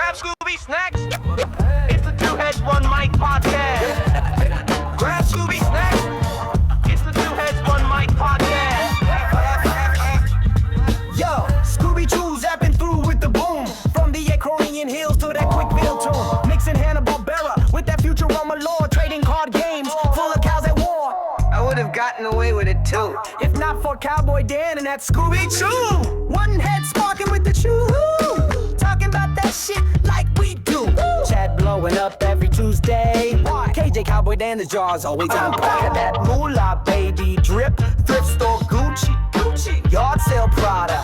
grab Scooby snacks. It's the Two Heads One Mic podcast. Grab Scooby snacks. It's the Two Heads One Mic podcast. Yo, Scoobichu zapping through with the boom. From the Acronian hills to that Quickville tune. Mixing Hanna-Barbera with that Futurama lore. Trading card games full of cows at war. I would have gotten away with it too. If not for Cowboy Dan and that Scooby-Choo. One head sparking with the chew. Talking about that shit like we do. Chat blowing up every Tuesday. KJ Cowboy Dan, the jars always on fire. That moolah baby drip. Thrift store Gucci. Yard sale Prada.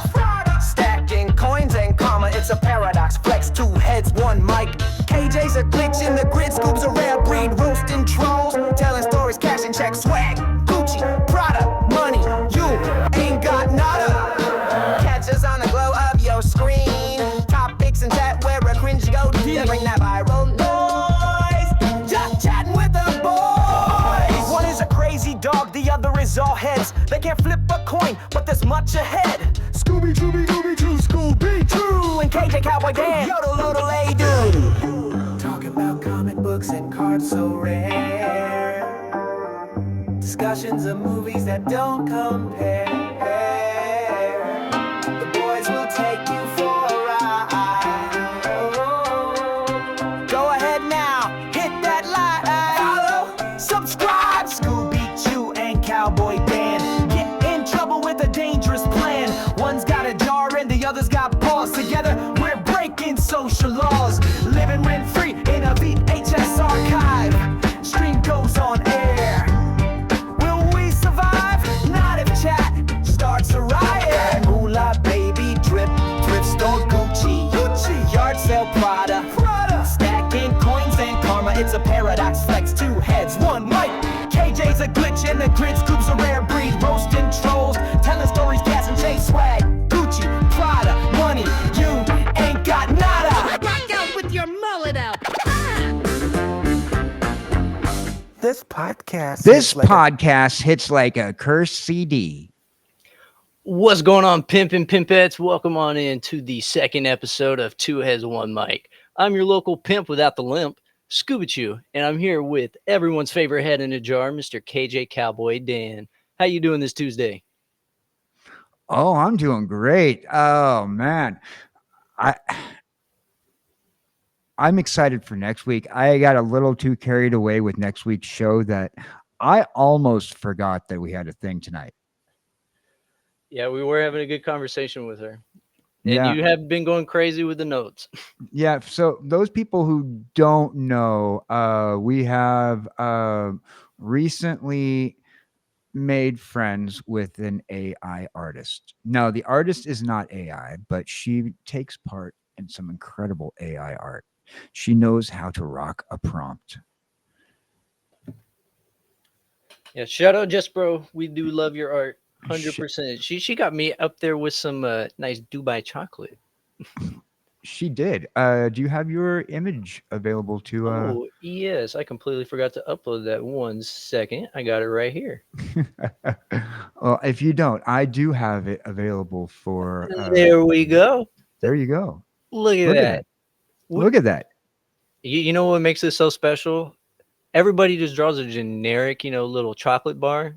Stacking coins and karma. It's a paradox. Flex, two heads, one mic. KJ's a glitch in the grid. Scoob's a rare breed. Roasting trolls. Telling stories, cashing checks. Swag, Gucci, Prada, money. You ain't got nada. Catch us on the glow of your screen. Topics and chat where a cringe go to. Yeah, bring that viral noise. Just chatting with the boys. One is a crazy dog, the other is all heads. They can't flip a coin, but there's much ahead. Scooby-Choo, Scooby-Choo, and KJ Cowboy Dan, yodel, yodel, hey, dude. Talking about comic books and cards so rare. Discussions of movies that don't compare. The boys will take you for a ride. Go ahead now, hit that like, follow, subscribe. Scooby-Choo and Cowboy Dan get in trouble with a dangerous plan. One's got a jar and the other's got paws. Together we're breaking social laws. Living rent-free in a VHS archive. Stream goes on air. Will we survive? Not if chat starts a riot. Moolah baby drip, thrift store Gucci, yard sale Prada, stacking coins and karma. It's a paradox. Flex, two heads, one mic. KJ's a glitch in the grid. Scoop's a rare breed. Roasting trolls, telling stories, gas and chase. Swag, Gucci, Prada, money. You ain't got nada. Rock out with your mullet out. This podcast. Hits like a cursed CD. What's going on, pimpin' pimpettes? Welcome on in to the second episode of Two Heads One Mic. I'm your local pimp without the limp, Scoobichu, and I'm here with everyone's favorite head in a jar, Mr. KJ Cowboy Dan. How you doing this Tuesday? Oh, I'm doing great. Oh man, I'm excited for next week. I got a little too carried away with next week's show that I almost forgot that we had a thing tonight. Yeah, we were having a good conversation with her. And Yeah. you have been going crazy with the notes. Yeah. So those people who don't know, we have recently made friends with an AI artist. No, the artist is not AI, but she takes part in some incredible AI art. She knows how to rock a prompt. Yeah, shout out Just Bro. We do love your art. 100%. She got me up there with some nice Dubai chocolate. She did. Do you have your image available to? Oh, yes. I completely forgot to upload that. 1 second. I got it right here. Well, if you don't, I do have it available for. There we go. There you go. Look at that. Look at that. You know what makes this so special? Everybody just draws a generic, little chocolate bar.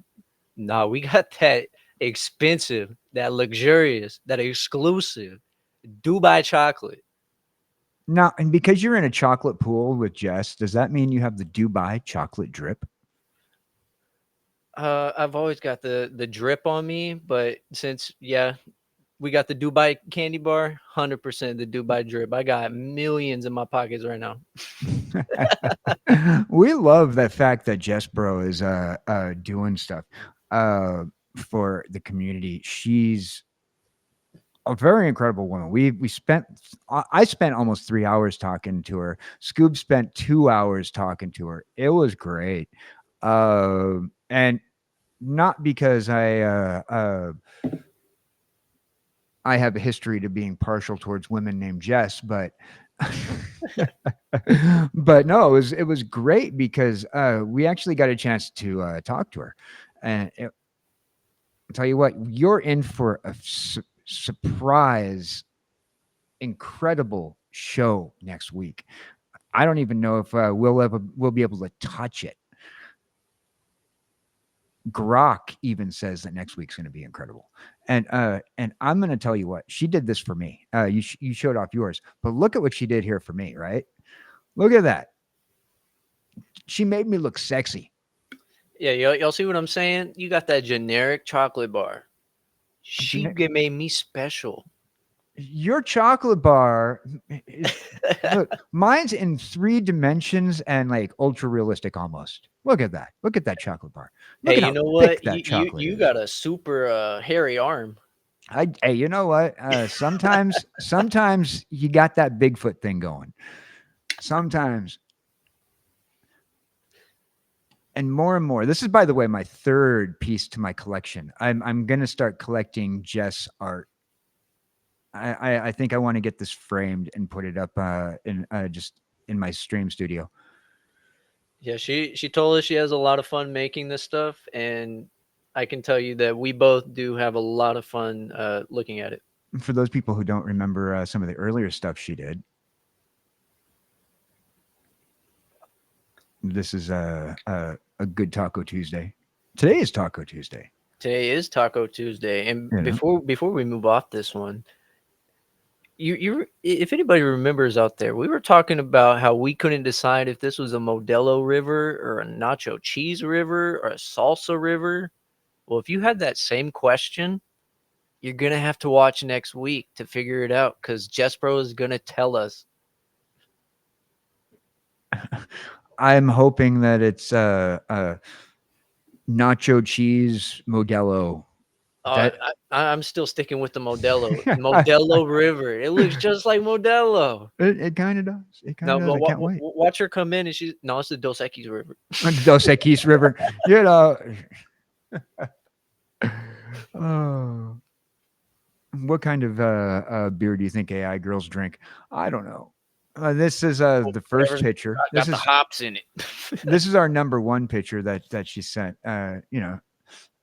No, we got that expensive, that luxurious, that exclusive Dubai chocolate. Now, and because you're in a chocolate pool with Jess, does that mean you have the Dubai chocolate drip? I've always got the drip on me, but since we got the Dubai candy bar, 100% the Dubai drip. I got millions in my pockets right now. We love the fact that Jess Bro is doing stuff for the community. She's a very incredible woman. I spent almost 3 hours talking to her. Scoob spent 2 hours talking to her. It was great. And not because I have a history to being partial towards women named Jess, but but no, it was great because we actually got a chance to talk to her. And I'll tell you what, you're in for a surprise, incredible show next week. I don't even know if we'll be able to touch it. Grok even says that next week's going to be incredible. And I'm going to tell you what, she did this for me. You showed off yours, but look at what she did here for me, right? Look at that. She made me look sexy. Yeah, y'all see what I'm saying? You got that generic chocolate bar. She made me special. Your chocolate bar is, look, mine's in 3 dimensions and like ultra realistic almost. Look at that. Look at that chocolate bar. Look Hey, at you how know thick what? that chocolate You is. got a super hairy arm. Hey, you know what? Sometimes you got that Bigfoot thing going. Sometimes. And more. This is, by the way, my 3rd piece to my collection. I'm gonna start collecting Jess art. I think I want to get this framed and put it up in just in my stream studio. Yeah, she told us she has a lot of fun making this stuff, and I can tell you that we both do have a lot of fun looking at it. For those people who don't remember some of the earlier stuff she did, this is a good Taco Tuesday. Today is Taco Tuesday. Today is Taco Tuesday, and Yeah. before we move off this one, you if anybody remembers out there, we were talking about how we couldn't decide if this was a Modelo River or a nacho cheese river or a salsa river. Well, if you had that same question, you're gonna have to watch next week to figure it out, because Jespro is gonna tell us. I'm hoping that it's nacho cheese Modelo. I'm still sticking with the Modelo River. It looks just like Modelo. It kind of does. It kind Now, of does. I can't wait. watch her come in, and she's no, it's the Dos Equis River. Dos Equis River. You know. Oh. What kind of beer do you think AI girls drink? I don't know. This is the first picture. Got the hops in it. This is our number 1 picture that she sent.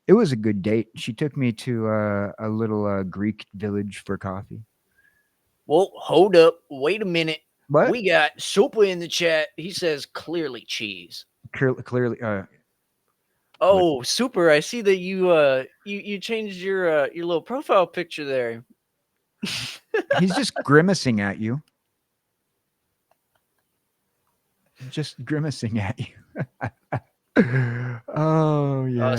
It was a good date. She took me to a little Greek village for coffee. Well, hold up. Wait a minute. What? We got Super in the chat. He says clearly cheese. Clearly. Oh, Super! I see that you changed your little profile picture there. He's just grimacing at you. Just grimacing at you. Oh yeah.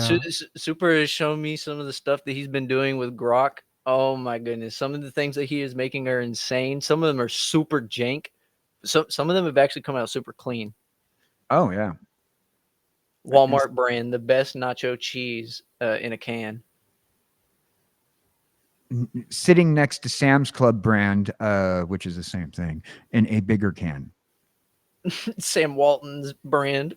Super has shown me some of the stuff that he's been doing with Grok. Oh my goodness! Some of the things that he is making are insane. Some of them are super jank. Some of them have actually come out super clean. Oh yeah. Walmart brand, the best nacho cheese in a can. Sitting next to Sam's Club brand, which is the same thing, in a bigger can. Sam Walton's brand.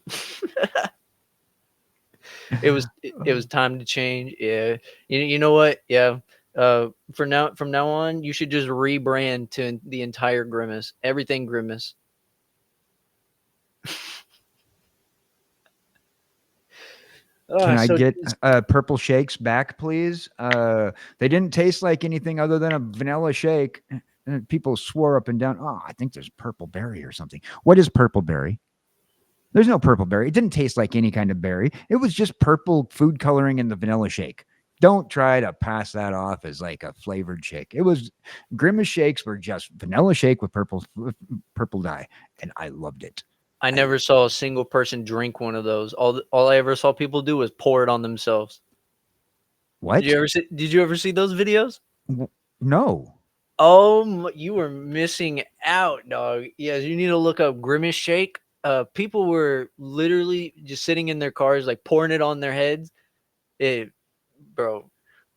It was time to change. Yeah, you know what? Yeah. From now on, you should just rebrand to the entire Grimace. Everything Grimace. Can I get purple shakes back, please? They didn't taste like anything other than a vanilla shake. And people swore up and down, oh, I think there's purple berry or something. What is purple berry? There's no purple berry. It didn't taste like any kind of berry. It was just purple food coloring in the vanilla shake. Don't try to pass that off as like a flavored shake. It was Grimace shakes were just vanilla shake with purple dye, and I loved it. I never saw a single person drink one of those. All I ever saw people do was pour it on themselves. What? Did you ever see those videos? No. Oh, you were missing out, dog. Yes, you need to look up Grimace shake. People were literally just sitting in their cars, like pouring it on their heads. Bro.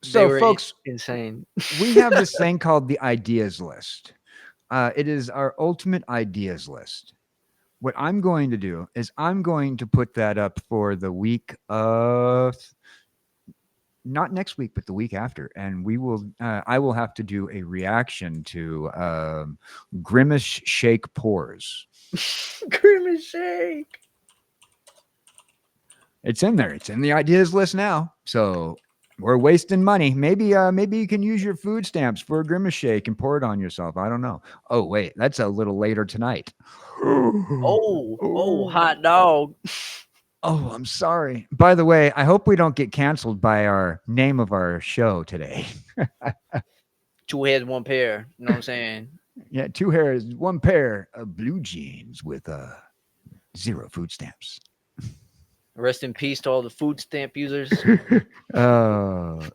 So, folks, insane. We have this thing called the ideas list. It is our ultimate ideas list. What I'm going to do is I'm going to put that up for the week of, not next week, but the week after. And we will, I will have to do a reaction to Grimace Shake Pours. Grimace Shake. It's in there. It's in the ideas list now. So We're wasting money. Maybe you can use your food stamps for a grimace shake and pour it on yourself. I don't know. Oh wait, that's a little later tonight. Oh, Oh, hot dog. oh, I'm sorry. By the way, I hope we don't get canceled by our name of our show today. Two heads, one pair. You know what I'm saying? Yeah, two hairs, one pair of blue jeans with 0 food stamps. Rest in peace to all the food stamp users. uh,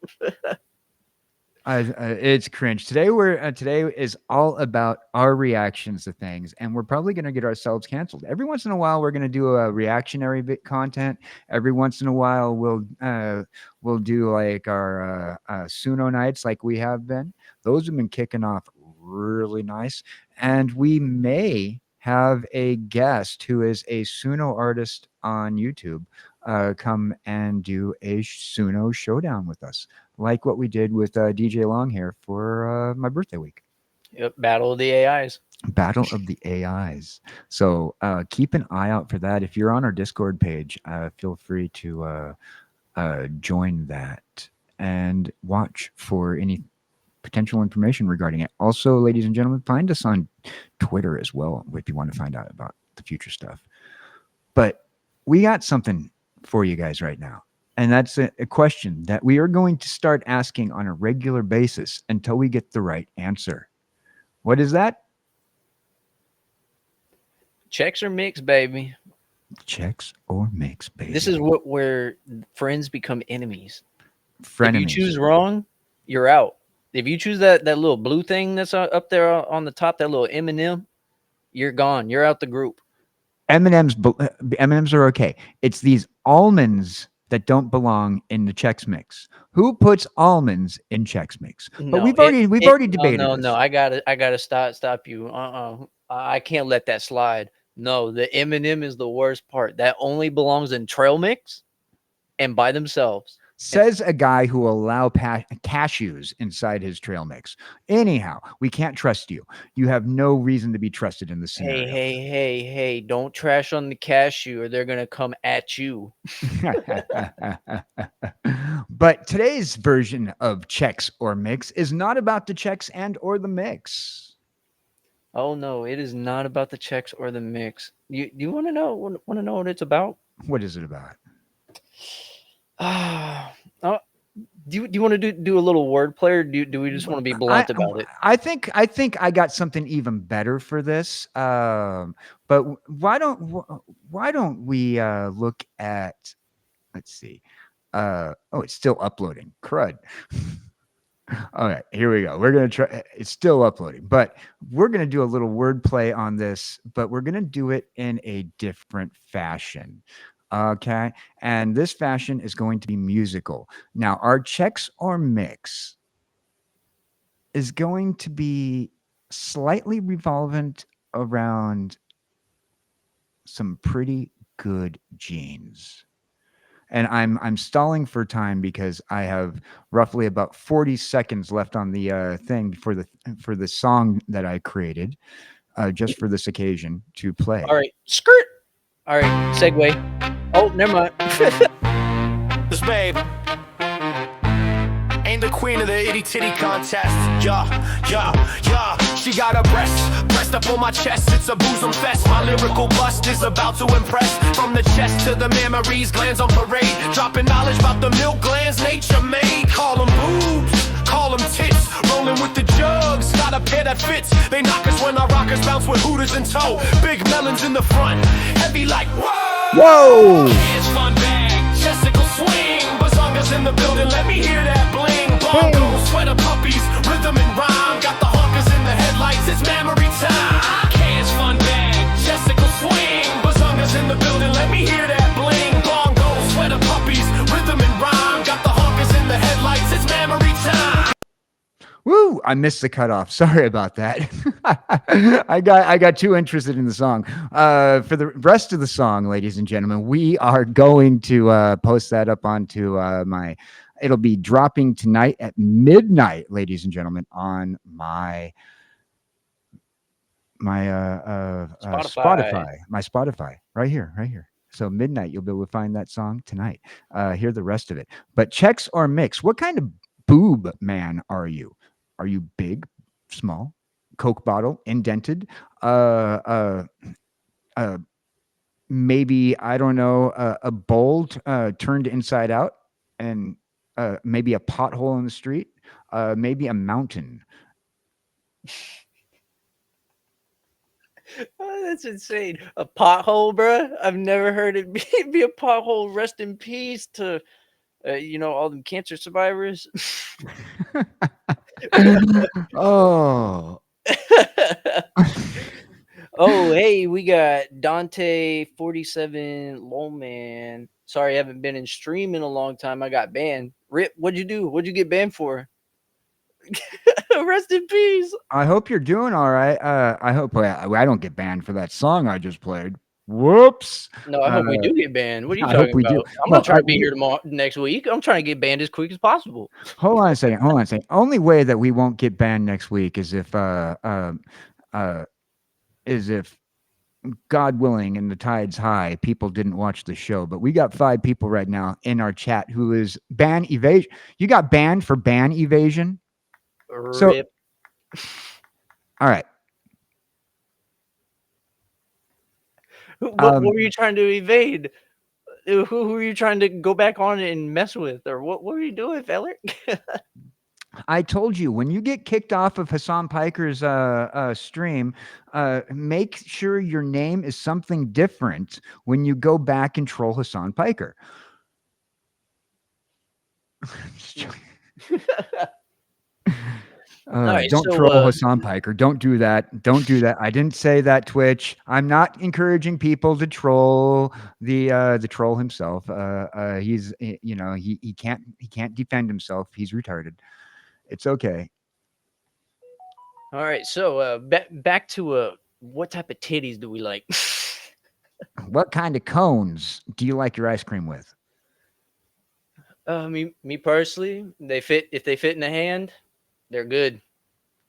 it's cringe. Today is all about our reactions to things, and we're probably going to get ourselves canceled. Every once in a while, we're going to do a reactionary bit content. Every once in a while, we'll do like our Suno nights, like we have been. Those have been kicking off really nice, and we may have a guest who is a Suno artist on YouTube come and do a Suno showdown with us, like what we did with DJ Longhair for my birthday week. Yep, Battle of the AIs. Battle of the AIs. So keep an eye out for that. If you're on our Discord page, feel free to join that and watch for any potential information regarding it. Also, ladies and gentlemen, find us on Twitter as well if you want to find out about the future stuff. But we got something for you guys right now. And that's a question that we are going to start asking on a regular basis until we get the right answer. What is that? Checks or mix, baby. Checks or mix, baby. This is where friends become enemies. Frenemies. If you choose wrong, you're out. If you choose that little blue thing that's up there on the top, that little M&M, you're gone. You're out the group. M&Ms are okay. It's these almonds that don't belong in the Chex Mix. Who puts almonds in Chex Mix? But No, we've already debated No, this. no, I gotta stop you. I can't let that slide. No, the M&M is the worst part. That only belongs in trail mix and by themselves. Says a guy who will allow cashews inside his trail mix. Anyhow, we can't trust you. You have no reason to be trusted in this scenario. Hey, don't trash on the cashew or they're going to come at you. But today's version of Chex or Mix is not about the Chex and or the mix. Oh no, it is not about the Chex or the mix. You want to know what it's about? What is it about? Do you want to do a little wordplay, or do we just want to be blunt about it? I think I got something even better for this. But why don't we look at? Let's see. Oh, it's still uploading. Crud. All right, here we go. We're gonna try. It's still uploading, but we're gonna do a little wordplay on this. But we're gonna do it in a different fashion. Okay. And this fashion is going to be musical. Now, our Chex or Mix is going to be slightly revolvent around some pretty good jeans. And I'm stalling for time because I have roughly about 40 seconds left on the thing for the song that I created just for this occasion to play. All right, skirt. All right, segue. Oh, never mind. This babe ain't the queen of the itty titty contest. Yeah. She got her breast up on my chest. It's a bosom fest. My lyrical bust is about to impress. From the chest to the memories, glands on parade. Dropping knowledge about the milk glands nature made. Call them boobs, call them tits. Rolling with the jugs, got a pair that fits. They knock us when our rockers bounce with hooters in tow. Big melons in the front, heavy like whoa. It's fun bag, Jessica swing. Bazongas in the building, let me hear that bling. Bongos, sweater puppies, rhythm and rhyme. Got the honkers in the headlights, it's memory time. It's fun bag, Jessica swing. Bazongas in the building, let me hear that bling. Bongos, sweater puppies, rhythm and rhyme. Got the honkers in the headlights, it's memory time. Woo! I missed the cutoff. Sorry about that. I got too interested in the song. For the rest of the song, ladies and gentlemen, we are going to post that up onto my. It'll be dropping tonight at midnight, ladies and gentlemen, on my Spotify. My Spotify, right here. So midnight, you'll be able to find that song tonight. Hear the rest of it. But Chex or Mix, what kind of boob man are you? Are you big, small, Coke bottle, indented, uh, uh, uh, maybe I don't know, a bowl turned inside out, and maybe a pothole in the street, maybe a mountain. Oh, that's insane. A pothole, bruh. I've never heard it be a pothole. Rest in peace to all them cancer survivors. Oh, Oh, hey, we got Dante 47 Lowman. Sorry, I haven't been in stream in a long time. I got banned. Rip, what'd you do? What'd you get banned for? Rest in peace. I hope you're doing all right. I hope I don't get banned for that song I just played. Whoops. No, I hope we do get banned. What are you I hope talking we do. about? I'm Well, gonna try to be here tomorrow next week. I'm trying to get banned as quick as possible. hold on a second. Hold on a second. Only way that we won't get banned next week is if is if God willing and the tide's high, people didn't watch the show. But we got 5 people right now in our chat who is ban evasion. You got banned for ban evasion. So, Rip. all right. What were you trying to evade? Who were you trying to go back on and mess with, or what were you doing, feller? I told you when you get kicked off of Hassan Piker's stream, make sure your name is something different when you go back and troll Hassan Piker. Alright, Don't troll Hassan Piker. Don't do that. Don't do that. I didn't say that, Twitch. I'm not encouraging people to troll the troll himself. He's he can't defend himself. He's retarded. It's okay. All right, so back to what type of titties do we like? What kind of cones do you like your ice cream with? Me personally, they fit. If they fit in the hand, they're good.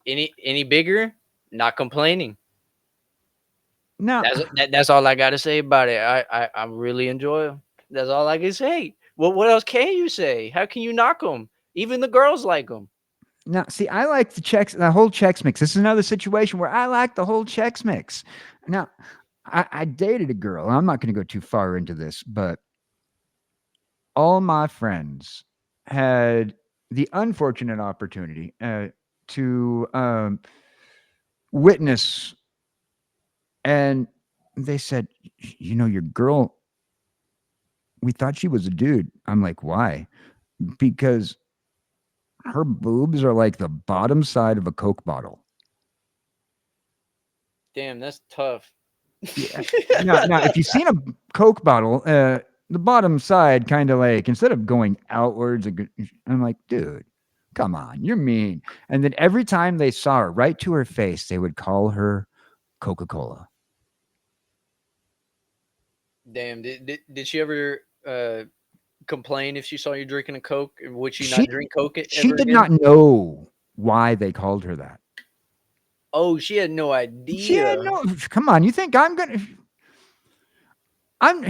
Any bigger, not complaining. No, That's all I got to say about it. I really enjoy them. That's all I can say. What else can you say? How can you knock them? Even the girls like them. no. See, I like the whole Chex Mix. This is another situation where I like the whole Chex Mix. Now, I dated a girl. I'm not going to go too far into this, but all my friends had the unfortunate opportunity to witness, and they said, your girl, we thought she was a dude. I'm like, why? Because her boobs are like the bottom side of a Coke bottle. Damn, that's tough. Yeah. Now, if you've seen a Coke bottle, the bottom side kind of like, instead of going outwards, I'm like, dude, come on, you're mean. And then every time they saw her right to her face, they would call her Coca-Cola. Damn, did she ever complain if she saw you drinking a Coke? Would she not drink Coke She ever did again? not know why they called her that. Oh, she had no She had idea. no. Come on, you think I'm gonna?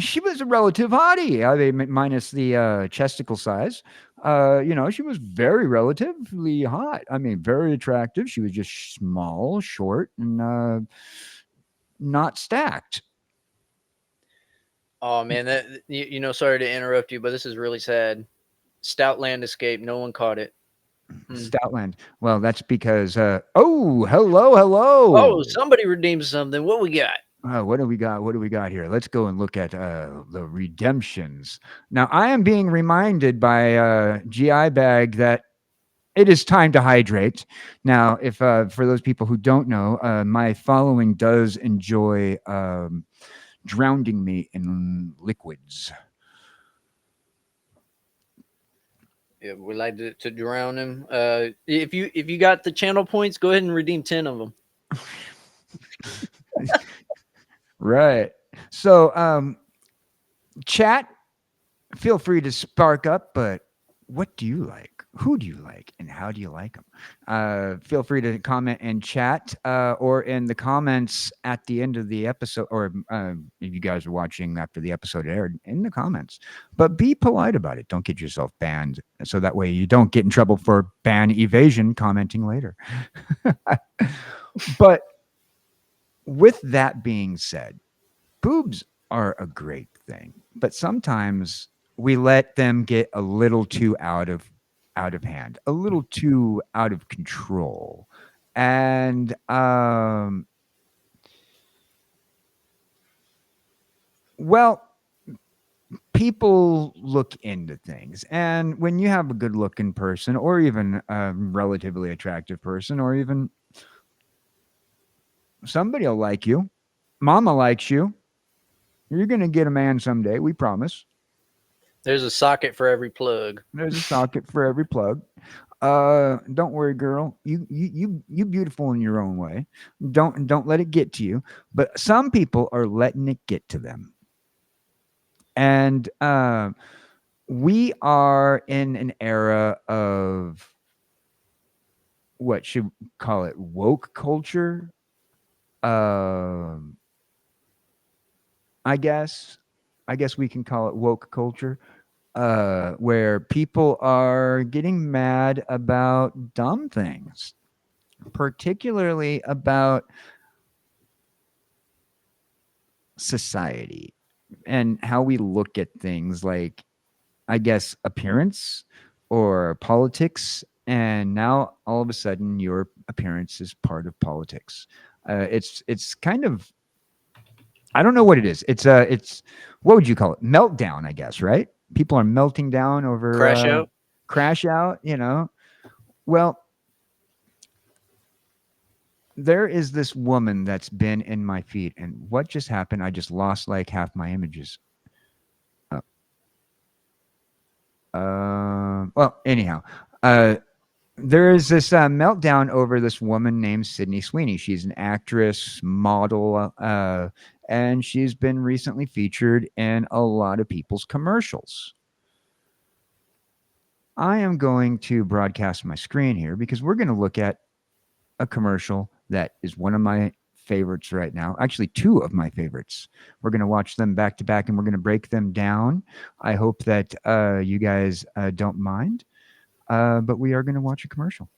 She was a relative hottie. I mean, minus the chesticle size. She was very relatively hot. I mean, very attractive. She was just small, short, and not stacked. Oh man, that sorry to interrupt you, but this is really sad. Stoutland escaped. No one caught it. Stoutland. Well, that's because. Oh, hello. Oh, somebody redeemed something. What we got? What do we got? What do we got here? Let's go and look at the redemptions. Now, I am being reminded by GI Bag that it is time to hydrate. Now, if for those people who don't know, my following does enjoy drowning me in liquids. Yeah, we like to drown him. If you got the channel points, go ahead and redeem 10 of them. Right. So, chat, feel free to spark up, but what do you like? Who do you like and how do you like them? Feel free to comment and chat or in the comments at the end of the episode, or if you guys are watching after the episode aired, in the comments. But be polite about it. Don't get yourself banned. So that way you don't get in trouble for ban evasion commenting later. But with that being said, boobs are a great thing, but sometimes we let them get a little too out of hand, a little too out of control. And well, people look into things. And when you have a good looking person, or even a relatively attractive person, or even somebody will like you, mama likes you, you're going to get a man someday, we promise. There's a socket for every plug. There's a socket for every plug. Don't worry, girl. You beautiful in your own way. Don't let it get to you. But some people are letting it get to them. And we are in an era of, what should we call it, woke culture. Um I guess I guess we can call it woke culture, where people are getting mad about dumb things, particularly about society and how we look at things like, I guess, appearance or politics. And now all of a sudden, your appearance is part of politics. It's kind of, I don't know what it is. It's what would you call it? Meltdown, I guess, right? People are melting down over Crash out. crash out. You know, well, there is this woman that's been in my feed, and what just happened? I just lost like half my images. Uh, well, anyhow, uh, there is this meltdown over this woman named Sydney Sweeney. She's an actress, model, and she's been recently featured in a lot of people's commercials. I am going to broadcast my screen here because we're going to look at a commercial that is one of my favorites right now. Actually, two of my favorites. We're going to watch them back to back and we're going to break them down. I hope that you guys don't mind, but we are going to watch a commercial.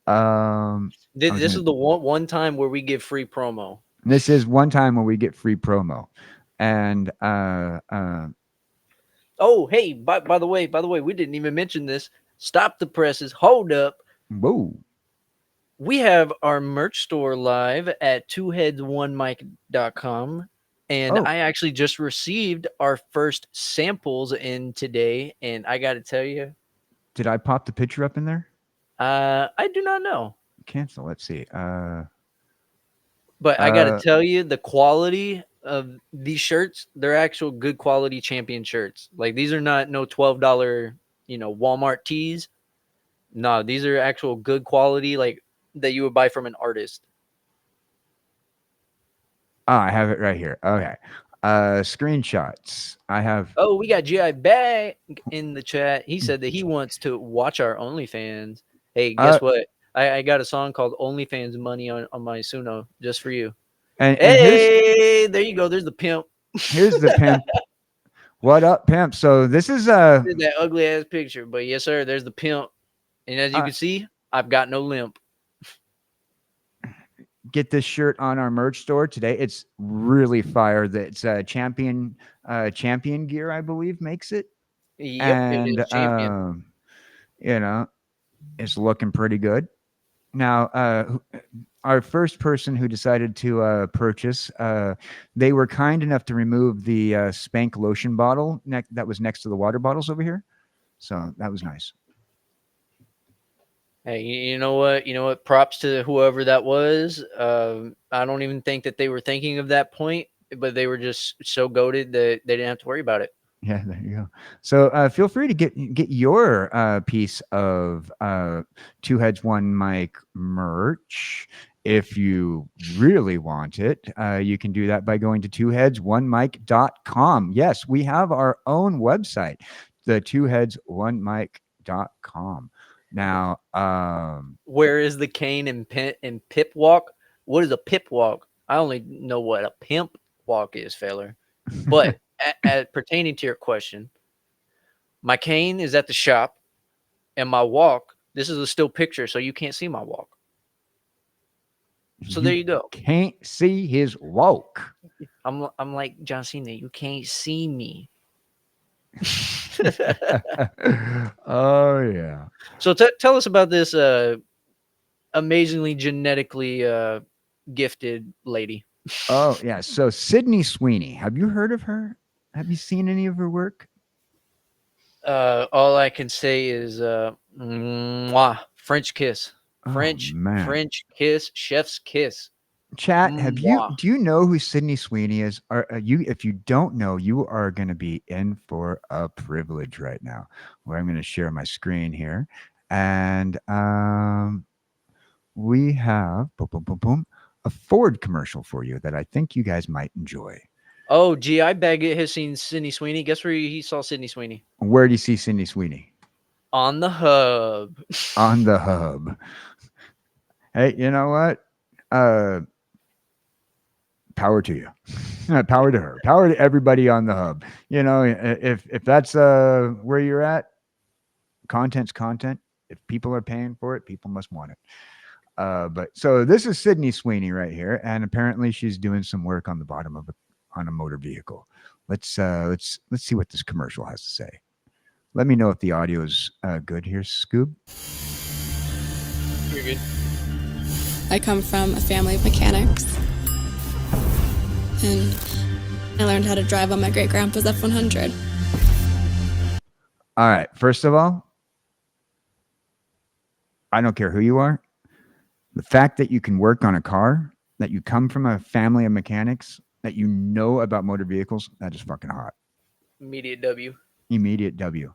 This is the one time where we give free promo. This is one time where we get free promo. And Oh, hey, by the way, we didn't even mention this. Stop the presses. Hold up. whoa. We have our merch store live at twoheads1mic.com. And Oh. I actually just received our first samples in today. And I got to tell you, Did I pop the picture up in there? I do not know. Cancel. Let's see. But I got to tell you, the quality of these shirts, they're actual good quality champion shirts. Like, these are not no $12, Walmart tees. No, these are actual good quality, like that you would buy from an artist. I have it right here. Okay. Screenshots. I have. Oh, we got GI back in the chat. He said that he wants to watch our OnlyFans. Hey, guess what? I got a song called OnlyFans Money on my Suno just for you. And Hey, there you go. There's the pimp. here's the pimp. What up, pimp? So this is There's that ugly ass picture, but yes, sir. There's the pimp, and as you can see, I've got no limp. get this shirt on our merch store today. It's really fire. That's champion gear, I believe, makes it. Yep, And it is champion. it's looking pretty good. Now, our first person who decided to purchase, they were kind enough to remove the Spank lotion bottle that was next to the water bottles over here. So that was nice. Hey, you know what? Props to whoever that was. I don't even think that they were thinking of that point, but they were just so goated that they didn't have to worry about it. Yeah, there you go. So feel free to get your piece of Two Heads One Mic merch if you really want it. You can do that by going to twoheads1mic.com. Yes, we have our own website. the twoheads1mic.com. Now, Where is the cane and pip walk? What is a pip walk? I only know what a pimp walk is, feller. But pertaining to your question, my cane is at the shop, and my walk. This is a still picture, so you can't see my walk. So there you go. Can't see his walk. I'm like John Cena. You can't see me. Oh yeah. So tell us about this amazingly genetically gifted lady. Oh yeah. So Sydney Sweeney. Have you heard of her? Have you seen any of her work? All I can say is mwah, French kiss. French Oh, man. French kiss, chef's kiss. Chat, Mwah. do you know who Sydney Sweeney is? If you don't know, you are going to be in for a privilege right now. Where I'm going to share my screen here, and we have boom, boom, boom, boom, a Ford commercial for you that I think you guys might enjoy. Oh, GI Baggett has seen Sydney Sweeney. Guess where he saw Sydney Sweeney? Where do you see Sydney Sweeney? On the hub. On the hub. Hey, you know what? Power to you. Power to her. Power to everybody on the hub. You know, if that's where you're at, content's content. If people are paying for it, people must want it. But so this is Sydney Sweeney right here, and apparently she's doing some work on the bottom of on a motor vehicle. Let's see what this commercial has to say. Let me know if the audio is good here, Scoob. You're good. I come from a family of mechanics, and I learned how to drive on my great-grandpa's F-100. All right. First of all, I don't care who you are. The fact that you can work on a car, that you come from a family of mechanics, that you know about motor vehicles, that is fucking hot. Immediate W. Immediate W.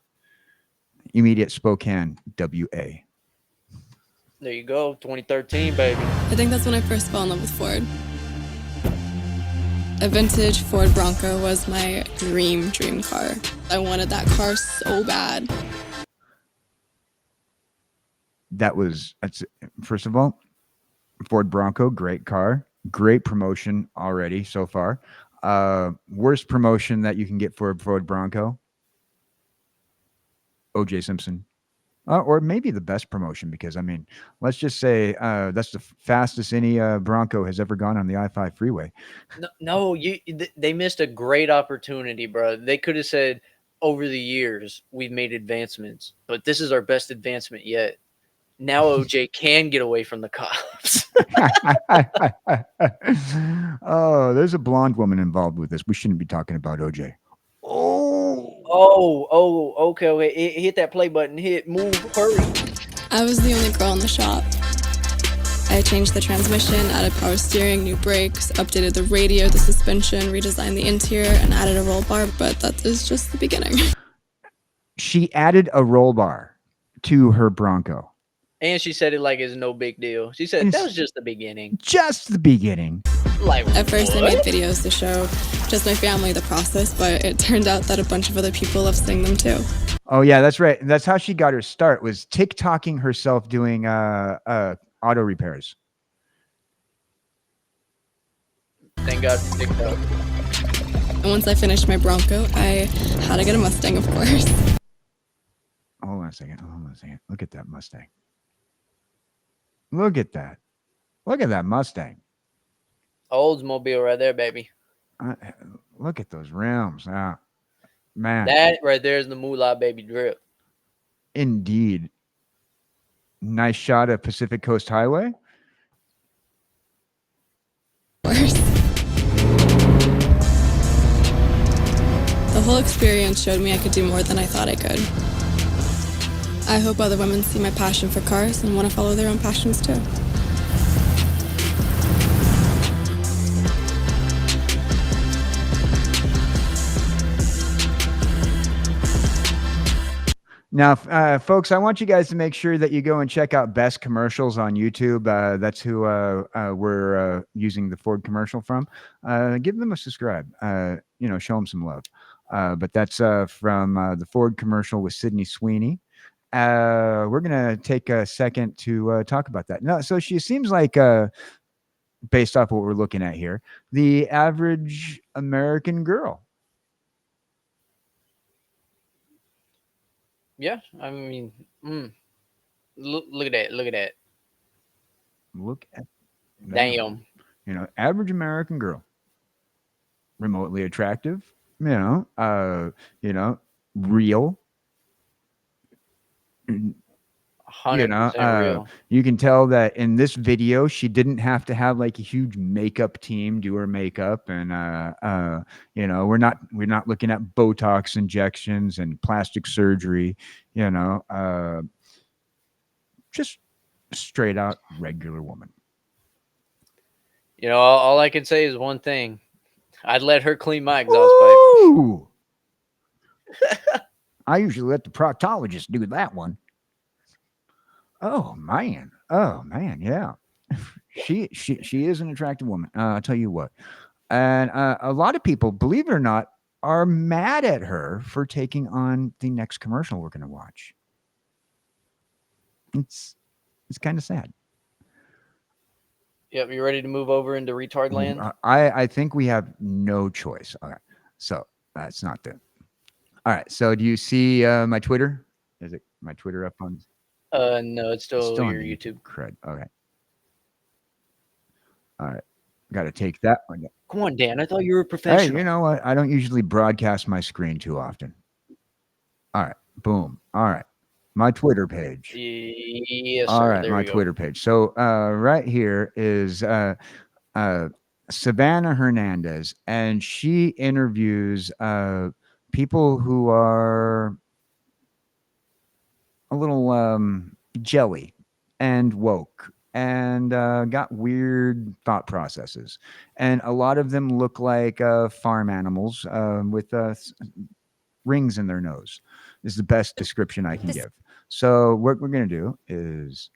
Immediate Spokane WA. There you go. 2013, baby. I think that's when I first fell in love with Ford. A vintage Ford Bronco was my dream car. I wanted that car so bad. That's first of all, Ford Bronco, great car, great promotion already so far. Worst promotion that you can get for a Ford Bronco, O.J. Simpson. Or maybe the best promotion, because I mean, let's just say that's the fastest any Bronco has ever gone on the I-5 freeway. No, they missed a great opportunity, bro. They could have said, over the years, we've made advancements, but this is our best advancement yet. Now OJ can get away from the cops. Oh, there's a blonde woman involved with this. We shouldn't be talking about OJ. Okay. Hit that play button. Move, hurry. I was the only girl in the shop. I changed the transmission, added power steering, new brakes, updated the radio, the suspension, redesigned the interior, and added a roll bar, but that is just the beginning. She added a roll bar to her Bronco. And she said it like it's no big deal. She said that was just the beginning. Just the beginning. Like, At first, what? I made videos to show just my family the process, but it turned out that a bunch of other people love seeing them too. Oh yeah, that's right. That's how she got her start, was TikToking herself doing auto repairs. Thank God for TikTok. And once I finished my Bronco, I had to get a Mustang, of course. Hold on a second. Look at that Mustang. Look at that. Look at that Mustang. Oldsmobile right there, baby. Look at those rims. Man. That right there is the Moolah baby drip. Indeed. Nice shot of Pacific Coast Highway. Of course. The whole experience showed me I could do more than I thought I could. I hope other women see my passion for cars and want to follow their own passions too. Now, folks, I want you guys to make sure that you go and check out Best Commercials on YouTube. That's who we're using the Ford commercial from. Give them a subscribe. Show them some love. But that's from the Ford commercial with Sydney Sweeney. We're gonna take a second to talk about that. No, so she seems like, based off what we're looking at here, the average American girl. Yeah, I mean, look at that. Look at that. Look at that. Damn. Average American girl, remotely attractive. Real. 100% real. You can tell that in this video she didn't have to have like a huge makeup team do her makeup, and we're not looking at Botox injections and plastic surgery. Just straight out regular woman. All I can say is one thing. I'd let her clean my exhaust Ooh! I usually let the proctologist do that one. Oh man, yeah. She is an attractive woman. I'll tell you what. And a lot of people, believe it or not, are mad at her for taking on the next commercial we're going to watch. It's kind of sad. Yep, you ready to move over into retard land? I think we have no choice. Okay, so that's not the. All right. So do you see my Twitter? Is it my Twitter up on? No, it's still on your the YouTube. Cred. Okay. All right. Got to take that one down. Come on, Dan. I thought you were a professional. Hey, you know what? I don't usually broadcast my screen too often. All right. Boom. All right. My Twitter page. Yes, All sir. right. There My we go. Twitter page. So right here is Savannah Hernandez, and she interviews people who are a little jelly and woke and got weird thought processes. And a lot of them look like farm animals with rings in their nose, is the best description I can give. So what we're going to do is,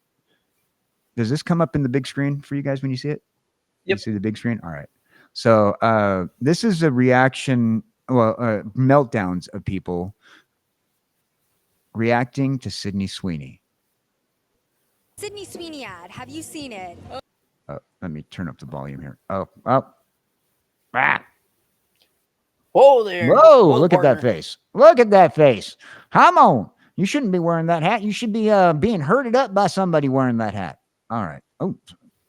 does this come up in the big screen for you guys when you see it? Yep. You see the big screen? All right. So this is a reaction, meltdowns of people reacting to Sydney Sweeney. Sydney Sweeney ad. Have you seen it? Let me turn up the volume here. Ah. Whoa there. Whoa, look partner. at that face. Look at that face. Come on. You shouldn't be wearing that hat. You should be being herded up by somebody wearing that hat. All right. Oh,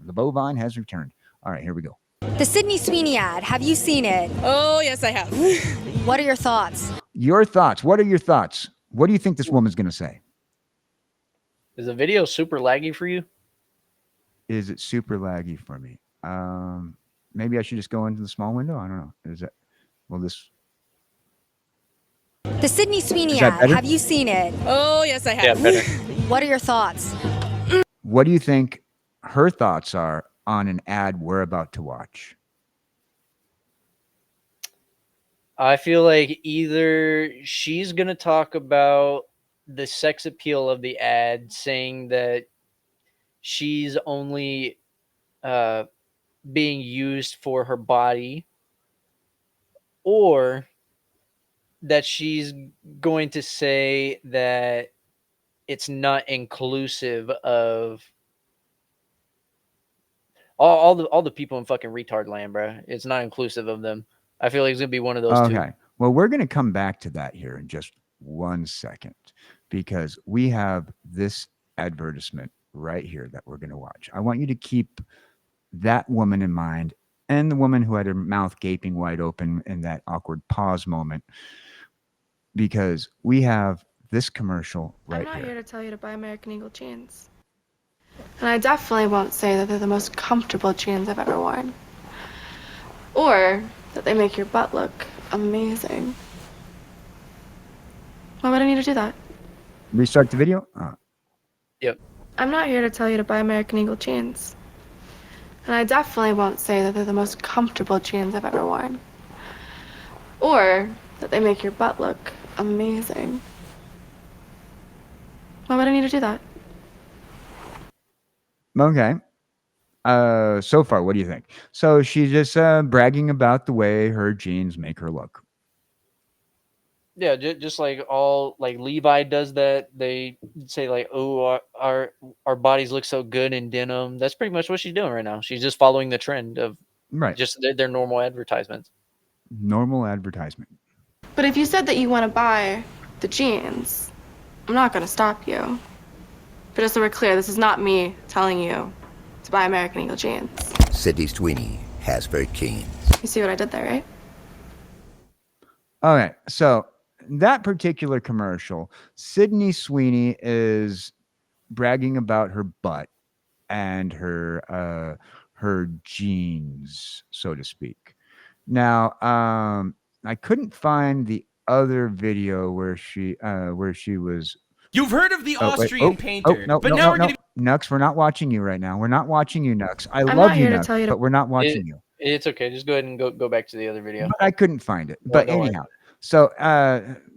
the bovine has returned. All right, here we go. The Sydney Sweeney ad. Have you seen it? Oh, yes, I have. What are your thoughts? Your thoughts. What are your thoughts? What do you think this woman's going to say? Is the video super laggy for you? Is it super laggy for me? Maybe I should just go into the small window. I don't know. Is that, well, this. The Sydney Sweeney Is that ad. better? Have you seen it? Oh, yes, I have. Yeah, better. What are your thoughts? What do you think her thoughts are on an ad we're about to watch? I feel like either she's going to talk about the sex appeal of the ad, saying that she's only being used for her body, or that she's going to say that it's not inclusive of all the people in fucking retard land, bro. It's not inclusive of them. I feel like it's gonna be one of those two. Okay. Well, we're going to come back to that here in just 1 second, because we have this advertisement right here that we're going to watch. I want you to keep that woman in mind, and the woman who had her mouth gaping wide open in that awkward pause moment, because we have this commercial right I'm not here. here to tell you to buy American Eagle jeans. And I definitely won't say that they're the most comfortable jeans I've ever worn. Or that they make your butt look amazing. Why would I need to do that? Restart the video. Yep. I'm not here to tell you to buy American Eagle jeans. And I definitely won't say that they're the most comfortable jeans I've ever worn. Or that they make your butt look amazing. Why would I need to do that? Okay. So far, what do you think? So she's just bragging about the way her jeans make her look. Yeah, just like all like Levi does that. They say like, "Oh, our bodies look so good in denim." That's pretty much what she's doing right now. She's just following the trend of Right. just their normal advertisements. Normal advertisement. But if you said that you want to buy the jeans, I'm not going to stop you. But just so we're clear, this is not me telling you to buy American Eagle jeans. Sydney Sweeney has very keen. You see what I did there, right? Okay, so that particular commercial, Sydney Sweeney is bragging about her butt and her jeans, so to speak. Now, I couldn't find the other video where she was. You've heard of the Oh, wait. Austrian painter, No, but no, now no, we're no. going to Nux, we're not watching you right now. We're not watching you, Nux. I I'm love not you, here to Nux, tell you to- but we're not watching you. It's okay. Just go ahead and go back to the other video. But I couldn't find it. No, But don't worry. anyhow, so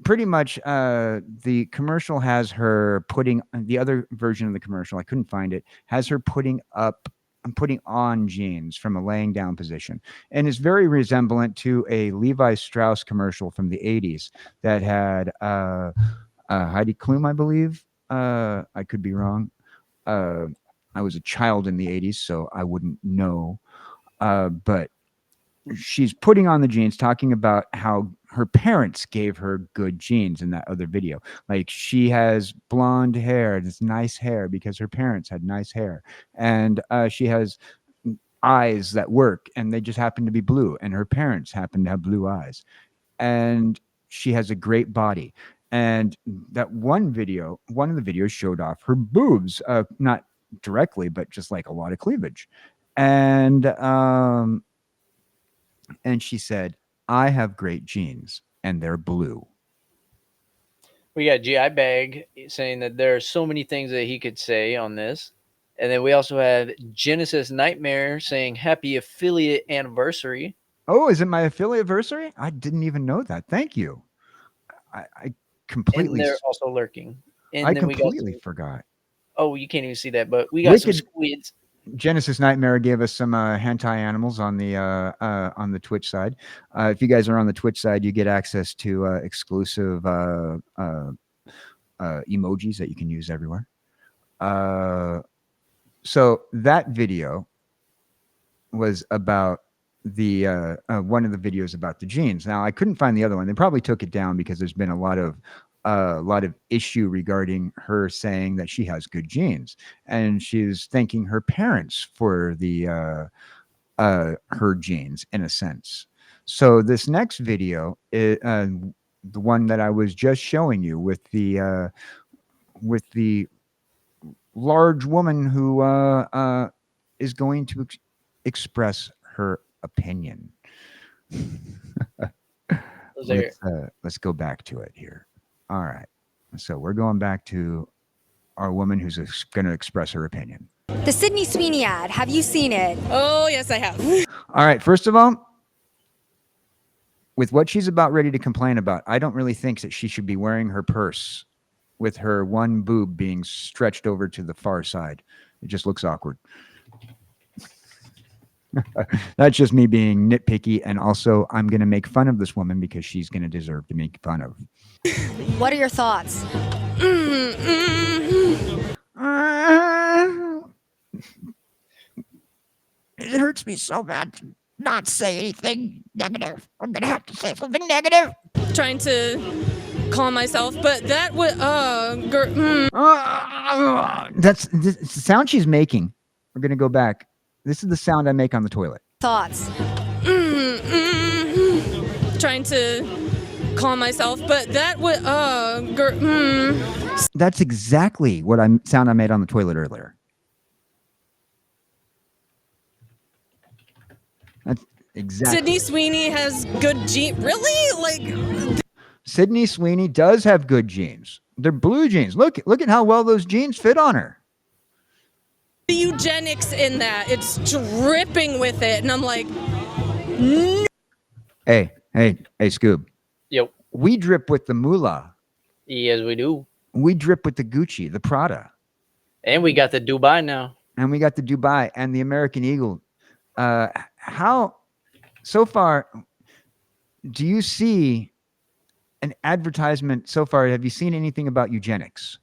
pretty much the commercial has her putting the other version of the commercial. I couldn't find it. Has her putting on jeans from a laying down position, and it's very resemblant to a Levi Strauss commercial from the '80s that had Heidi Klum, I believe. I could be wrong. I was a child in the '80s, so I wouldn't know. But she's putting on the jeans, talking about how her parents gave her good genes in that other video. Like she has blonde hair, this nice hair because her parents had nice hair, and she has eyes that work, and they just happen to be blue, and her parents happen to have blue eyes, and she has a great body. And that one of the videos showed off her boobs, not directly, but just like a lot of cleavage, and she said, I have great genes and they're blue. We got GI Bag saying that there are so many things that he could say on this. And then we also have Genesis Nightmare saying happy affiliate anniversary. Oh, is it my affiliate anniversary? I didn't even know that. Thank you. I And completely they're also lurking. And I then we got completely some, forgot. oh, you can't even see that, but we got some Wicked squids. Genesis Nightmare gave us some hentai animals on the Twitch side. If you guys are on the Twitch side, you get access to exclusive emojis that you can use everywhere. So that video was about the one of the videos about the genes. Now I couldn't find the other one. They probably took it down because there's been a lot of issue regarding her saying that she has good genes, and she's thanking her parents for the her genes in a sense. So this next video, the one that I was just showing you with the large woman who is going to express her opinion. Let's go back to it here. All right. So we're going back to our woman who's going to express her opinion. The Sydney Sweeney ad, have you seen it? Oh, yes, I have. All right. First of all, with what she's about ready to complain about, I don't really think that she should be wearing her purse with her one boob being stretched over to the far side. It just looks awkward. That's just me being nitpicky. And also, I'm going to make fun of this woman because she's going to deserve to make fun of. What are your thoughts? It hurts me so bad to not say anything negative. I'm going to have to say something negative. Trying to calm myself, but that would, That's the sound she's making. We're going to go back. This is the sound I make on the toilet. Thoughts? Trying to calm myself, but that would, That's exactly what sound I made on the toilet earlier. That's exactly. Sydney Sweeney has good genes. Really? Like, Sydney Sweeney does have good genes. They're blue jeans. Look at how well those jeans fit on her. the eugenics in that. It's dripping with it. And I'm like, no. Hey, Scoob. Yep. We drip with the moolah. Yes, we do. We drip with the Gucci, the Prada. And we got the Dubai now. And we got the Dubai and the American Eagle. How, so far, do you see an advertisement so far. Have you seen anything about eugenics?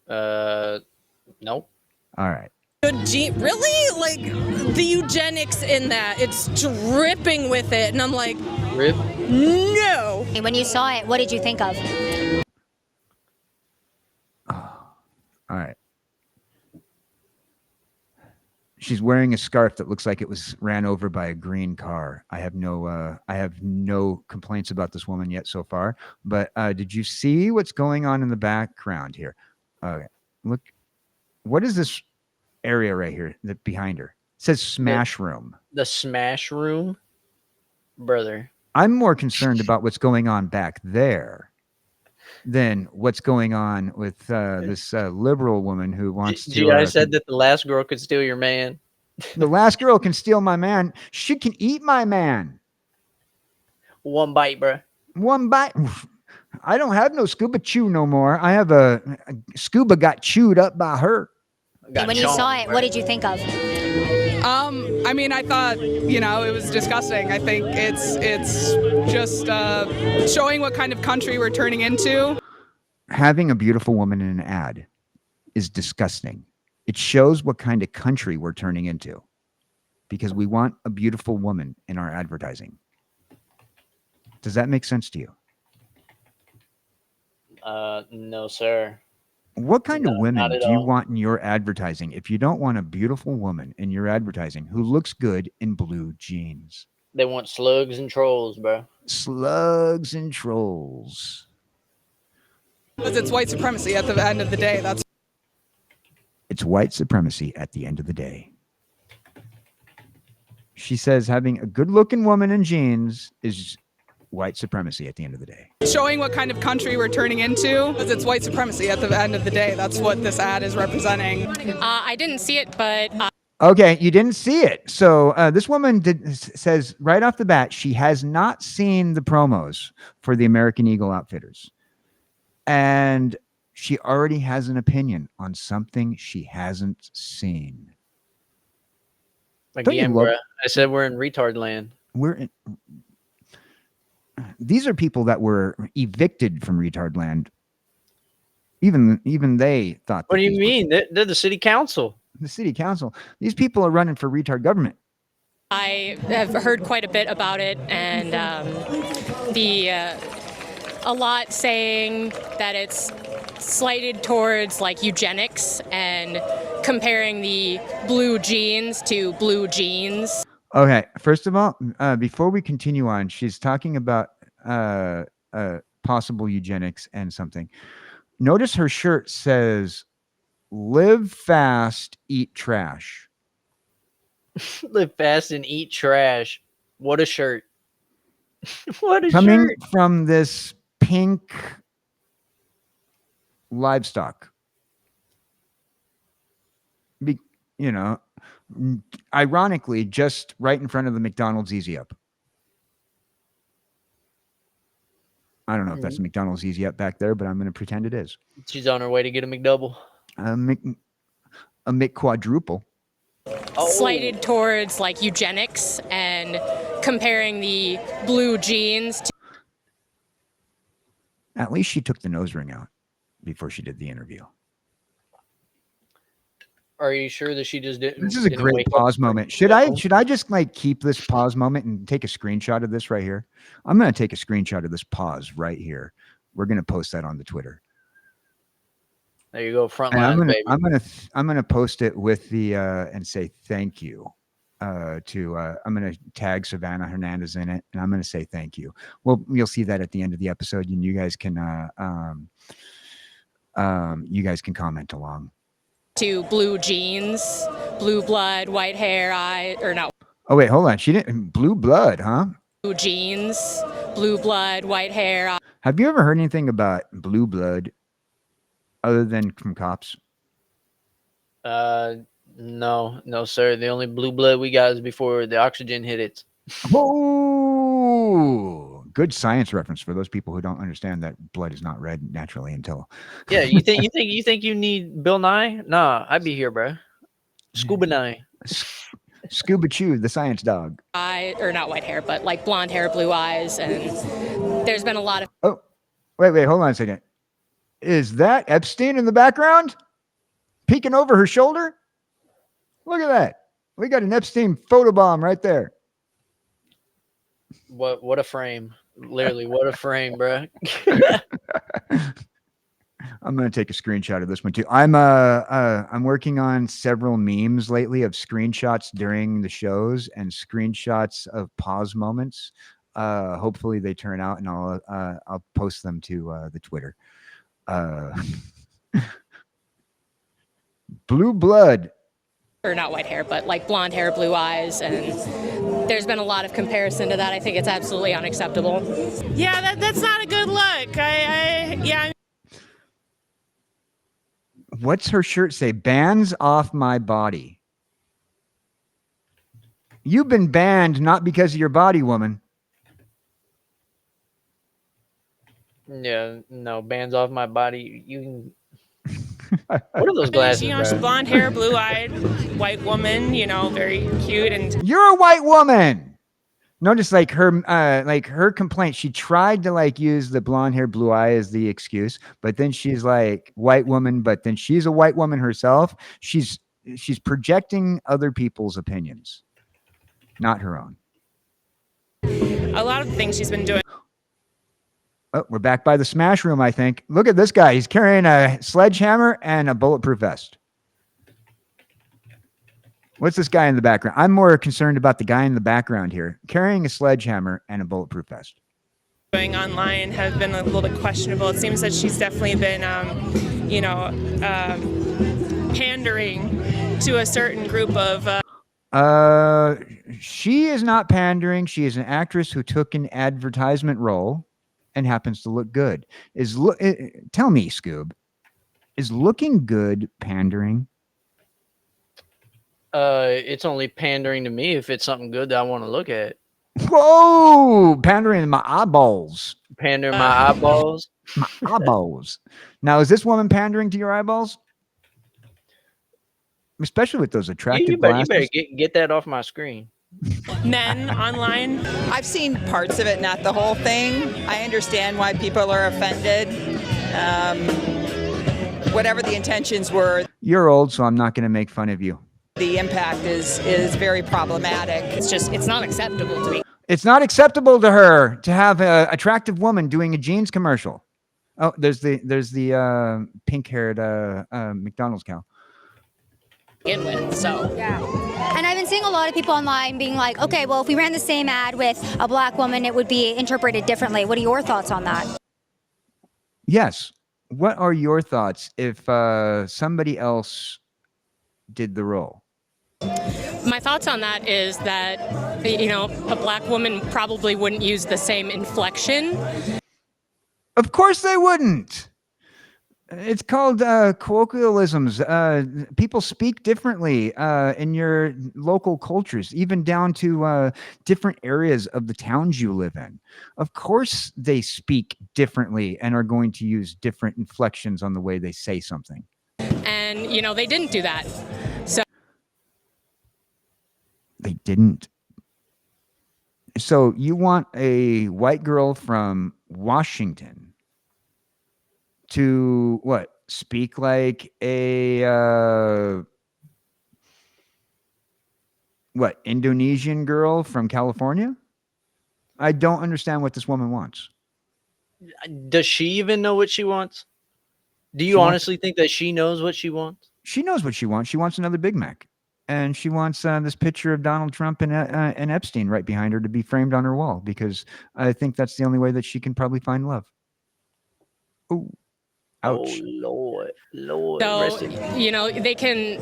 Nope. All right. Really? Like the eugenics in that, it's dripping with it, and I'm like, Rip. no. When you saw it, what did you think of? All right. She's wearing a scarf that looks like it was ran over by a green car. I have no complaints about this woman yet so far. But did you see what's going on in the background here? Okay, look. What is this area right here that behind her? It says Smash Room. The Smash Room, brother. I'm more concerned about what's going on back there than what's going on with this liberal woman who wants to. I said that the last girl could steal your man. The last girl can steal my man. She can eat my man. One bite, bro. One bite. I don't have no Scoobichu no more. I have a Scuba got chewed up by her. When you saw it, what did you think of? I mean, I thought, it was disgusting. I think it's just showing what kind of country we're turning into. Having a beautiful woman in an ad is disgusting. It shows what kind of country we're turning into because we want a beautiful woman in our advertising. Does that make sense to you? No, sir. What kind of women do you want in your advertising if you don't want a beautiful woman in your advertising who looks good in blue jeans? They want slugs and trolls, bro. Slugs and trolls. Because it's white supremacy at the end of the day. It's white supremacy at the end of the day. She says having a good-looking woman in jeans is white supremacy at the end of the day. Showing what kind of country we're turning into. Because it's white supremacy at the end of the day. That's what this ad is representing. I didn't see it, but Okay, you didn't see it. So this woman says right off the bat she has not seen the promos for the American Eagle Outfitters. And she already has an opinion on something she hasn't seen. Again, bro, I said we're in retard land. These are people that were evicted from retard land. Even they thought. What do you mean? They're the city council. The city council. These people are running for retard government. I have heard quite a bit about it, and a lot saying that it's slighted towards like eugenics and comparing the blue jeans to blue jeans. Okay, first of all, before we continue on, she's talking about possible eugenics and something. Notice her shirt says, "Live fast, eat trash." Live fast and eat trash. What a shirt. What a Coming shirt. from this pink livestock. Ironically, just right in front of the McDonald's Easy Up. I don't know if that's a McDonald's Easy Up back there, but I'm going to pretend it is. She's on her way to get a McDouble. A McQuadruple. Slighted towards like eugenics and comparing the blue jeans to. At least she took the nose ring out before she did the interview. Are you sure that she just didn't? This is a great pause moment. Should I just like keep this pause moment and take a screenshot of this right here? I'm going to take a screenshot of this pause right here. We're going to post that on the Twitter. There you go, front line, baby. I'm gonna post it with the and say thank you I'm gonna tag Savannah Hernandez in it, and I'm gonna say thank you. Well, you'll see that at the end of the episode, and you guys can comment along. To blue jeans, blue blood, white hair, Oh wait, hold on. She didn't blue blood, huh? Blue jeans, blue blood, white hair. Have you ever heard anything about blue blood other than from cops? No, sir. The only blue blood we got is before the oxygen hit it. Oh, good science reference for those people who don't understand that blood is not red naturally until. Yeah, you think you need Bill Nye? Nah, I'd be here, bro. Scuba Nye. Scoobichu, the science dog. Or not white hair, but like blonde hair, blue eyes, and there's been a lot of Oh, wait, hold on a second. Is that Epstein in the background? Peeking over her shoulder? Look at that. We got an Epstein photobomb right there. What a frame. Literally, what a frame, bro. I'm gonna take a screenshot of this one too. I'm working on several memes lately of screenshots during the shows and screenshots of pause moments. Hopefully they turn out, and I'll post them to the Twitter. Blue blood. or not white hair, but like blonde hair, blue eyes, and there's been a lot of comparison to that. I think it's absolutely unacceptable. Yeah, that's not a good look. Yeah. What's her shirt say? Bands off my body. You've been banned not because of your body, woman. Yeah, no, bands off my body. You can. What are those glasses, She's bro? blonde hair, blue-eyed, white woman. Very cute and. You're a white woman. Notice like her complaint. She tried to use the blonde hair, blue eye as the excuse, but then she's like white woman, but then she's a white woman herself. She's projecting other people's opinions, not her own. A lot of the things she's been doing. Oh, we're back by the smash room, I think. Look at this guy. He's carrying a sledgehammer and a bulletproof vest. What's this guy in the background? I'm more concerned about the guy in the background here, carrying a sledgehammer and a bulletproof vest. Doing online have been a little bit questionable. It seems that she's definitely been, pandering to a certain group of. She is not pandering. She is an actress who took an advertisement role and happens to look good. Tell me, Scoob, is looking good pandering? It's only pandering to me if it's something good that I want to look at. Whoa, pandering to my eyeballs. Pandering my eyeballs. My eyeballs. Now, is this woman pandering to your eyeballs? Especially with those attractive You glasses. better get that off my screen. Men online. I've seen parts of it, not the whole thing. I understand why people are offended. Whatever the intentions were. You're old, so I'm not going to make fun of you. The impact is very problematic. It's not acceptable to me. It's not acceptable to her to have an attractive woman doing a jeans commercial. Oh, there's the pink-haired McDonald's cow. So yeah. And I've been seeing a lot of people online being like, okay, well, if we ran the same ad with a black woman, it would be interpreted differently. What are your thoughts on that? Yes. What are your thoughts if somebody else did the role? my thoughts on that is that, a black woman probably wouldn't use the same inflection. Of course they wouldn't. It's called colloquialisms. People speak differently in your local cultures, even down to different areas of the towns you live in. Of course, they speak differently and are going to use different inflections on the way they say something. And, they didn't do that. So they didn't. So you want a white girl from Washington to speak like a Indonesian girl from California? I don't understand what this woman wants. Does she even know what she wants? Do you honestly think that she knows what she wants? She knows what she wants. She wants another Big Mac. And she wants this picture of Donald Trump and Epstein right behind her to be framed on her wall, because I think that's the only way that she can probably find love. Ooh. Ouch. Oh, Lord. So, they can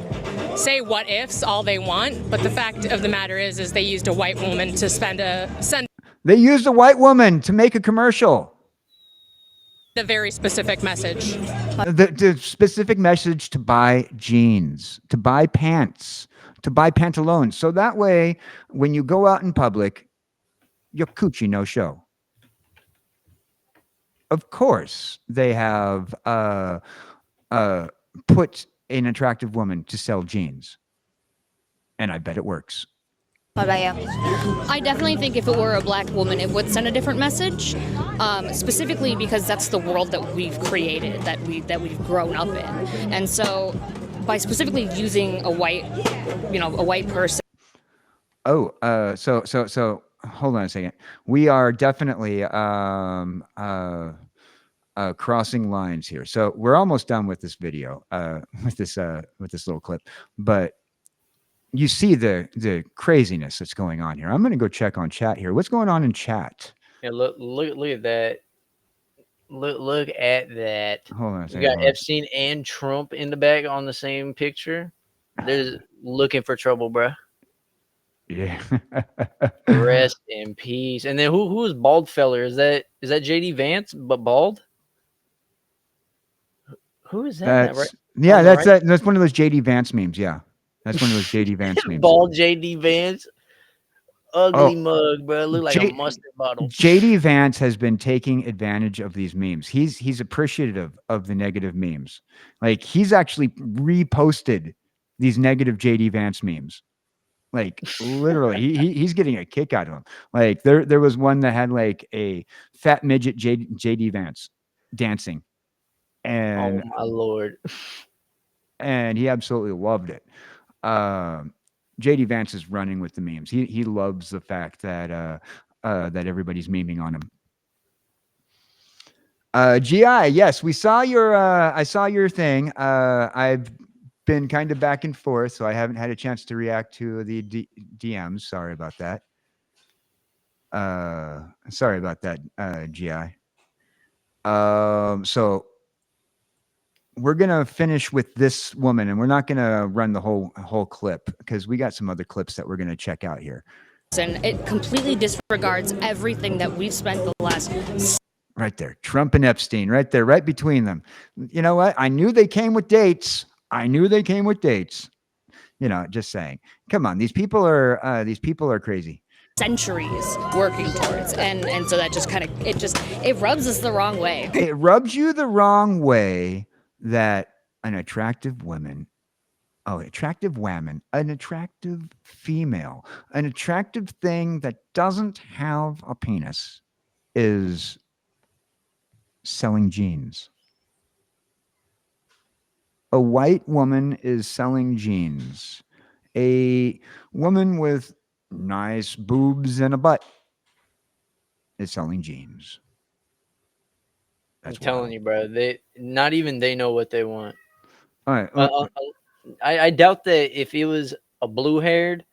say what ifs all they want, but the fact of the matter is they used a white woman to send They used a white woman to make a commercial. a very specific message. The specific message to buy jeans, to buy pants, to buy pantaloons. So that way, when you go out in public, your coochie no show. Of course, they have put an attractive woman to sell jeans. And I bet it works. What about you? I definitely think if it were a black woman, it would send a different message. Specifically because that's the world that we've created, that we've grown up in, and so by specifically using a white person. Oh, so hold on a second. We are definitely crossing lines here. So we're almost done with this video, with this little clip, but you see the craziness that's going on here. I'm going to go check on chat here. What's going on in chat? Yeah, look at that. Look at that. Hold on a You second. got hold on. Epstein and Trump in the back on the same picture. They're looking for trouble, bruh. Yeah. Rest in peace. And then who is bald feller? Is that JD Vance, but bald? Who is that? That's yeah. on the That's right? That's one of those JD Vance memes. Yeah, that's one of those JD Vance memes. Bald JD Vance. Ugly Oh, mug, bro. Look like a mustard bottle. JD Vance has been taking advantage of these memes. He's appreciative of the negative memes. Like he's actually reposted these negative JD Vance memes. Like literally, he's getting a kick out of them. Like there was one that had like a fat midget JD Vance dancing, and Oh my lord. and he absolutely loved it. JD Vance is running with the memes. He loves the fact that that everybody's memeing on him. GI, yes, we saw your I saw your thing. I've been kind of back and forth, so I haven't had a chance to react to the DMs. Sorry about that. Sorry about that, GI. So we're gonna finish with this woman, and we're not gonna run the whole clip because we got some other clips that we're gonna check out here. And it completely disregards everything that we've spent the last. Right there, Trump and Epstein, right there, right between them. You know what? I knew they came with dates. You know, just saying. Come on, these people are crazy. Centuries working towards, and so that just kind of it rubs us the wrong way. It rubs you the wrong way that an attractive woman, an attractive female, an attractive thing that doesn't have a penis is selling jeans. A white woman is selling jeans. A woman with nice boobs and a butt is selling jeans. I'm telling you, bro. They know what they want. All right. I doubt that if it was a blue haired,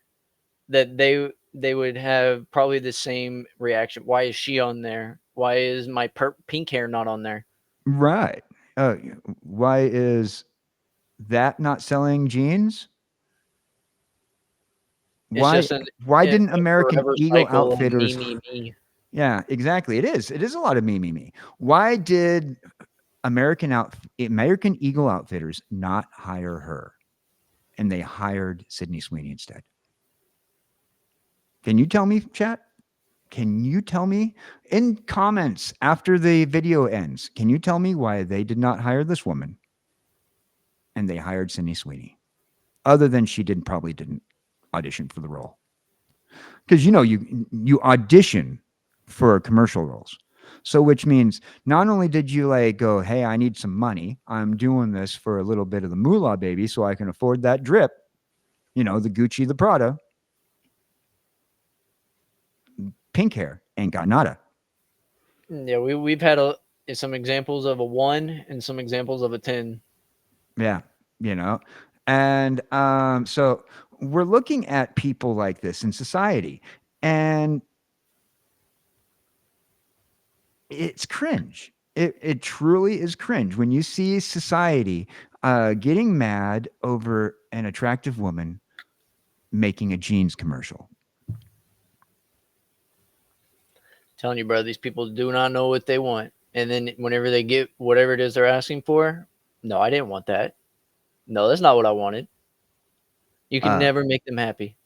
that they would have probably the same reaction. Why is she on there? Why is my pink hair not on there? Right. Why is that not selling jeans? Why didn't American Eagle Outfitters? Me. Yeah, exactly. It is a lot of me. Why did American Eagle Outfitters not hire her, and they hired Sydney Sweeney instead? Can you tell me, chat? Can you tell me in comments after the video ends? Can you tell me why they did not hire this woman and they hired Sydney Sweeney? Other than she probably didn't audition for the role, because you audition for commercial roles. So which means not only did you like go, hey, I need some money. I'm doing this for a little bit of the moolah, baby, so I can afford that drip. The Gucci, the Prada. Pink hair ain't got nada. Yeah, we've had some examples of a 1 and some examples of a 10. Yeah, and so we're looking at people like this in society, and it's cringe. It truly is cringe when you see society getting mad over an attractive woman making a jeans commercial. Telling you, bro, these people do not know what they want. And then whenever they get whatever it is they're asking for, no, I didn't want that. No, that's not what I wanted. You can never make them happy.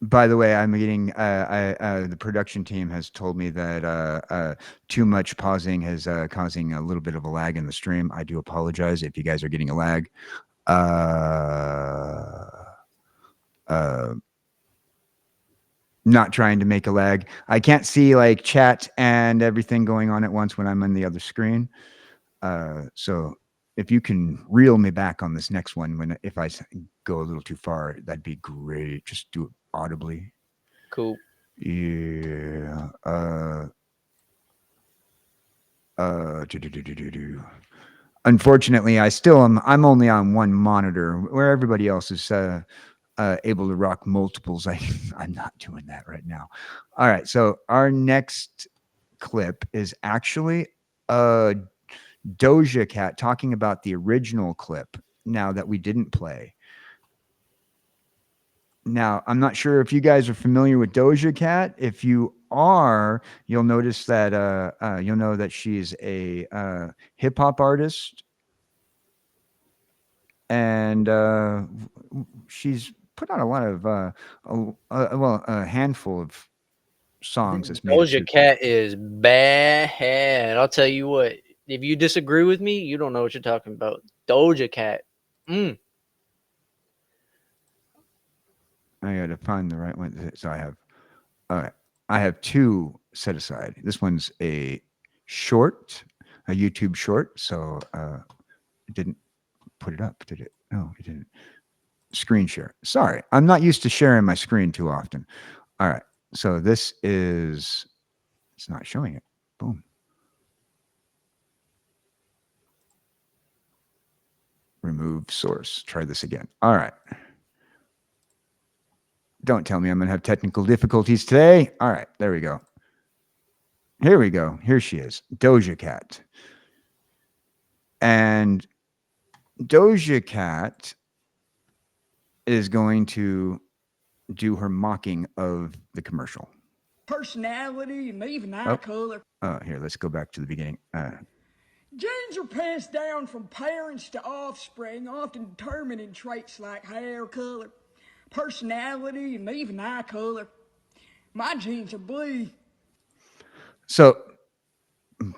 By the way, I'm getting the production team has told me that too much pausing is causing a little bit of a lag in the stream. I do apologize if you guys are getting a lag. not trying to make a lag. I can't see like chat and everything going on at once when I'm on the other screen. So if you can reel me back on this next one, if I go a little too far, that'd be great. Just do it audibly. Cool. Yeah. Unfortunately, I'm only on one monitor where everybody else is able to rock multiples. I'm not doing that right now. All right. So our next clip is actually Doja Cat talking about the original clip now that we didn't play. Now, I'm not sure if you guys are familiar with Doja Cat. If you are, you'll notice that you'll know that she's a hip hop artist, and she's put out a lot of a handful of songs that's made it Doja to. Cat is bad. I'll tell you what. If you disagree with me, you don't know what you're talking about. Doja Cat. I got to find the right one. So I have two set aside. This one's a YouTube short. So it didn't put it up, did it? No, it didn't. Screen share. Sorry, I'm not used to sharing my screen too often. All right. So this is, it's not showing it. Boom. Remove source. Try this again. All right. Don't tell me I'm going to have technical difficulties today. All right. There we go. Here we go. Here she is. Doja Cat. And Doja Cat is going to do her mocking of the commercial. Personality and even eye color. Here, let's go back to the beginning. Genes are passed down from parents to offspring, often determining traits like hair color, personality, and even eye color. My genes are blue. So,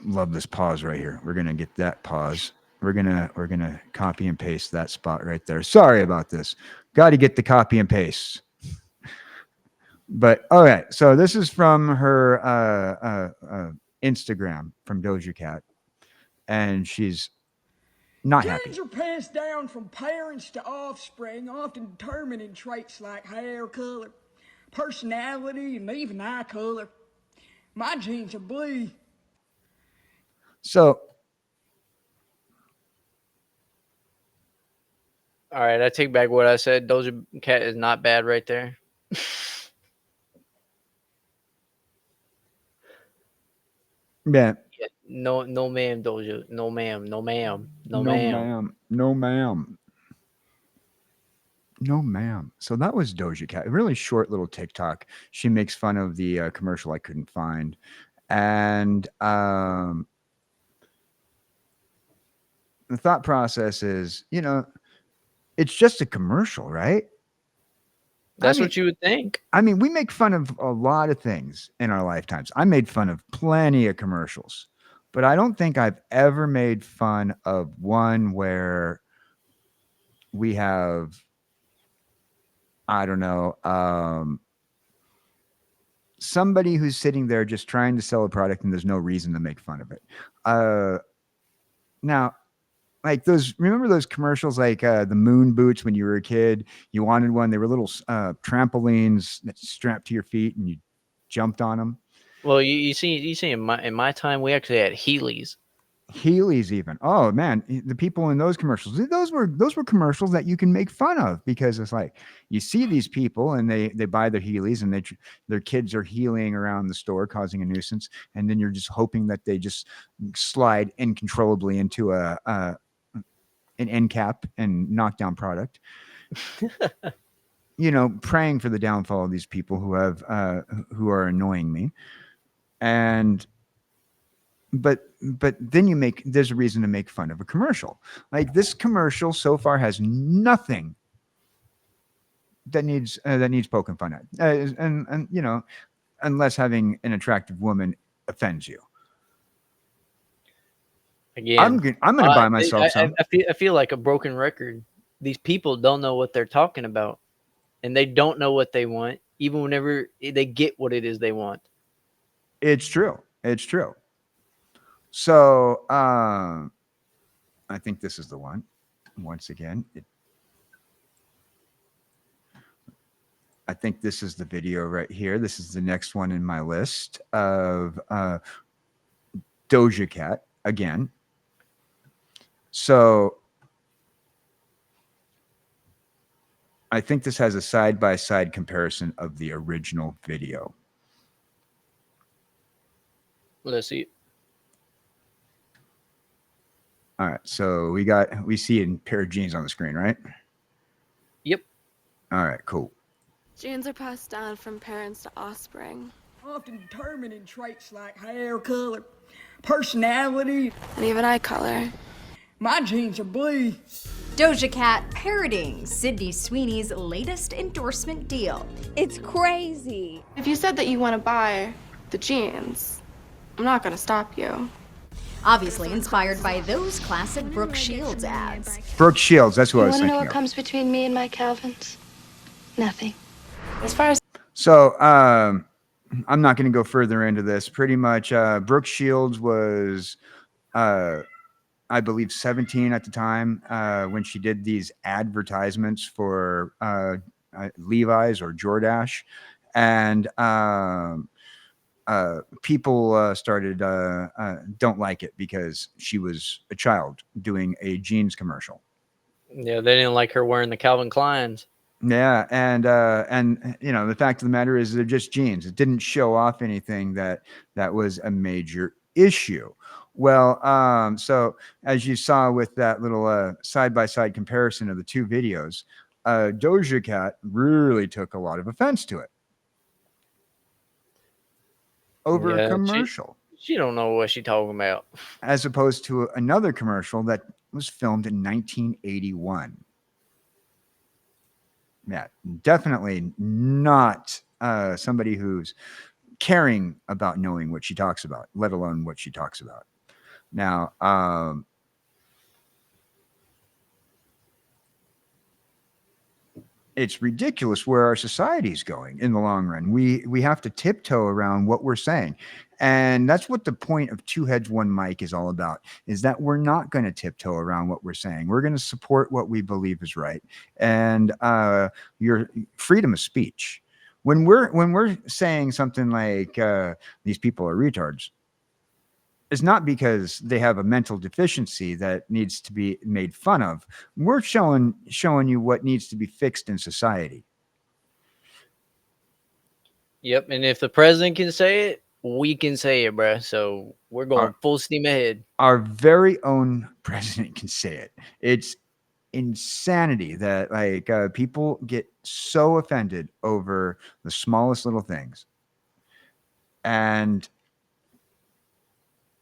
love this pause right here. We're gonna get that pause. We're gonna copy and paste that spot right there. Sorry about this. Got to get the copy and paste. But all right, so this is from her Instagram from Doja Cat, and she's not happy. Genes are passed down from parents to offspring, often determining traits like hair color, personality, and even eye color. My genes are blue. So, all right, I take back what I said. Doja Cat is not bad right there. yeah. No, ma'am, Doja. No, ma'am. No, ma'am. No, No, ma'am. ma'am. No, ma'am. No, ma'am. So that was Doja Cat. A really short little TikTok. She makes fun of the commercial I couldn't find. And the thought process is, it's just a commercial, right? That's what you would think. I mean, we make fun of a lot of things in our lifetimes. I made fun of plenty of commercials, but I don't think I've ever made fun of one where we have, I don't know, somebody who's sitting there just trying to sell a product and there's no reason to make fun of it. Now, like remember those commercials like the moon boots when you were a kid? You wanted one. They were little trampolines that strapped to your feet and you jumped on them. Well, you see, in my time, we actually had Heelys. Heelys even. Oh man, the people in those commercials, those were commercials that you can make fun of because it's like you see these people and they buy their Heelys and their kids are heeling around the store causing a nuisance, and then you're just hoping that they just slide uncontrollably into an end cap and knockdown product. Praying for the downfall of these people who are annoying me. And but then there's a reason to make fun of a commercial. Like this commercial so far has nothing that needs poking fun at. And unless having an attractive woman offends you. Again, I'm gonna buy myself some. I feel like a broken record. These people don't know what they're talking about, and they don't know what they want, even whenever they get what it is they want. It's true. It's true. So I think this is the one. Once again, I think this is the video right here. This is the next one in my list of Doja Cat again. So I think this has a side-by-side comparison of the original video. Let's see. All right, so we see a pair of jeans on the screen, right? Yep. All right, cool. Genes are passed down from parents to offspring. Often determined in traits like hair color, personality, and even eye color. My genes are blue. Doja Cat parroting Sydney Sweeney's latest endorsement deal. It's crazy. If you said that you want to buy the jeans, I'm not going to stop you. Obviously inspired by those classic Brooke Shields ads. Brooke Shields, that's who I was You want to thinking know what of. comes between me and my Calvins? Nothing. As far as So I'm not going to go further into this. Pretty much, Brooke Shields was, I believe, 17 at the time when she did these advertisements for Levi's or Jordache, and people started don't like it because she was a child doing a jeans commercial. Yeah, they didn't like her wearing the Calvin Kleins. Yeah, and you know, the fact of the matter is they're just jeans. It didn't show off anything that was a major issue. Well, so as you saw with that little side-by-side comparison of the two videos, Doja Cat really took a lot of offense to it over a commercial. She don't know what she's talking about. As opposed to another commercial that was filmed in 1981. Yeah, definitely not somebody who's caring about knowing what she talks about, let alone what she talks about. Now, it's ridiculous where our society is going in the long run. We have to tiptoe around what we're saying. And that's what the point of Two Heads, One Mic is all about, is that we're not going to tiptoe around what we're saying. We're going to support what we believe is right. And your freedom of speech. When we're saying something like these people are retards, it's not because they have a mental deficiency that needs to be made fun of. We're showing you what needs to be fixed in society. Yep, and if the president can say it, we can say it, bro. So we're going full steam ahead. Our very own president can say it. It's insanity that like people get so offended over the smallest little things. And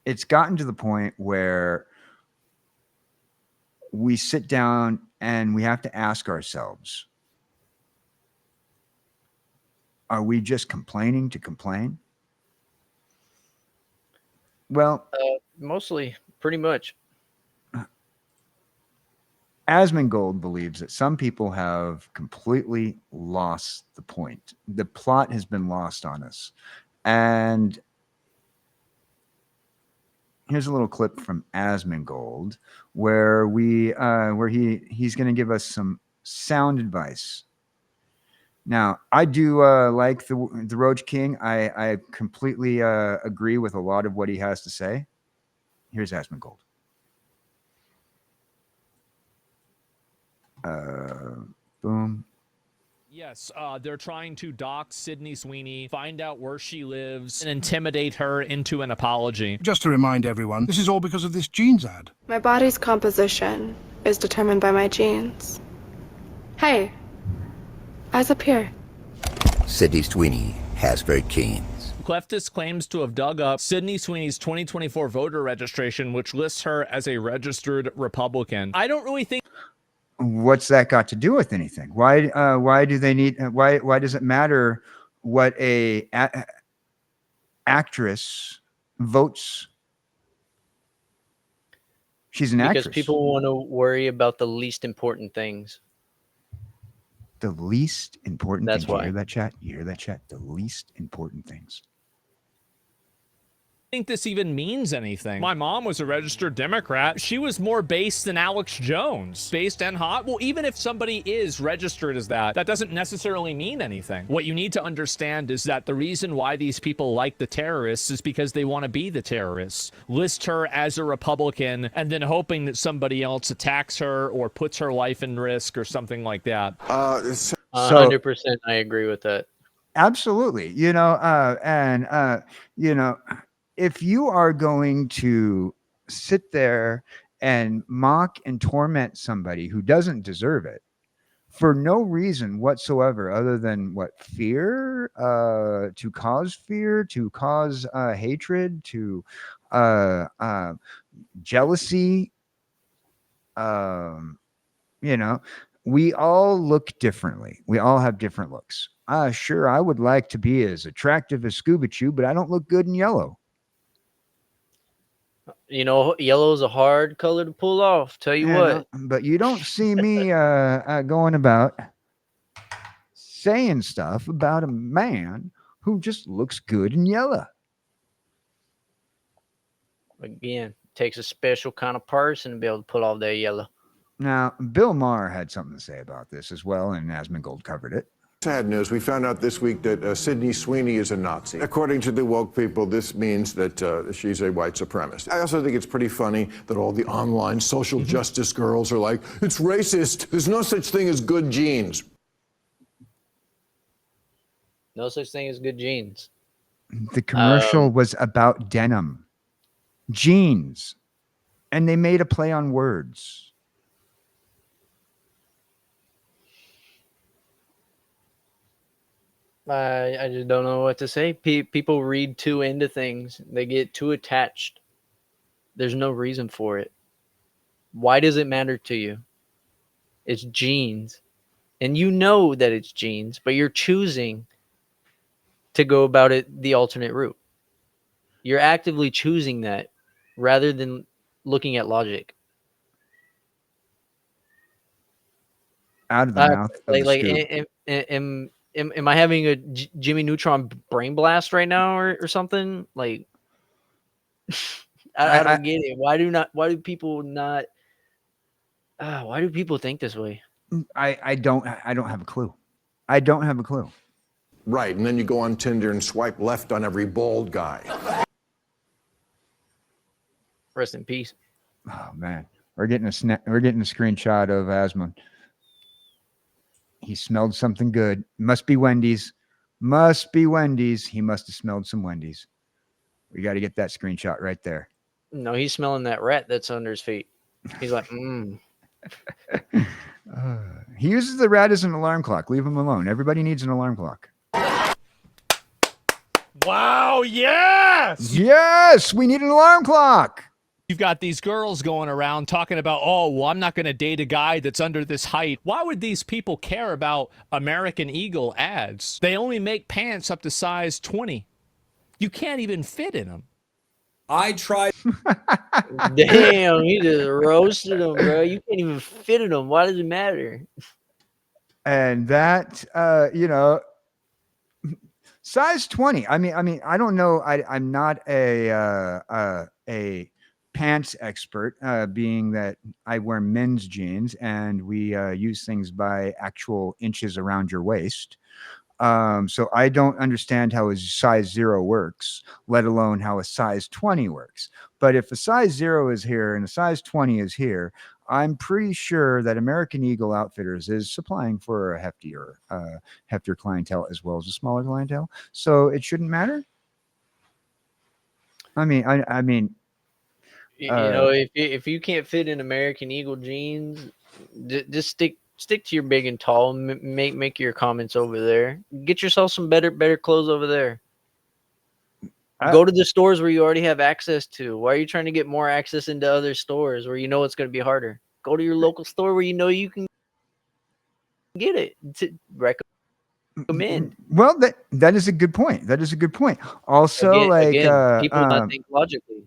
it's gotten to the point where we sit down and we have to ask ourselves, are we just complaining to complain? Well, mostly, pretty much. Asmongold believes that some people have completely lost the point. The plot has been lost on us. And here's a little clip from Asmongold where he's going to give us some sound advice. Now, I do like the Roach King. I completely agree with a lot of what he has to say. Here's Asmongold. Boom. Yes, they're trying to dox Sydney Sweeney, find out where she lives, and intimidate her into an apology. Just to remind everyone, this is all because of this jeans ad. my body's composition is determined by my genes. Hey, eyes up here. Sydney Sweeney has very keen. Leftist claims to have dug up Sydney Sweeney's 2024 voter registration, which lists her as a registered Republican. I don't really think... What's that got to do with anything? Why do they need? Why does it matter what actress votes? She's an actress. Because people want to worry about the least important things. The least important That's things. You why. hear that, chat? You hear that, chat? The least important things. Think this even means anything. My mom was a registered Democrat. She was more based than Alex Jones. Based and hot? Well, even if somebody is registered as that, that doesn't necessarily mean anything. What you need to understand is that the reason why these people like the terrorists is because they want to be the terrorists. List her as a Republican and then hoping that somebody else attacks her or puts her life in risk or something like that. 100%, I agree with that. Absolutely. You know, you know, if you are going to sit there and mock and torment somebody who doesn't deserve it for no reason whatsoever other than what fear, to cause fear, to cause hatred, to jealousy, you know, we all look differently. We all have different looks. Sure, I would like to be as attractive as Scoobichu, but I don't look good in yellow. You know, yellow is a hard color to pull off. Tell you what. But you don't see me going about saying stuff about a man who just looks good in yellow. Again, takes a special kind of person to be able to pull off that yellow. Now, Bill Maher had something to say about this as well, and Asmongold covered it. Sad news. We found out this week that Sydney Sweeney is a Nazi. According to the woke people, this means that she's a white supremacist. I also think it's pretty funny that all the online social justice girls are like, it's racist. There's no such thing as good genes. No such thing as good genes. The commercial was about denim, jeans, and they made a play on words. I just don't know what to say. People read too into things. They get too attached. There's no reason for it. Why does it matter to you? It's genes. And you know that it's genes, but you're choosing to go about it the alternate route. You're actively choosing that rather than looking at logic. Out of the mouth of the Scoop. Am I having a Jimmy Neutron brain blast right now or something? Like, I don't get it. Why do people think this way? I don't have a clue. I don't have a clue. Right, and then you go on Tinder and swipe left on every bald guy. Rest in peace. Oh man, we're getting a screenshot of Asmund. He smelled something good. Must be Wendy's. Must be Wendy's. He must have smelled some Wendy's. We got to get that screenshot right there. No, he's smelling that rat that's under his feet. He's like, He uses the rat as an alarm clock. Leave him alone. Everybody needs an alarm clock. Wow, yes! Yes, we need an alarm clock. You've got these girls going around talking about, oh, well, I'm not going to date a guy that's under this height. Why would these people care about American Eagle ads? They only make pants up to size 20. You can't even fit in them. I tried. damn, you just roasted them, bro. You can't even fit in them. Why does it matter? And that, size 20. I mean, I don't know. I'm not a pants expert, being that I wear men's jeans and we use things by actual inches around your waist. So I don't understand how a size 0 works, let alone how a size 20 works. But if a size 0 is here and a size 20 is here, I'm pretty sure that American Eagle Outfitters is supplying for a heftier clientele as well as a smaller clientele. So it shouldn't matter. I mean, if you can't fit in American Eagle jeans, just stick to your big and tall. Make your comments over there. Get yourself some better clothes over there. Go to the stores where you already have access to. Why are you trying to get more access into other stores where you know it's going to be harder? Go to your local store where you know you can get it to recommend. Well, that is a good point. That is a good point. Also, again, people not think logically.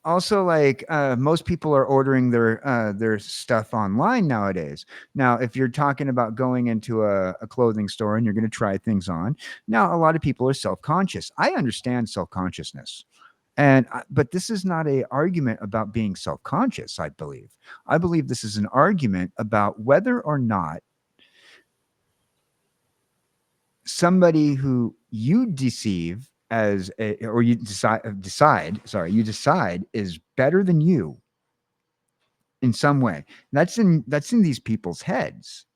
also, like, most people are ordering their stuff online nowadays. Now, if you're talking about going into a clothing store and you're going to try things on, now a lot of people are self-conscious. I understand self-consciousness. But this is not a argument about being self-conscious, I believe this is an argument about whether or not somebody who you deceive as a, or you you decide is better than you in some way. That's in these people's heads.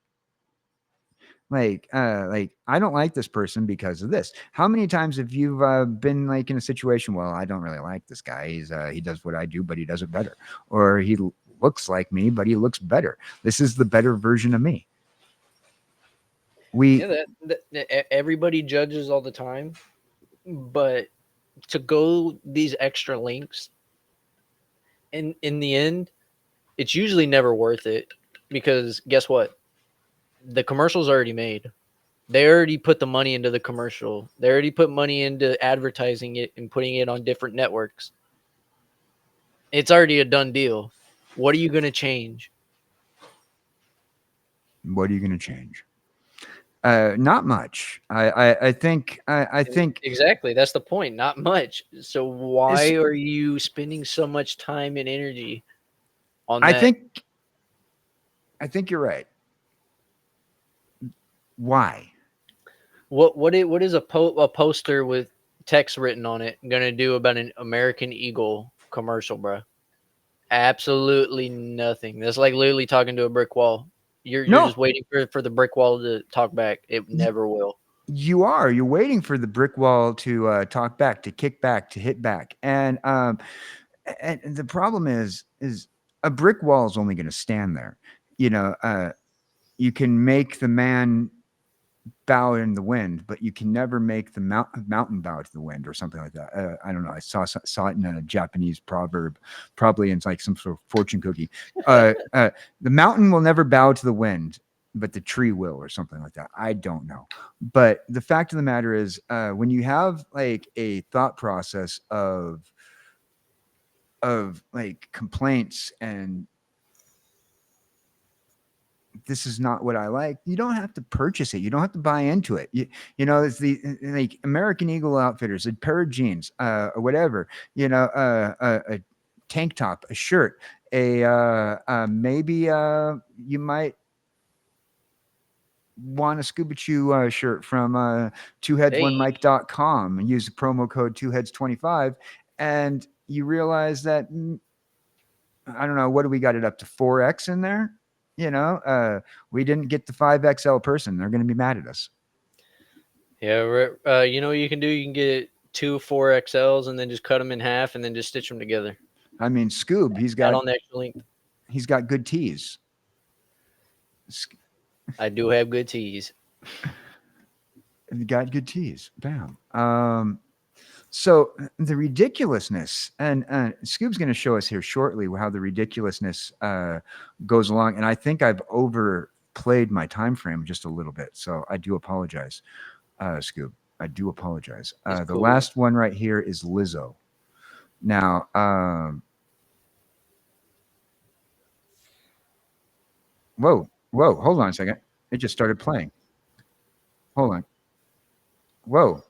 Like I don't like this person because of this. How many times have you been like in a situation? Well, I don't really like this guy. He does what I do, but he does it better. Or looks like me, but he looks better. This is the better version of me. Everybody judges all the time, but to go these extra lengths, in the end, it's usually never worth it, because guess what? The commercial's already made. They already put the money into the commercial. They already put money into advertising it and putting it on different networks. It's already a done deal. What are you going to change? What are you going to change? Not much. I think exactly, that's the point. Not much. So why are you spending so much time and energy on that? I think you're right. Why? What is a poster with text written on it going to do about an American Eagle commercial, bro? Absolutely nothing. That's like literally talking to a brick wall. You're just waiting for the brick wall to talk back. It never will. You're waiting for the brick wall to talk back, to kick back, to hit back. And the problem is a brick wall is only going to stand there. You can make the man bow in the wind, but you can never make the mountain bow to the wind, or something like that. I don't know. I saw it in a Japanese proverb, probably in like some sort of fortune cookie. The mountain will never bow to the wind, but the tree will, or something like that. I don't know. But the fact of the matter is, when you have like a thought process of like complaints and this is not what I like, you don't have to purchase it. You don't have to buy into it. It's the like American Eagle Outfitters, a pair of jeans, or whatever, a tank top, a shirt, maybe you might want a Scoobichu shirt from twoheads1mic.com and use the promo code 2heads25, and you realize that I don't know, what do we got it up to 4X in there? We didn't get the 5XL person. They're going to be mad at us. Yeah. You know what you can do? You can get 2 4XLs and then just cut them in half and then just stitch them together. I mean, Scoob, he's got on the extra length. He's got good tees. I do have good tees. Got good tees. Bam. So the ridiculousness, and Scoob's going to show us here shortly how the ridiculousness goes along. And I think I've overplayed my time frame just a little bit, so I do apologize, Scoob. I do apologize. The last one right here is Lizzo. Now, whoa, hold on a second. It just started playing. Hold on. Whoa.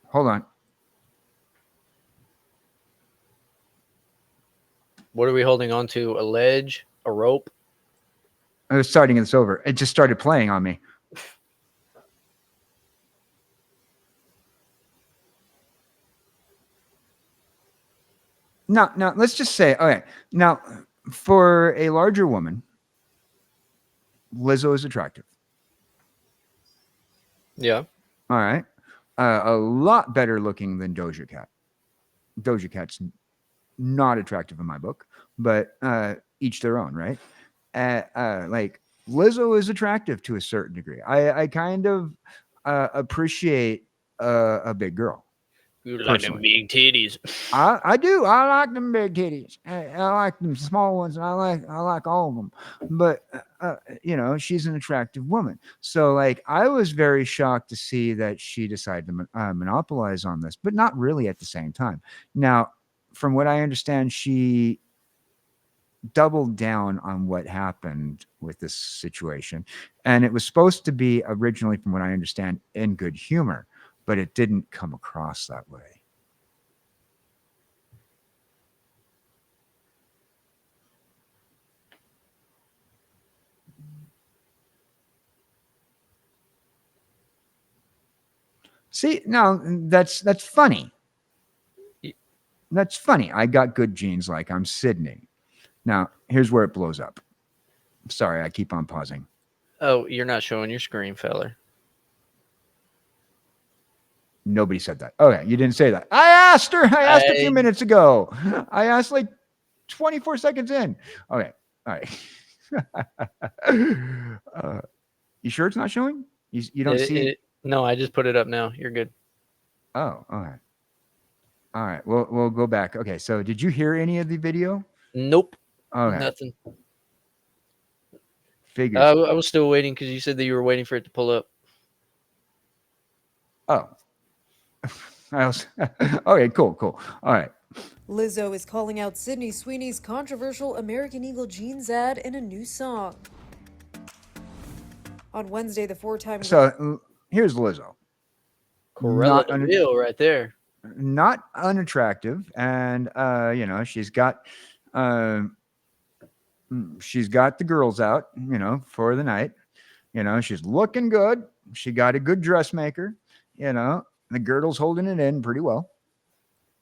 Hold on. What are we holding on to? A ledge? A rope? I was starting this over. It just started playing on me. Now, let's just say, okay. Now, for a larger woman, Lizzo is attractive. Yeah. All right. A lot better looking than Doja Cat. Doja Cat's not attractive in my book, but each their own, right? Like Lizzo is attractive to a certain degree. I kind of appreciate a big girl. You like them big titties. I do. I like them big titties. I like them small ones, and I like all of them. But she's an attractive woman. So like, I was very shocked to see that she decided to monopolize on this, but not really at the same time. Now, from what I understand, she doubled down on what happened with this situation. And it was supposed to be originally, from what I understand, in good humor, but it didn't come across that way. See, now that's funny. That's funny. I got good genes like I'm Sydney. Now, here's where it blows up. Sorry, I keep on pausing. Oh, you're not showing your screen, feller. Nobody said that. Okay, you didn't say that. I asked her. I asked a few minutes ago. I asked like 24 seconds in. Okay, all right. You sure it's not showing? You don't see it? No, I just put it up now. You're good. Oh, all right. All right. We'll go back. Okay, so did you hear any of the video? Nope. Okay. Nothing. Figures. I was still waiting because you said that you were waiting for it to pull up. Oh. Okay, cool. All right. Lizzo is calling out Sydney Sweeney's controversial American Eagle jeans ad in a new song. On Wednesday, the four-time... So here's Lizzo. Corella Deville right there. Not unattractive, and she's got the girls out, for the night. She's looking good. She got a good dressmaker. The girdle's holding it in pretty well.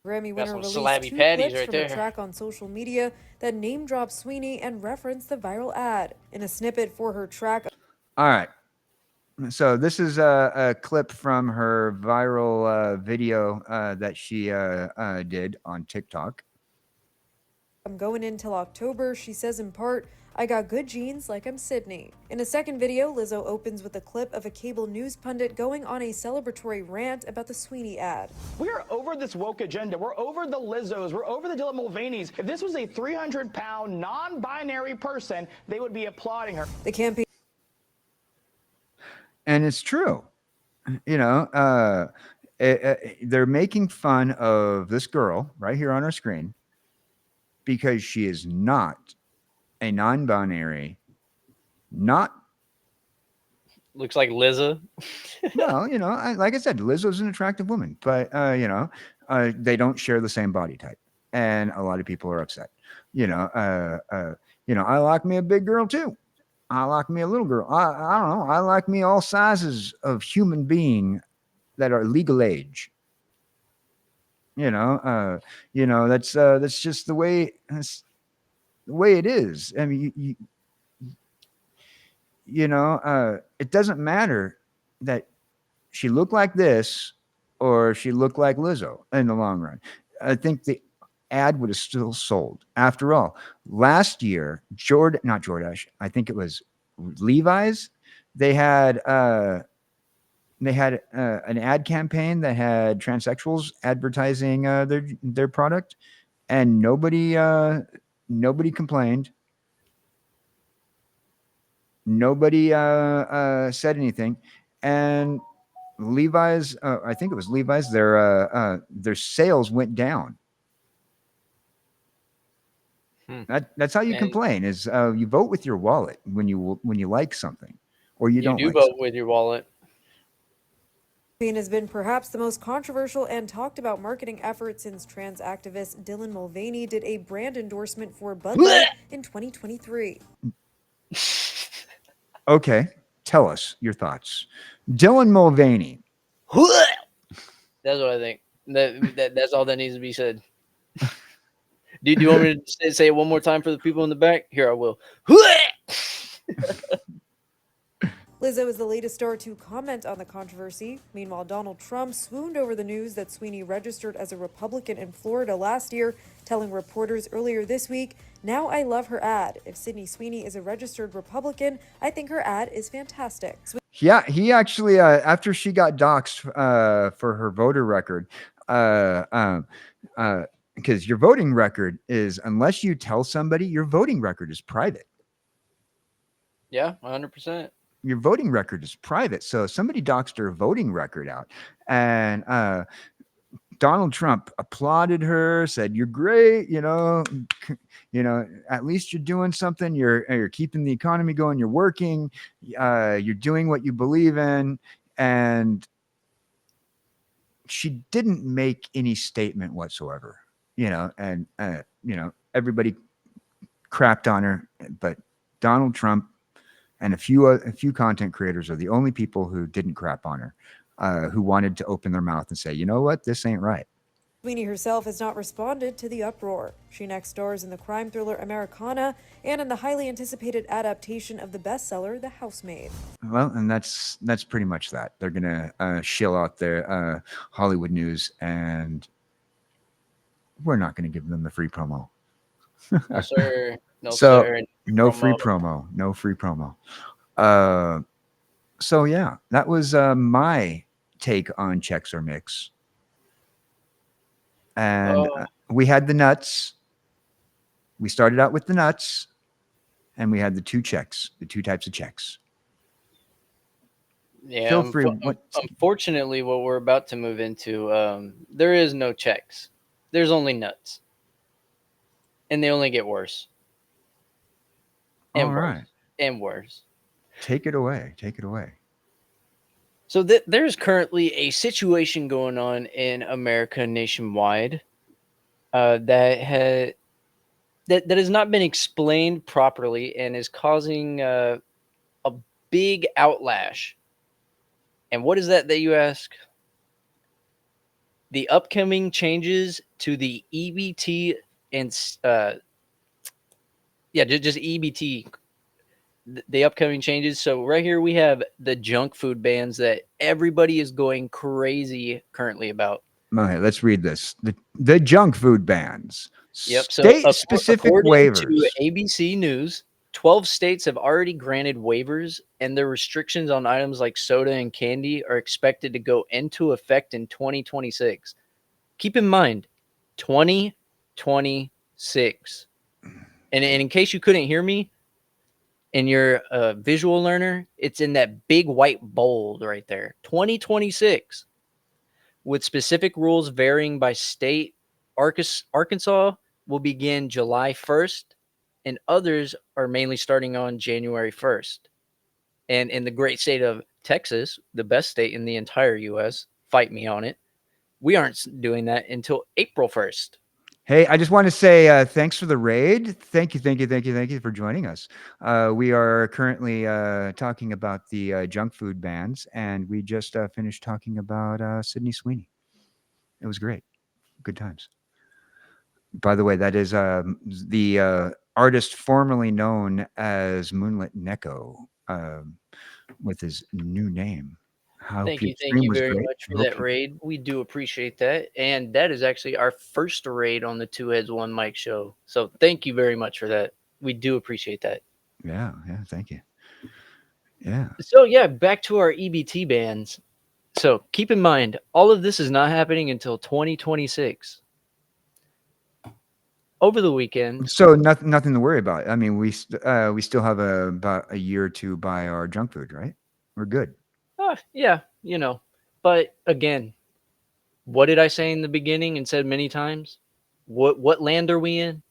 Grammy winner released 2 patties clips right from there. a track on social media that name dropped Sweeney and referenced the viral ad. In a snippet for her track... All right. So this is a clip from her viral video that she did on TikTok. I'm going in till October, she says in part, I got good genes like I'm Sydney. In a second video, Lizzo opens with a clip of a cable news pundit going on a celebratory rant about the Sweeney ad. We are over this woke agenda. We're over the Lizzos. We're over the Dylan Mulvaney's. If this was a 300-pound, non-binary person, they would be applauding her. The campaign... And it's true. They're making fun of this girl right here on our screen because she is not a non-binary, not... Looks like Lizzo. Well, like I said, Lizzo's an attractive woman, but, they don't share the same body type. And a lot of people are upset. I like me a big girl too. I like me a little girl. I don't know. I like me all sizes of human being that are legal age. That's just the way it is. I mean, it doesn't matter that she looked like this or she looked like Lizzo in the long run. I think the ad would have still sold. After all, last year, not Jordache, I think it was Levi's. They had an ad campaign that had transsexuals advertising their product, and nobody complained. Nobody said anything, and Levi's, I think it was Levi's, their sales went down. That's how you complain. Is you vote with your wallet when you like something, or you don't. You do vote with your wallet. Has been perhaps the most controversial and talked about marketing effort since trans activist Dylan Mulvaney did a brand endorsement for Bud Light in 2023. Okay, tell us your thoughts, Dylan Mulvaney. That's what I think. That's all that needs to be said. Do you want me to say it one more time for the people in the back? Here, I will. Lizzo is the latest star to comment on the controversy. Meanwhile, Donald Trump swooned over the news that Sweeney registered as a Republican in Florida last year, telling reporters earlier this week, "Now I love her ad. If Sydney Sweeney is a registered Republican, I think her ad is fantastic." Yeah, he actually, after she got doxxed for her voter record, because your voting record is, unless you tell somebody, your voting record is private. Yeah, 100%. Your voting record is private. So somebody doxed her voting record out, and Donald Trump applauded her, said, "You're great, at least you're doing something. You're keeping the economy going. You're working. You're doing what you believe in." And she didn't make any statement whatsoever, and everybody crapped on her, but Donald Trump and a few content creators are the only people who didn't crap on her, who wanted to open their mouth and say, "You know what, this ain't right." Sweeney herself has not responded to the uproar. She next stars in the crime thriller Americana and in the highly anticipated adaptation of the bestseller The Housemaid. Well, and that's pretty much that. They're gonna shill out their Hollywood news, and we're not gonna give them the free promo. No, sir. No, So sir. no free promo. No free promo. So yeah, that was my take on Chex or Mix. And we had the nuts. We started out with the nuts, and we had the two checks, the two types of checks. Yeah. Feel free. Unfortunately, what we're about to move into, there is no checks. There's only nuts, and they only get worse. And All worse, right. and worse. Take it away. Take it away. So there's currently a situation going on in America nationwide that has not been explained properly and is causing a big outlash. And what is that you ask? The upcoming changes to the EBT and just EBT. The upcoming changes. So right here we have the junk food bans that everybody is going crazy currently about. Okay, let's read this. The junk food bans. Yep. So State-specific according waivers. to ABC News, 12 states have already granted waivers, and their restrictions on items like soda and candy are expected to go into effect in 2026. Keep in mind, 2026. And in case you couldn't hear me, and you're a visual learner, it's in that big white bold right there. 2026, with specific rules varying by state. Arkansas will begin July 1st, and others are mainly starting on January 1st. And in the great state of Texas, the best state in the entire U.S., fight me on it, we aren't doing that until April 1st. Hey, I just want to say thanks for the raid. Thank you for joining us. We are currently talking about the junk food bans, and we just finished talking about Sydney Sweeney. It was great. Good times. By the way, that is the artist formerly known as Moonlit Neko, with his new name. Thank you very much for that raid. We do appreciate that. And that is actually our first raid on the Two Heads, One Mic show. So thank you very much for that. We do appreciate that. Yeah, thank you. Yeah. So yeah, back to our EBT bans. So keep in mind, all of this is not happening until 2026. Over the weekend. So nothing to worry about. I mean, we still have about a year to buy our junk food, right? We're good. Yeah, but again, what did I say in the beginning and said many times? What land are we in?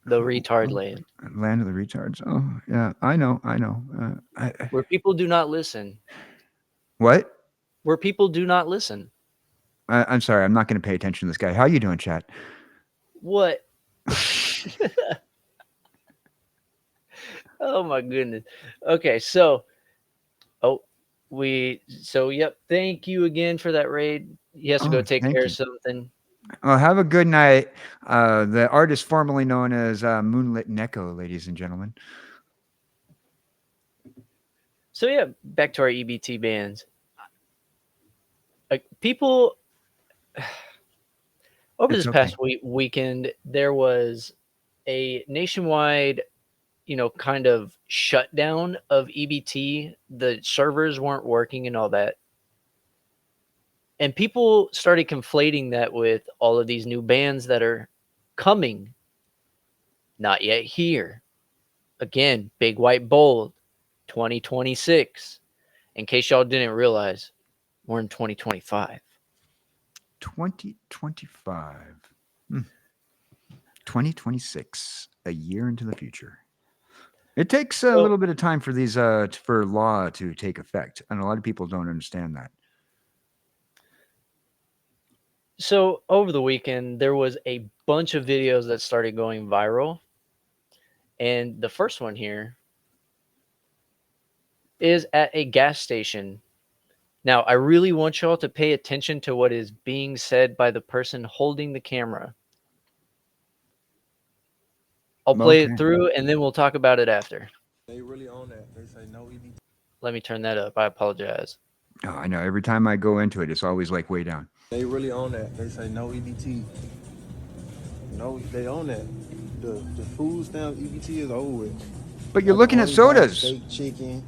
The retard land. Land of the retards. Oh, yeah, I know. Where people do not listen. What? Where people do not listen. I'm sorry, I'm not going to pay attention to this guy. How you doing, chat? What? Oh my goodness. Okay, so yep, thank you again for that raid. He has to go take care of something. Well, have a good night. The artist formerly known as Moonlit Neko, ladies and gentlemen. So yeah, back to our EBT bans. People over this past weekend, there was a nationwide kind of shutdown of EBT. The servers weren't working and all that. And people started conflating that with all of these new bans that are coming. Not yet here. Again, big white bold, 2026. In case y'all didn't realize, we're in 2025. 2025. 2026, a year into the future. It takes a little bit of time for these for law to take effect, and a lot of people don't understand that. So over the weekend, there was a bunch of videos that started going viral. And the first one here is at a gas station. Now, I really want y'all to pay attention to what is being said by the person holding the camera. I'll play it through, and then we'll talk about it after. They really own that. They say no EBT. Let me turn that up. I apologize. Oh, I know. Every time I go into it, it's always like way down. They really own that. They say no EBT. No, they own that. The food stamp EBT is over with. But you're looking at sodas. Steak, chicken,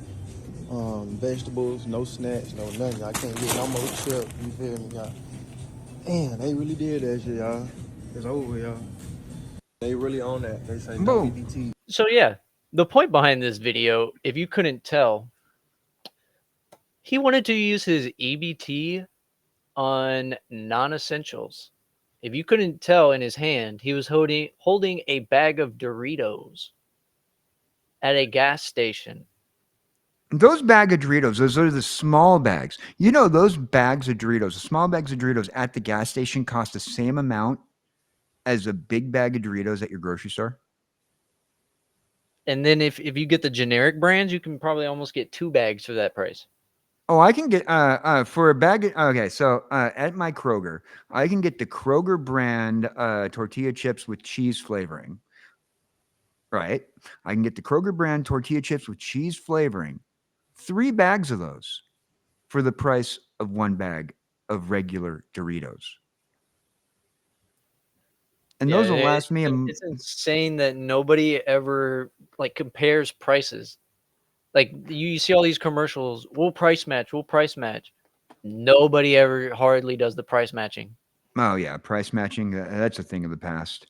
vegetables, no snacks, no nothing. I can't get no more chip. You feel me, y'all? Damn, they really did that shit, y'all. It's over, y'all. They really own that. They say no EBT. So yeah, the point behind this video, if you couldn't tell, he wanted to use his EBT on non-essentials. If you couldn't tell, in his hand, he was holding a bag of Doritos at a gas station. Those bag of Doritos, those are the small bags. You know, those bags of Doritos, the small bags of Doritos at the gas station cost the same amount as a big bag of Doritos at your grocery store. And then if you get the generic brands, you can probably almost get 2 bags for that price. Oh, I can get for a bag. Okay, so at my Kroger, I can get the Kroger brand tortilla chips with cheese flavoring. Right, I can get the Kroger brand tortilla chips with cheese flavoring. 3 bags of those for the price of 1 bag of regular Doritos. And those will last me. It's insane that nobody ever like compares prices. Like you see all these commercials, we'll price match. Nobody ever hardly does the price matching. Oh yeah, price matching. That's a thing of the past.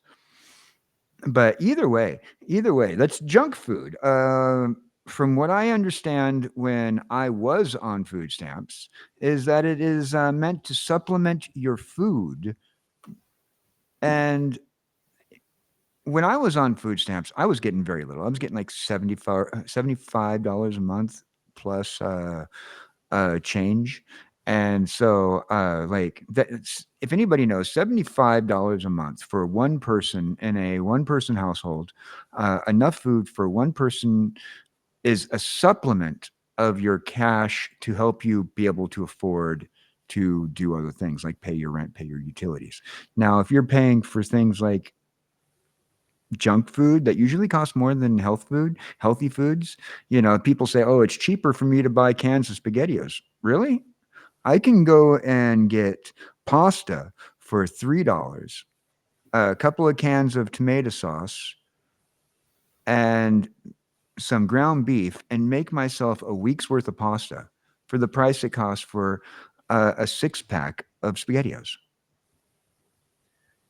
But either way, that's junk food. From what I understand, when I was on food stamps, is that it is meant to supplement your food. And when I was on food stamps, I was getting very little. I was getting like $75 a month plus change. And so, like, if anybody knows, $75 a month for one person in a one-person household, enough food for one person is a supplement of your cash to help you be able to afford to do other things like pay your rent, pay your utilities. Now, if you're paying for things like junk food that usually costs more than healthy foods, people say, oh, it's cheaper for me to buy cans of SpaghettiOs. Really? I can go and get pasta for $3, a couple of cans of tomato sauce, and some ground beef, and make myself a week's worth of pasta for the price it costs for a 6-pack of SpaghettiOs.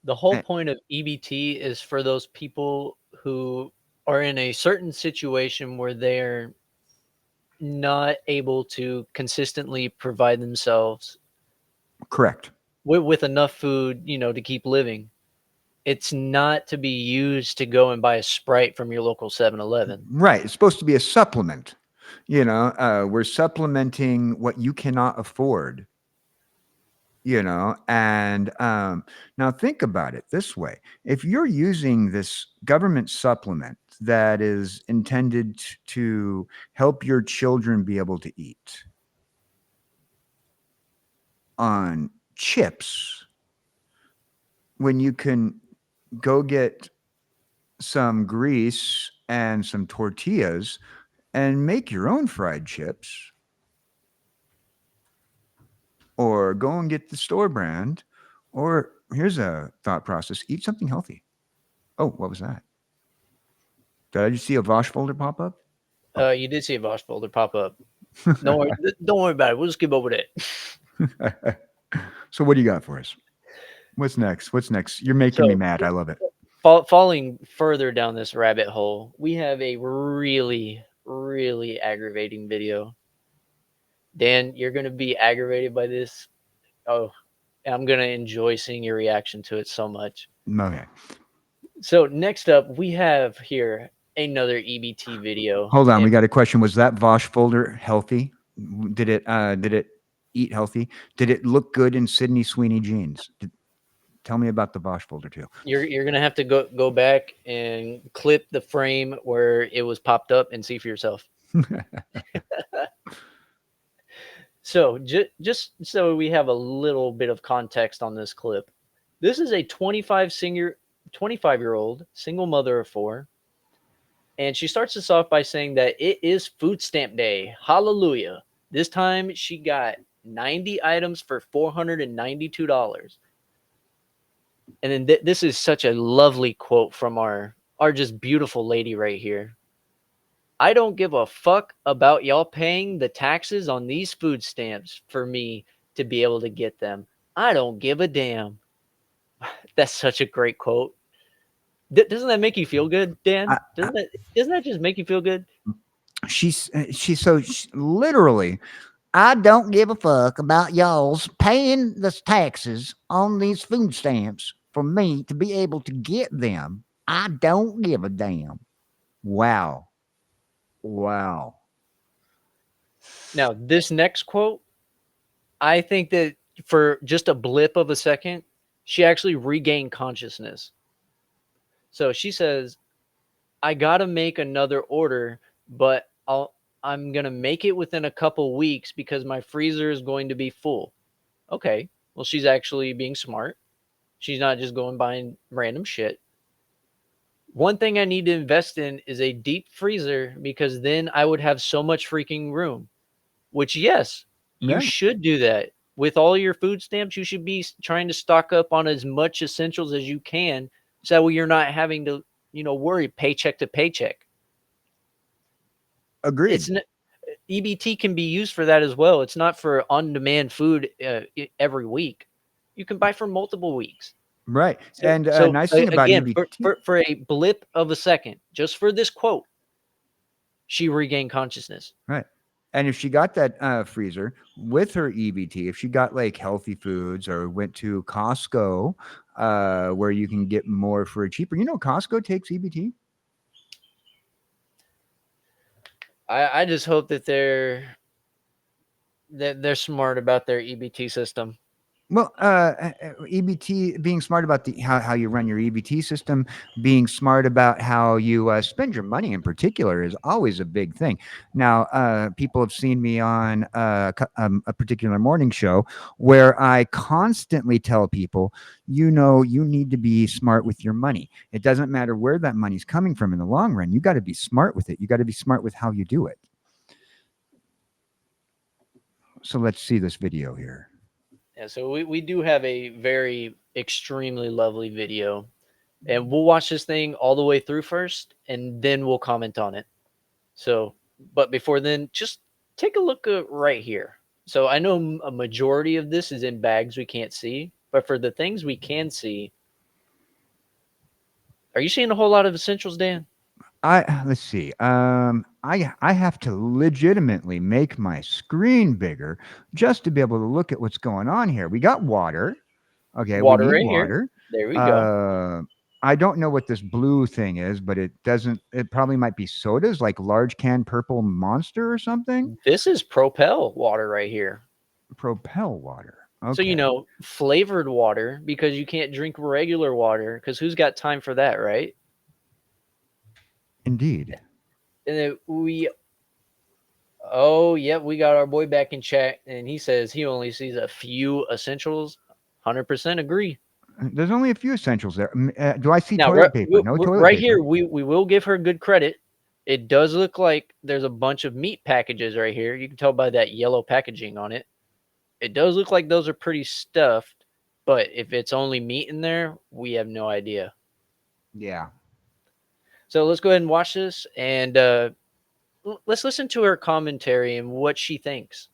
The whole point of EBT is for those people who are in a certain situation where they're not able to consistently provide themselves correct with enough food, to keep living. It's not to be used to go and buy a Sprite from your local 7-Eleven. Right. It's supposed to be a supplement. We're supplementing what you cannot afford. And now think about it this way. If you're using this government supplement that is intended to help your children be able to eat on chips, when you can go get some grease and some tortillas and make your own fried chips, or go and get the store brand, or here's a thought process: eat something healthy. Oh, what was that? Did I just see a Vosh folder pop up? You did see a Vosh folder pop up. Don't worry about it. We'll just skip over that. So what do you got for us? What's next? You're making me mad. I love it. Falling further down this rabbit hole, we have a really, really aggravating video. Dan, you're going to be aggravated by this. Oh, I'm gonna enjoy seeing your reaction to it so much. Okay. So next up, we have here another EBT video. Hold on, we And got a question. Was that Vosh folder healthy? Did it eat healthy? Did it look good in Sydney Sweeney jeans? Tell me about the Vosh folder too. you're gonna have to go back and clip the frame where it was popped up and see for yourself. So just so we have a little bit of context on this clip, this is a 25-year-old single mother of 4, and she starts this off by saying that it is food stamp day. Hallelujah! This time she got 90 items for $492. And then this is such a lovely quote from our just beautiful lady right here. I don't give a fuck about y'all paying the taxes on these food stamps for me to be able to get them. I don't give a damn. That's such a great quote. Doesn't that make you feel good, Dan? Doesn't that just make you feel good? She's literally, I don't give a fuck about y'all's paying the taxes on these food stamps for me to be able to get them. I don't give a damn. Wow. Wow. Now, this next quote, I think that for just a blip of a second, she actually regained consciousness. So she says, I gotta make another order, but I'm gonna make it within a couple weeks because my freezer is going to be full. Okay, well, she's actually being smart. She's not just going buying random shit. One thing I need to invest in is a deep freezer because then I would have so much freaking room. Which, yes, you Yeah. should do that. With all your food stamps, you should be trying to stock up on as much essentials as you can so that way you're not having to, worry paycheck to paycheck. Agreed. EBT can be used for that as well. It's not for on-demand food every week. You can buy for multiple weeks. Right. So, And so nice thing about again, EBT. for a blip of a second, just for this quote, she regained consciousness. Right. And if she got that freezer with her EBT, if she got like healthy foods or went to Costco, where you can get more for cheaper, Costco takes EBT. I just hope that they're smart about their EBT system. Well, EBT, being smart about how you run your EBT system, being smart about how you spend your money in particular is always a big thing. Now, people have seen me on a particular morning show where I constantly tell people, you need to be smart with your money. It doesn't matter where that money's coming from in the long run. You got to be smart with it. You got to be smart with how you do it. So let's see this video here. Yeah, so we do have a very extremely lovely video, and we'll watch this thing all the way through first, and then we'll comment on it. So, but before then, just take a look right here. So I know a majority of this is in bags we can't see, but for the things we can see, are you seeing a whole lot of essentials, Dan? Let's see. I have to legitimately make my screen bigger just to be able to look at what's going on here. We got water. Okay, Water we need right here. water. There we go. I don't know what this blue thing is, but it probably might be sodas, like large can purple Monster or something. This is Propel water right here. Propel water. Okay. So, flavored water, because you can't drink regular water, because who's got time for that, right? Indeed. And then we got our boy back in chat, and he says he only sees a few essentials. 100% agree. There's only a few essentials there. Do I see Now, toilet paper? No toilet right paper. here, we will give her good credit. It does look like there's a bunch of meat packages right here. You can tell by that yellow packaging on it. It does look like those are pretty stuffed, but if it's only meat in there, we have no idea. Yeah. So let's go ahead and watch this, and let's listen to her commentary and what she thinks.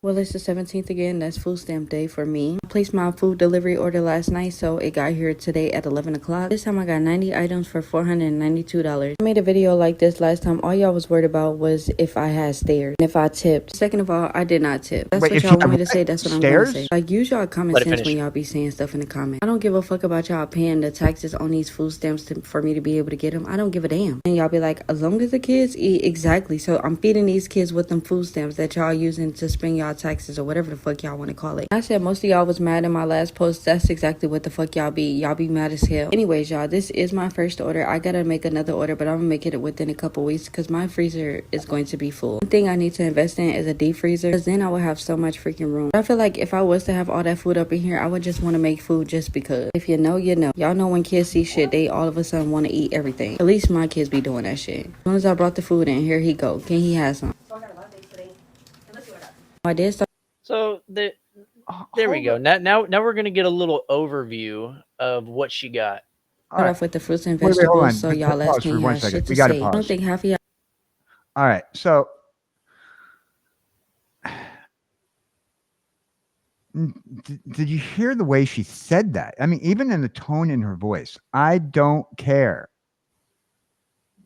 Well, it's the 17th again. That's food stamp day for me. I placed my food delivery order last night, so it got here today at 11 o'clock. This time I got 90 items for $492. I made a video like this last time. All y'all was worried about was if I had stairs and if I tipped. Second of all, I did not tip. That's Wait, what if y'all you want me have to say. That's what I'm going to say. Like, use y'all common Let it sense finish. when y'all be saying stuff in the comments. I don't give a fuck about y'all paying the taxes on these food stamps for me to be able to get them. I don't give a damn. And y'all be like, as long as the kids eat, exactly. So I'm feeding these kids with them food stamps that y'all using to spend y'all taxes or whatever the fuck y'all want to call it. I said most of y'all was mad in my last post. That's exactly what the fuck y'all be. Y'all be mad as hell. Anyways, y'all, this is my first order. I gotta make another order, but I'm gonna make it within a couple weeks because my freezer is going to be full. One thing I need to invest in is a deep freezer because then I will have so much freaking room. I feel like if I was to have all that food up in here, I would just want to make food just because. If you know, you know. Y'all know when kids see shit, they all of a sudden want to eat everything. At least my kids be doing that shit. As soon as I brought the food in, here he go. Can he have some? I did start. So there we go. Now we're gonna get a little overview of what she got. All right. Off with the fruits and Wait, vegetables, hold on. so y'all last Pause for can 1 have second. shit to We gotta say. I pause. don't think half of y'all. All right. So, did you hear the way she said that? I mean, even in the tone in her voice, I don't care.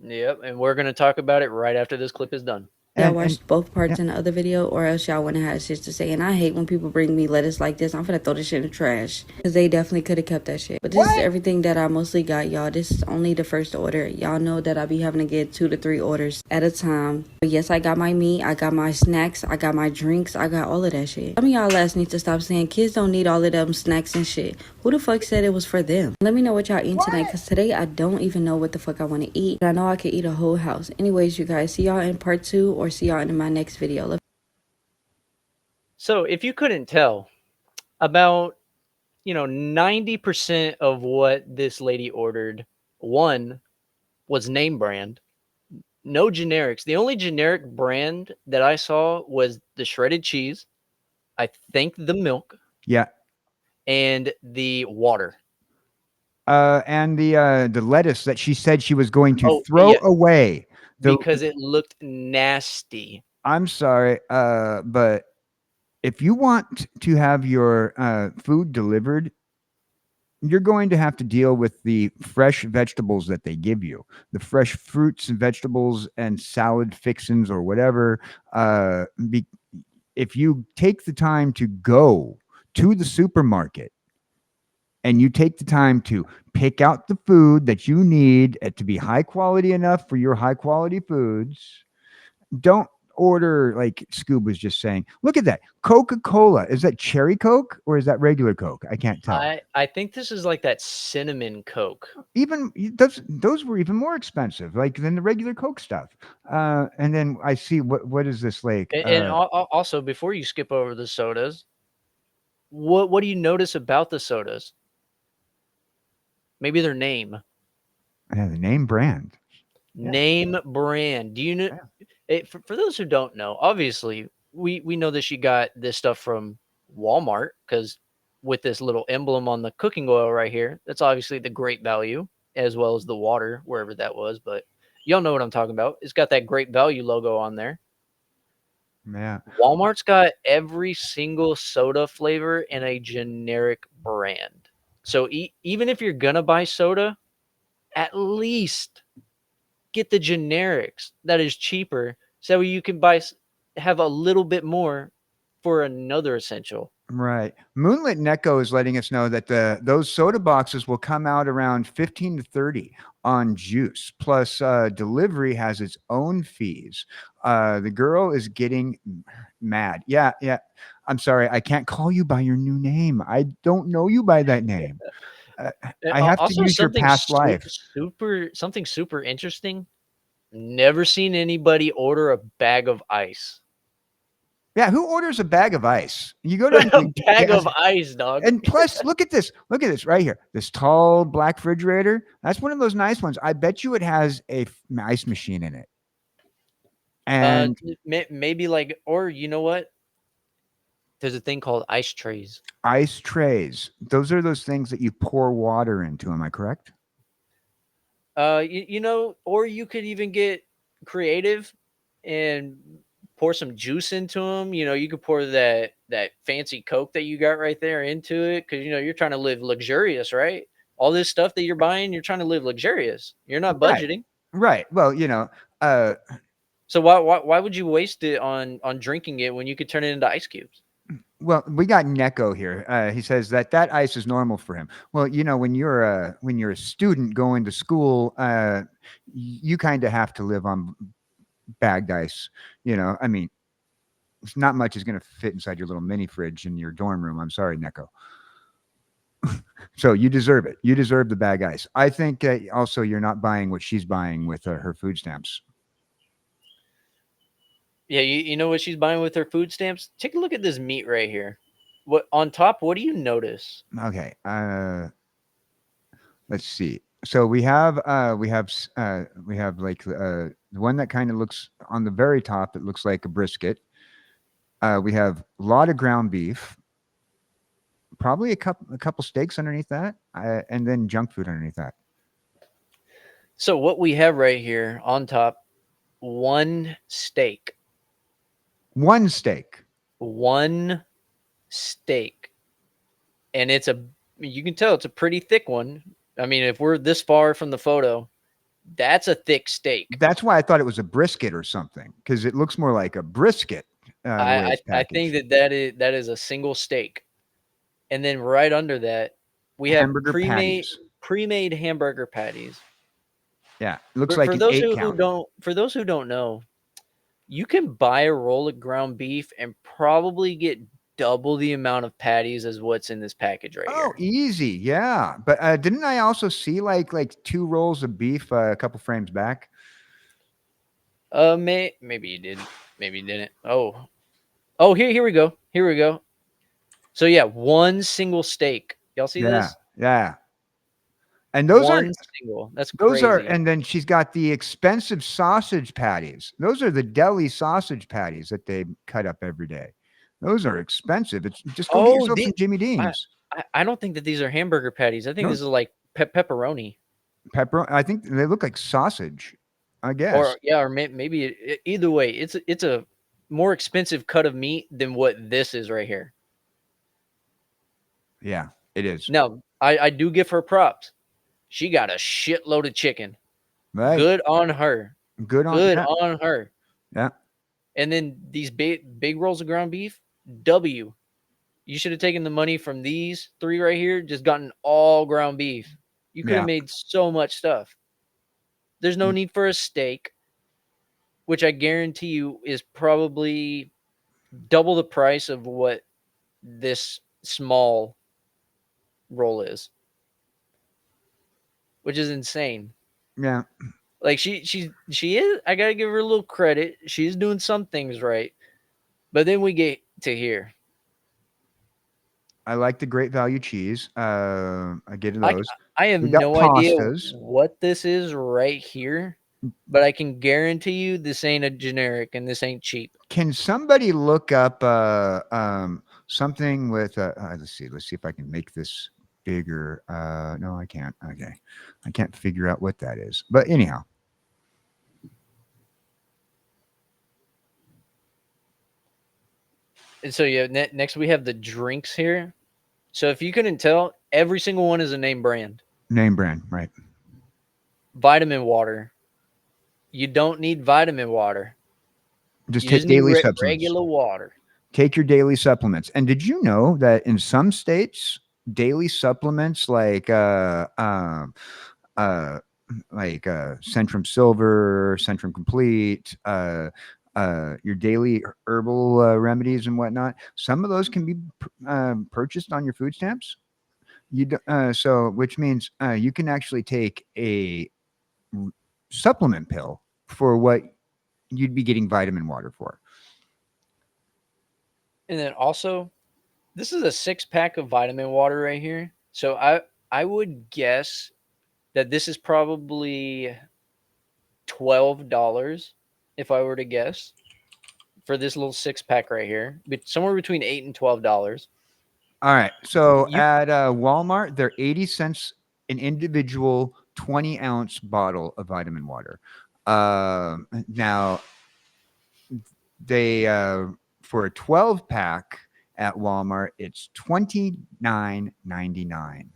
Yep, and we're gonna talk about it right after this clip is done. Y'all watched both parts in the other video, or else y'all wouldn't have shit to say. And I hate when people bring me lettuce like this. I'm finna throw this shit in the trash. Because they definitely could have kept that shit. But this is everything that I mostly got, y'all. This is only the first order. Y'all know that I be having to get 2 to 3 orders at a time. But yes, I got my meat. I got my snacks. I got my drinks. I got all of that shit. Some of y'all last need to stop saying kids don't need all of them snacks and shit. Who the fuck said it was for them? Let me know what y'all eating tonight. Because today I don't even know what the fuck I want to eat. But I know I could eat a whole house. Anyways, you guys, see y'all in part 2 or see y'all in my next video. So if you couldn't tell, about 90% of what this lady ordered, one, was name brand, no generics. The only generic brand that I saw was the shredded cheese, I think the milk, Yeah. and the water. And the lettuce that she said she was going to Oh, throw yeah. away. Because it looked nasty. I'm sorry, but if you want to have your food delivered, you're going to have to deal with the fresh vegetables that they give you, the fresh fruits and vegetables and salad fixins or whatever. If you take the time to go to the supermarket and you take the time to pick out the food that you need to be high quality enough for your high quality foods, don't order like Scoob was just saying. Look at that. Coca-Cola. Is that cherry Coke or is that regular Coke? I can't tell. I think this is like that cinnamon Coke. Even those were even more expensive, like than the regular Coke stuff. And then I see what is this like? And also, before you skip over the sodas, what do you notice about the sodas? Maybe their name. Yeah, the name brand. Name brand. Do you know? For those who don't know, obviously we know that she got this stuff from Walmart because with this little emblem on the cooking oil right here, that's obviously the great value as well as the water wherever that was. But y'all know what I'm talking about. It's got that great value logo on there. Yeah. Walmart's got every single soda flavor in a generic brand. So even if you're gonna buy soda, at least get the generics that is cheaper so you can have a little bit more for another essential. Right. Moonlit Necco is letting us know that those soda boxes will come out around 15 to 30 on juice. Plus, delivery has its own fees. The girl is getting mad. Yeah. I'm sorry. I can't call you by your new name. I don't know you by that name. I have to Also, use your past life. something super interesting. Never seen anybody order a bag of ice. Yeah, who orders a bag of ice? You go down to A bag of ice, dog. And plus, look at this. Look at this right here. This tall black refrigerator. That's one of those nice ones. I bet you it has a ice machine in it. And maybe like, or you know what? There's a thing called ice trays. Ice trays. Those are those things that you pour water into. Am I correct? Or you could even get creative and pour some juice into them. You know, you could pour that fancy Coke that you got right there into it, because you're trying to live luxurious, right? All this stuff that you're buying, you're trying to live luxurious. You're not budgeting. Right. Well, So why would you waste it on drinking it when you could turn it into ice cubes? well, we got Neko here. He says that ice is normal for him. Well, when you're a student going to school, you kind of have to live on bagged ice. I mean, not much is going to fit inside your little mini fridge in your dorm room. I'm sorry, Neko. So you deserve it. You deserve the bag ice. I think also you're not buying what she's buying with her food stamps. Yeah, you know what she's buying with her food stamps? Take a look at this meat right here. What on top? What do you notice? Okay. Let's see. So we have like the one that kind of looks on the very top. It looks like a brisket. We have a lot of ground beef. Probably a couple steaks underneath that, and then junk food underneath that. So what we have right here on top, one steak. One steak. One steak. And you can tell it's a pretty thick one. I mean, if we're this far from the photo, that's a thick steak. That's why I thought it was a brisket or something, because it looks more like a brisket. I think that is a single steak. And then right under that, we have pre-made hamburger patties. Yeah, it looks like for an those 8 who count. don't know, you can buy a roll of ground beef and probably get double the amount of patties as what's in this package right here. Oh, easy, yeah. But didn't I also see like 2 rolls of beef a couple frames back? Maybe you did, maybe you didn't. Oh, here we go. Here we go. So yeah, one single steak. Y'all see this? Yeah. And those one are single. That's those crazy. are, and then she's got the expensive sausage patties. Those are the deli sausage patties that they cut up every day. Those are expensive. It's just go get yourself some Jimmy Dean's. I don't think that these are hamburger patties. I think this is like pepperoni. I think they look like sausage, I guess. Or maybe either way, it's a more expensive cut of meat than what this is right here. Yeah, it is. Now, I do give her props. She got a shitload of chicken. Right. Good on her. Good on her. Yeah. And then these big rolls of ground beef, W. You should have taken the money from these 3 right here, just gotten all ground beef. You could have made so much stuff. There's no need for a steak, which I guarantee you is probably double the price of what this small roll is, which is insane. Yeah. Like she is, I gotta give her a little credit. She's doing some things right. But then we get to here. I like the great value cheese. I get those. I have no idea what this is right here, but I can guarantee you this ain't a generic and this ain't cheap. Can somebody look up something with let's see if I can make this bigger. No, I can't. Okay. I can't figure out what that is. But anyhow. And so next we have the drinks here. So if you couldn't tell, every single one is a name brand. Name brand, right. Vitamin water. You don't need vitamin water. Just take daily supplements. Regular water. Take your daily supplements. And did you know that in some states, daily supplements like Centrum Silver, Centrum Complete, your daily herbal remedies and whatnot, some of those can be purchased on your food stamps. Which means you can actually take a supplement pill for what you'd be getting vitamin water for. And then also, this is a 6-pack of vitamin water right here. So I would guess that this is probably $12 if I were to guess for this little 6-pack right here, but somewhere between $8 and $12. All right. So at Walmart, they're 80 cents an individual 20-ounce bottle of vitamin water. Now, They for a 12 pack at Walmart, it's $29.99.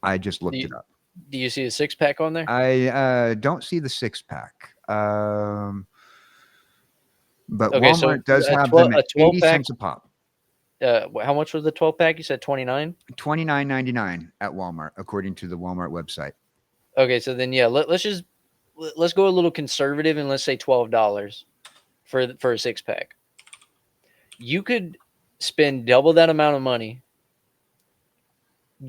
I just looked it up. Do you see a 6-pack on there? I don't see the 6-pack. But Okay, so Walmart does a have 12 them a at 12 80 pack. cents a pop. How much was the 12-pack? You said 29? $29.99 at Walmart, according to the Walmart website. Okay, so then let's go a little conservative and let's say $12 for a 6-pack. You could spend double that amount of money,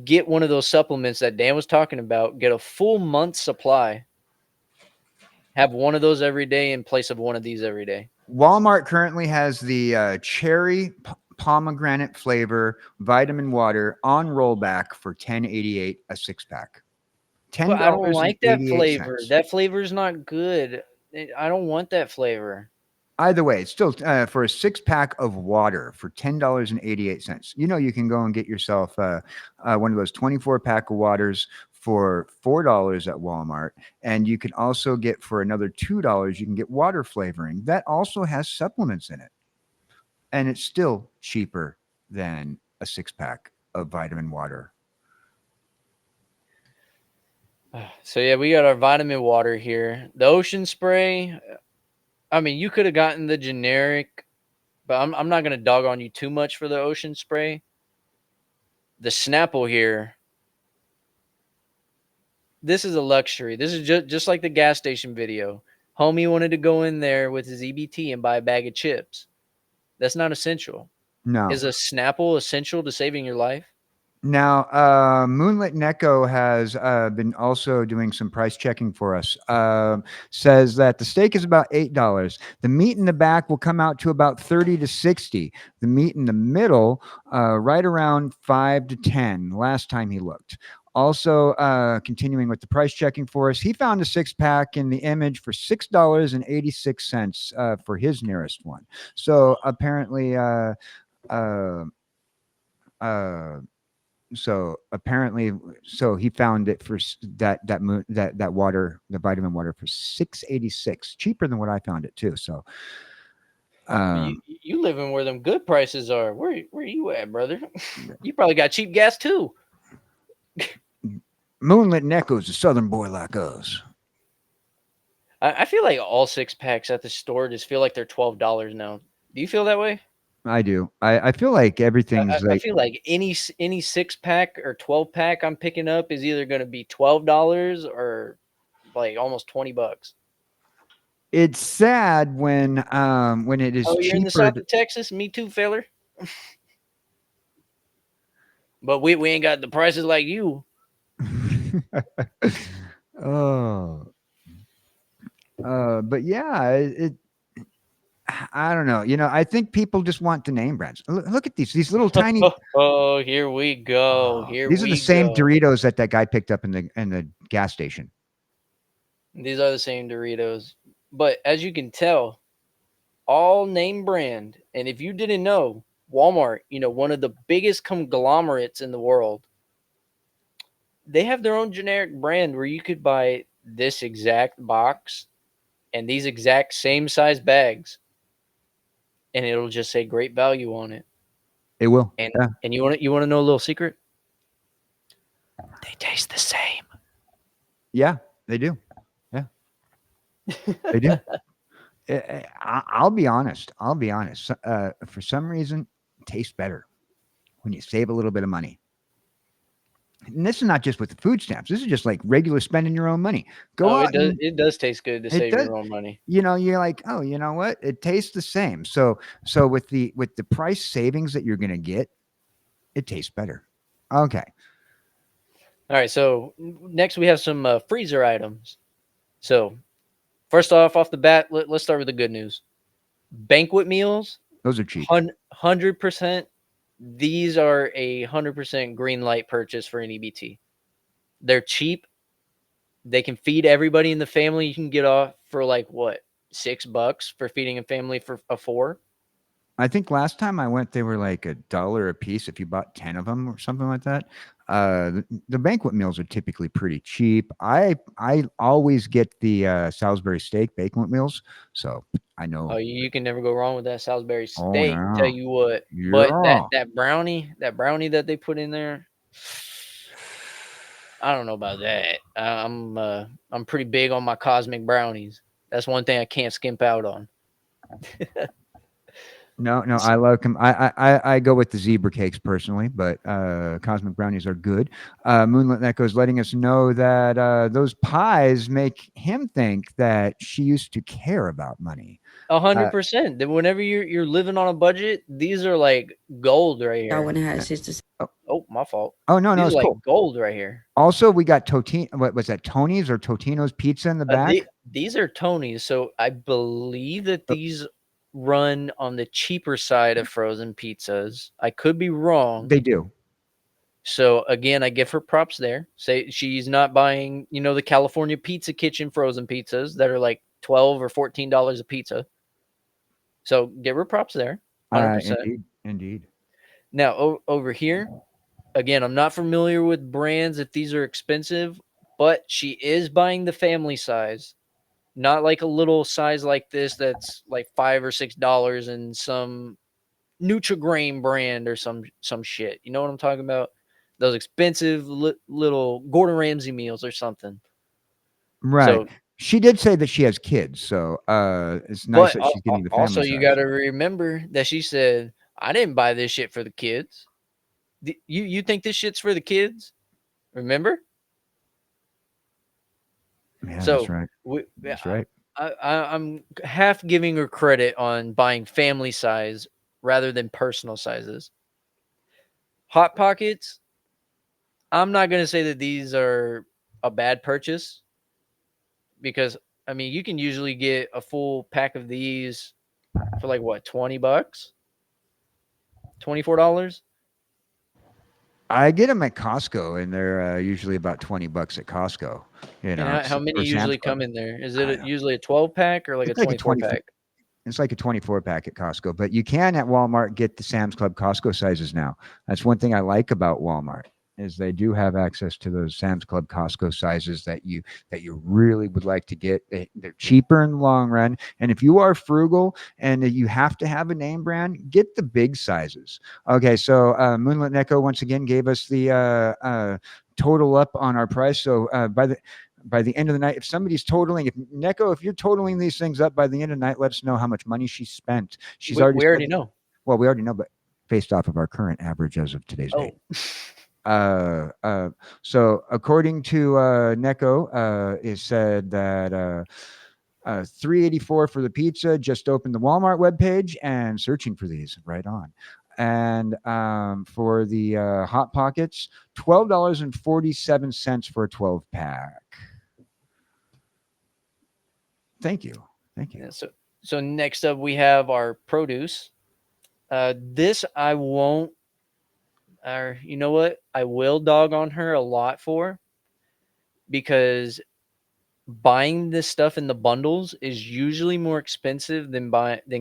get one of those supplements that Dan was talking about, get a full month's supply, have one of those every day in place of one of these every day. Walmart currently has the cherry pomegranate flavor vitamin water on rollback for $10.88 a 6-pack. But I don't like that flavor. $10.88. That flavor is not good. I don't want that flavor. Either way, it's still for a 6-pack of water for $10.88. You know, you can go and get yourself one of those 24-pack of waters for $4 at Walmart. And you can also get for another $2, you can get water flavoring. That also has supplements in it. And it's still cheaper than a 6-pack of vitamin water. So yeah, we got our vitamin water here. The ocean spray, I mean, you could have gotten the generic, but I'm not going to dog on you too much for the ocean spray. The Snapple here, this is a luxury. This is just like the gas station video. Homie wanted to go in there with his EBT and buy a bag of chips. That's not essential. No. Is a Snapple essential to saving your life? Now, Moonlit Neko has been also doing some price checking for us. Says that the steak is about $8. The meat in the back will come out to about 30 to 60. The meat in the middle, right around 5 to 10. Last time he looked. Also, continuing with the price checking for us, he found a 6-pack in the image for $6.86 for his nearest one. So apparently, so he found it for that water, the vitamin water, for $6.86, cheaper than what I found it too. So, you living where them good prices are. Where you at, brother? You probably got cheap gas too. Moonlit Neko's a southern boy like us. I feel like all 6-packs at the store just feel like they're $12 now. Do you feel that way? I do. I feel like everything's I feel like any 6-pack or 12-pack I'm picking up is either going to be $12 or like almost $20. It's sad when it is You're in the cheaper. south of Texas? Me too, feller. But we ain't got the prices like you. But yeah, I don't know. You know, I think people just want the name brands. Look at these little tiny. Oh, here we go. These are the same Doritos that guy picked up in the gas station. These are the same Doritos. But as you can tell, all name brand. And if you didn't know, Walmart, one of the biggest conglomerates in the world, they have their own generic brand where you could buy this exact box and these exact same size bags, and it'll just say great value on it. It will. And you want to know a little secret? They taste the same. Yeah, they do. Yeah, they do. I'll be honest. For some reason, it tastes better when you save a little bit of money. And this is not just with the food stamps. This is just like regular spending your own money. It does taste good to save your own money. You know, you're like, oh, you know what? It tastes the same. So with the price savings that you're going to get, it tastes better. Okay. All right. So next we have some freezer items. So first off the bat, let's start with the good news. Banquet meals. Those are cheap. 100%. These are a 100% green light purchase for an EBT. They're cheap. They can feed everybody in the family. You can get off for like what, $6 for feeding a family for a 4. I think last time I went, they were like $1 a piece if you bought 10 of them or something like that. The banquet meals are typically pretty cheap. I always get the Salisbury steak banquet meals, so I know. Oh, you can never go wrong with that Salisbury Oh steak. Tell yeah, you what, but yeah. that brownie that they put in there, I don't know about that. I'm pretty big on my cosmic brownies. That's one thing I can't skimp out on. No, no, I love I go with the zebra cakes personally, but cosmic brownies are good. Moonlit Echo is letting us know that those pies make him think that she used to care about money. 100%. That whenever you're living on a budget, these are like gold right Y'all want here. to have sisters. Oh, my fault. Oh no, no, These are it's like cool. gold right here. Also, we got what was that? Tony's or Totino's Pizza in the back. These are Tony's, so I believe that Oh. these run on the cheaper side of frozen pizzas. I could be wrong. They do. So again, I give her props there. Say she's not buying, the California Pizza Kitchen frozen pizzas that are like $12 or $14 a pizza. So give her props there, 100%. Indeed. Now over here, again, I'm not familiar with brands if these are expensive, but she is buying the family size, not like a little size like this that's like $5 or $6 and some Nutri-Grain brand or some shit. You know what I'm talking about? Those expensive little Gordon Ramsay meals or something. Right. So, She did say that she has kids, so it's nice but that she's getting the also family you size. got to remember that she said, "I didn't buy this shit for the kids." You think this shit's for the kids? Remember? Yeah, So that's right. That's right. I'm half giving her credit on buying family size rather than personal sizes. Hot Pockets, I'm not going to say that these are a bad purchase because, I mean, you can usually get a full pack of these for like what, $20? $24? I get them at Costco, and they're usually about $20 at Costco. You And know, how many or Sam's usually Club. come in there? Is it usually a 12 pack or like a It's like a 24 24. pack? It's like a 24 pack at Costco, but you can at Walmart get the Sam's Club Costco sizes now. That's one thing I like about Walmart is they do have access to those Sam's Club Costco sizes that you really would like to get. They're cheaper in the long run, and if you are frugal and you have to have a name brand, get the big sizes. Okay, so Moonlit Echo once again gave us the total up on our price. So by the end of the night, if somebody's totaling, if you're totaling these things up by the end of the night, let us know how much money she spent. She's We already already spent. know. Well, we already know, but based off of our current average as of today's date. So according to Neko, it said that $384 for the pizza. Just opened the Walmart webpage and searching for these right on. And for the Hot Pockets, $12.47 for a 12 pack. Thank you. Yeah, so next up we have our produce. This I won't, or you know what? I will dog on her a lot for because buying this stuff in the bundles is usually more expensive than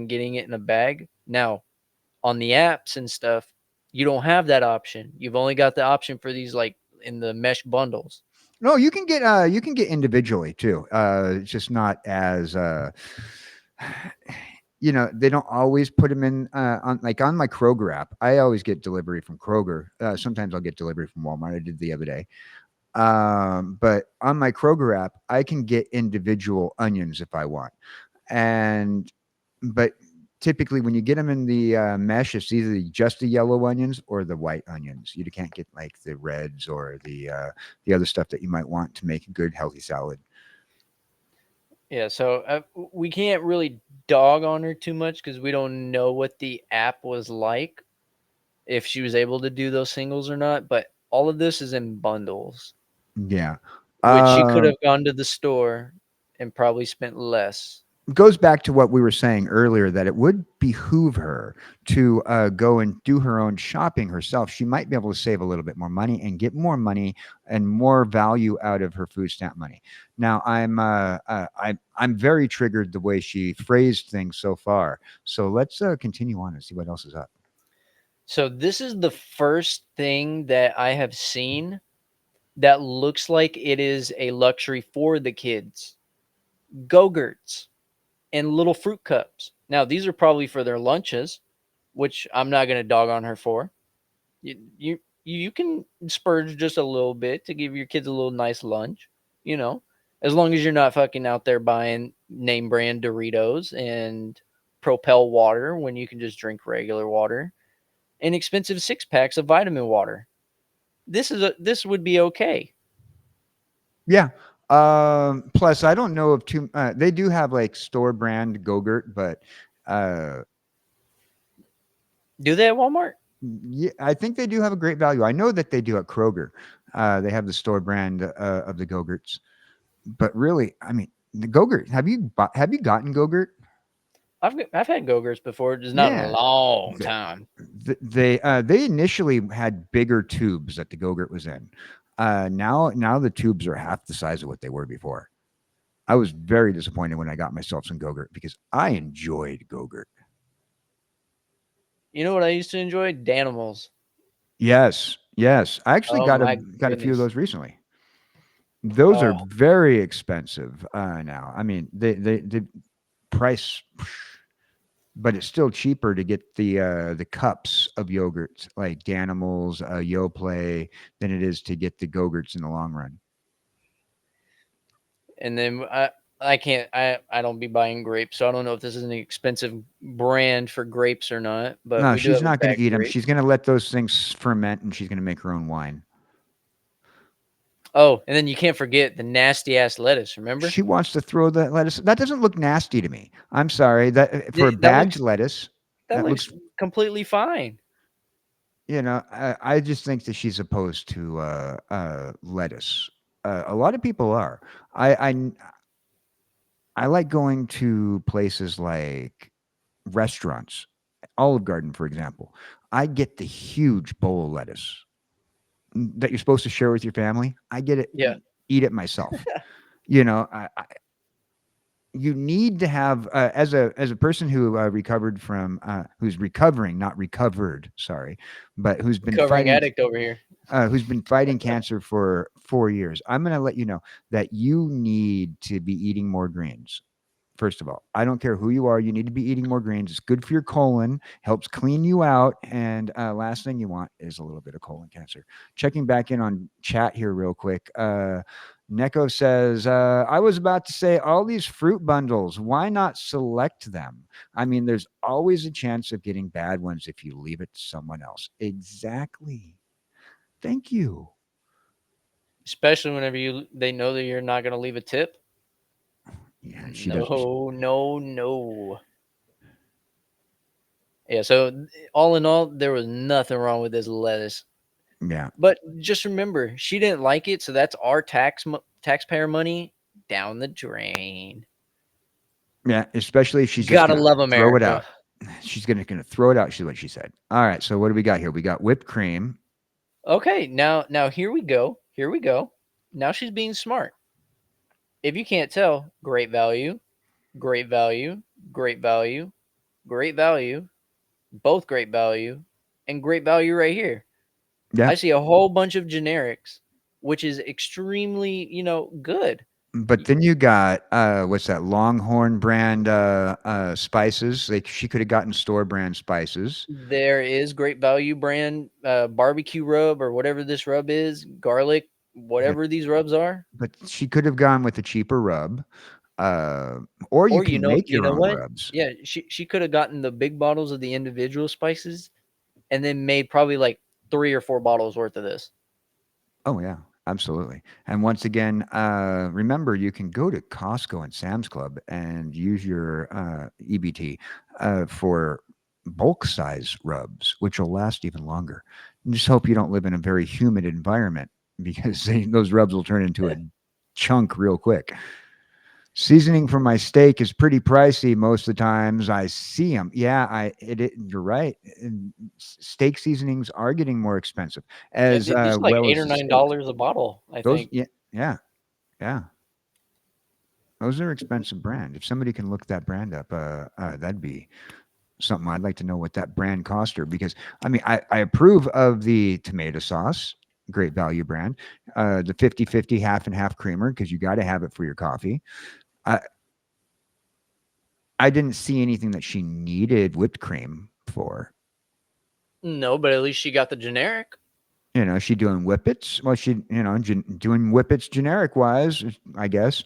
getting it in a bag. Now, on the apps and stuff, you don't have that option. You've only got the option for these like in the mesh bundles. No, you can get individually too. It's just not as they don't always put them in on my Kroger app. I always get delivery from Kroger. Sometimes I'll get delivery from Walmart. I did the other day. But on my Kroger app, I can get individual onions if I want. But typically when you get them in the mesh, it's either just the yellow onions or the white onions. You can't get like the reds or the other stuff that you might want to make a good healthy salad. Yeah, so we can't really dog on her too much because we don't know what the app was like, if she was able to do those singles or not. But all of this is in bundles. Yeah. Which she could have gone to the store and probably spent less. goes back to what we were saying earlier, that it would behoove her to go and do her own shopping herself. She might be able to save a little bit more money and get more money and more value out of her food stamp money. Now, I'm very triggered the way she phrased things so far. So let's continue on and see what else is up. So this is the first thing that I have seen that looks like it is a luxury for the kids. Go-Gurts and little fruit cups. Now, these are probably for their lunches, which I'm not going to dog on her for. You can spurge just a little bit to give your kids a little nice lunch, you know, as long as you're not fucking out there buying name brand Doritos and Propel water when you can just drink regular water and expensive 6-packs of vitamin water. This would be okay. Yeah. Plus, I don't know if they do have like store brand Go-Gurt, but do they at Walmart? Yeah, I think they do have a great value. I know that they do at Kroger. They have the store brand of the Go-Gurts. But really, I mean, the Go-Gurt. Have you gotten Go-Gurt? I've had Go-Gurts before, just not in a Yeah. long time. They initially had bigger tubes that the Go-Gurt was in. Now the tubes are half the size of what they were before. I was very disappointed when I got myself some Go-Gurt because I enjoyed Go-Gurt. You know what I used to enjoy? Danimals. Yes. I actually Oh got my a few of goodness. those recently. Those are Oh. very expensive now. I mean, the price, but it's still cheaper to get the cups of yogurt like Danimals, Yoplait, than it is to get the Go-Gurts in the long run. And then I don't be buying grapes, so I don't know if this is an expensive brand for grapes or not. But No, we do she's have a not going bag to eat of them. grapes. She's going to let those things ferment, and she's going to make her own wine. Oh, and then you can't forget the nasty ass lettuce. Remember? She wants to throw that lettuce. That doesn't look nasty to me. I'm sorry that for That bagged looks lettuce, that that looks looks. completely fine. You know, I just think that she's opposed to lettuce. A lot of people are. I like going to places like restaurants, Olive Garden, for example. I get the huge bowl of lettuce that you're supposed to share with your family. I get it, Yeah. eat it myself. You know, you need to have as a person who recovered from who's recovering, not recovered, sorry, but who's been Recovering fighting addict over here. who's been fighting cancer for 4 years. I'm going to let you know that you need to be eating more greens. First of all, I don't care who you are. You need to be eating more greens. It's good for your colon, helps clean you out. And last thing you want is a little bit of colon cancer. Checking back in on chat here real quick. Neko says, I was about to say all these fruit bundles. Why not select them? I mean, there's always a chance of getting bad ones if you leave it to someone else. Exactly. Thank you. Especially whenever they know that you're not going to leave a tip. Yeah, she doesn't. No. Yeah, so all in all, there was nothing wrong with this lettuce. Yeah. But just remember, she didn't like it, so that's our taxpayer money down the drain. Yeah, especially if she's just Gotta gonna love throw it America. out. She's gonna throw it out. She's what she said. All right, so what do we got here? We got whipped cream. Okay, now here we go. Now she's being smart. If you can't tell, great value, great value, great value, great value, both great value, and great value right here. Yeah. I see a whole bunch of generics, which is extremely, good. But then you got what's that Longhorn brand spices? Like she could have gotten store brand spices. There is great value brand barbecue rub or whatever this rub is, garlic, whatever these rubs are. But she could have gone with a cheaper rub. Or you Or can make you your know own what? rubs. Yeah, she could have gotten the big bottles of the individual spices and then made probably like 3 or 4 bottles worth of this. Oh yeah, absolutely. And once again, remember you can go to Costco and Sam's Club and use your EBT for bulk size rubs, which will last even longer. And just hope you don't live in a very humid environment because those rubs will turn into a chunk real quick. Seasoning for my steak is pretty pricey most of the times I see them. Yeah, you're right. And steak seasonings are getting more expensive Yeah, as these are like well $8 as or the steaks. $9 a bottle, I Those, think. yeah, yeah, yeah. Those are expensive brand. If somebody can look that brand up, that'd be something. I'd like to know what that brand cost her because I mean, I approve of the tomato sauce, great value brand, the 50/50 half and half creamer because you got to have it for your coffee. I didn't see anything that she needed whipped cream for. No, but at least she got the generic. You know, she doing whippets. Well, she, doing whippets generic wise, I guess.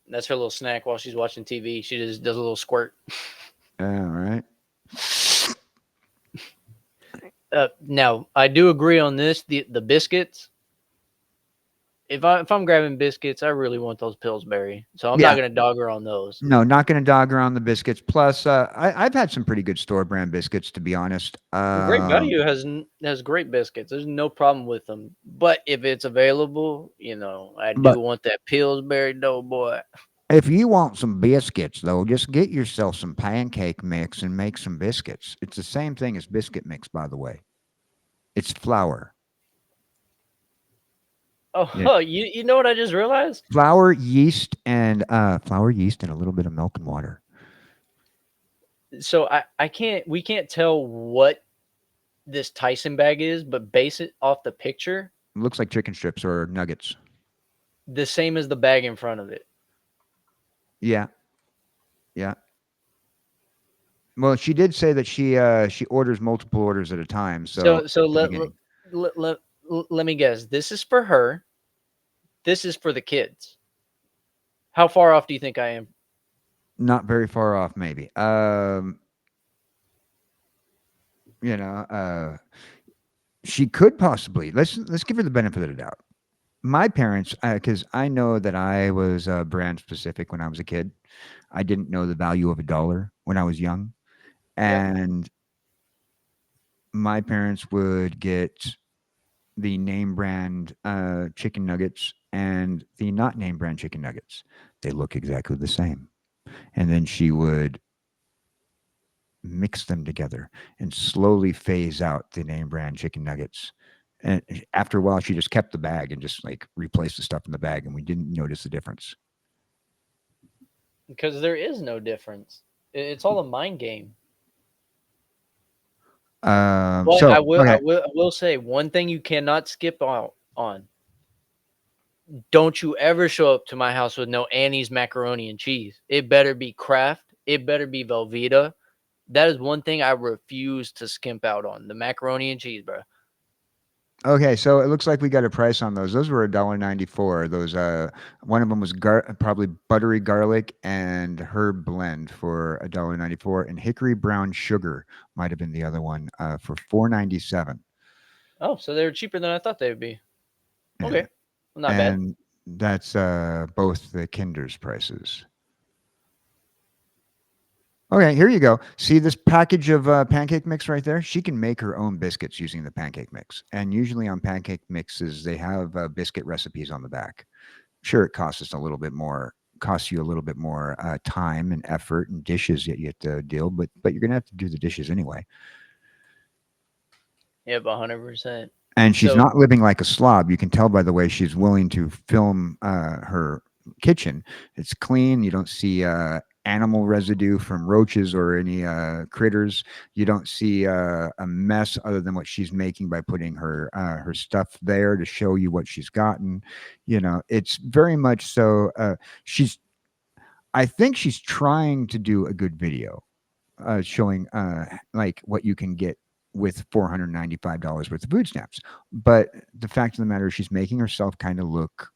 That's her little snack while she's watching TV. She just does a little squirt. Yeah, right. Now, I do agree on this. The biscuits. If I'm grabbing biscuits, I really want those Pillsbury. So I'm not Yeah. gonna dog her on those. No, not going to dog around the biscuits. Plus, I've had some pretty good store brand biscuits, to be honest. Great Value has great biscuits. There's no problem with them. But if it's available, I But do want that Pillsbury Doughboy. if you want some biscuits, though, just get yourself some pancake mix and make some biscuits. It's the same thing as biscuit mix, by the way. It's flour. Oh, Yeah. you know what I just realized? Flour, yeast, and a little bit of milk and water. So we can't tell what this Tyson bag is, but base it off the picture, It looks like chicken strips or nuggets. the same as the bag in front of it. Yeah. Yeah. Well, she did say that she orders multiple orders at a time. So So at the let, beginning. let me guess. This is for her. This is for the kids. How far off do you think I am? Not very far off, maybe. You know, she could possibly let's give her the benefit of the doubt. My parents, because I know that I was brand specific when I was a kid. I didn't know the value of a dollar when I was young, Yep. and my parents would get the name brand chicken nuggets and the not name brand chicken nuggets. They look exactly the same, and then she would mix them together and slowly phase out the name brand chicken nuggets. And after a while, she just kept the bag and just like replaced the stuff in the bag, and we didn't notice the difference. Because there is no difference. It's all a mind game. But So I okay, will say one thing you cannot skip out on. Don't you ever show up to my house with no Annie's macaroni and cheese. It better be Kraft. It better be Velveeta. That is one thing I refuse to skimp out on. The macaroni and cheese, bro. okay. So it looks like we got a price on those. Those were $1.94. Those one of them was probably buttery garlic and herb blend for $1.94, and hickory brown sugar might have been the other one for $4.97. Oh, so they're cheaper than I thought they would be. Okay. Well, not bad. And that's both the Kinder's prices. Okay, here you go. See this package of pancake mix right there? She can make her own biscuits using the pancake mix. And usually on pancake mixes, they have biscuit recipes on the back. Sure, it costs you a little bit more time and effort and dishes that you have to deal, but you're gonna have to do the dishes anyway. Yep, 100%. And she's So, not living like a slob. You can tell by the way she's willing to film her kitchen. It's clean. You don't see animal residue from roaches or any critters. You don't see a mess other than what she's making by putting her stuff there to show you what she's gotten. You know, it's very much so. I think she's trying to do a good video showing like what you can get with $495 worth of food stamps. But the fact of the matter is she's making herself kind of look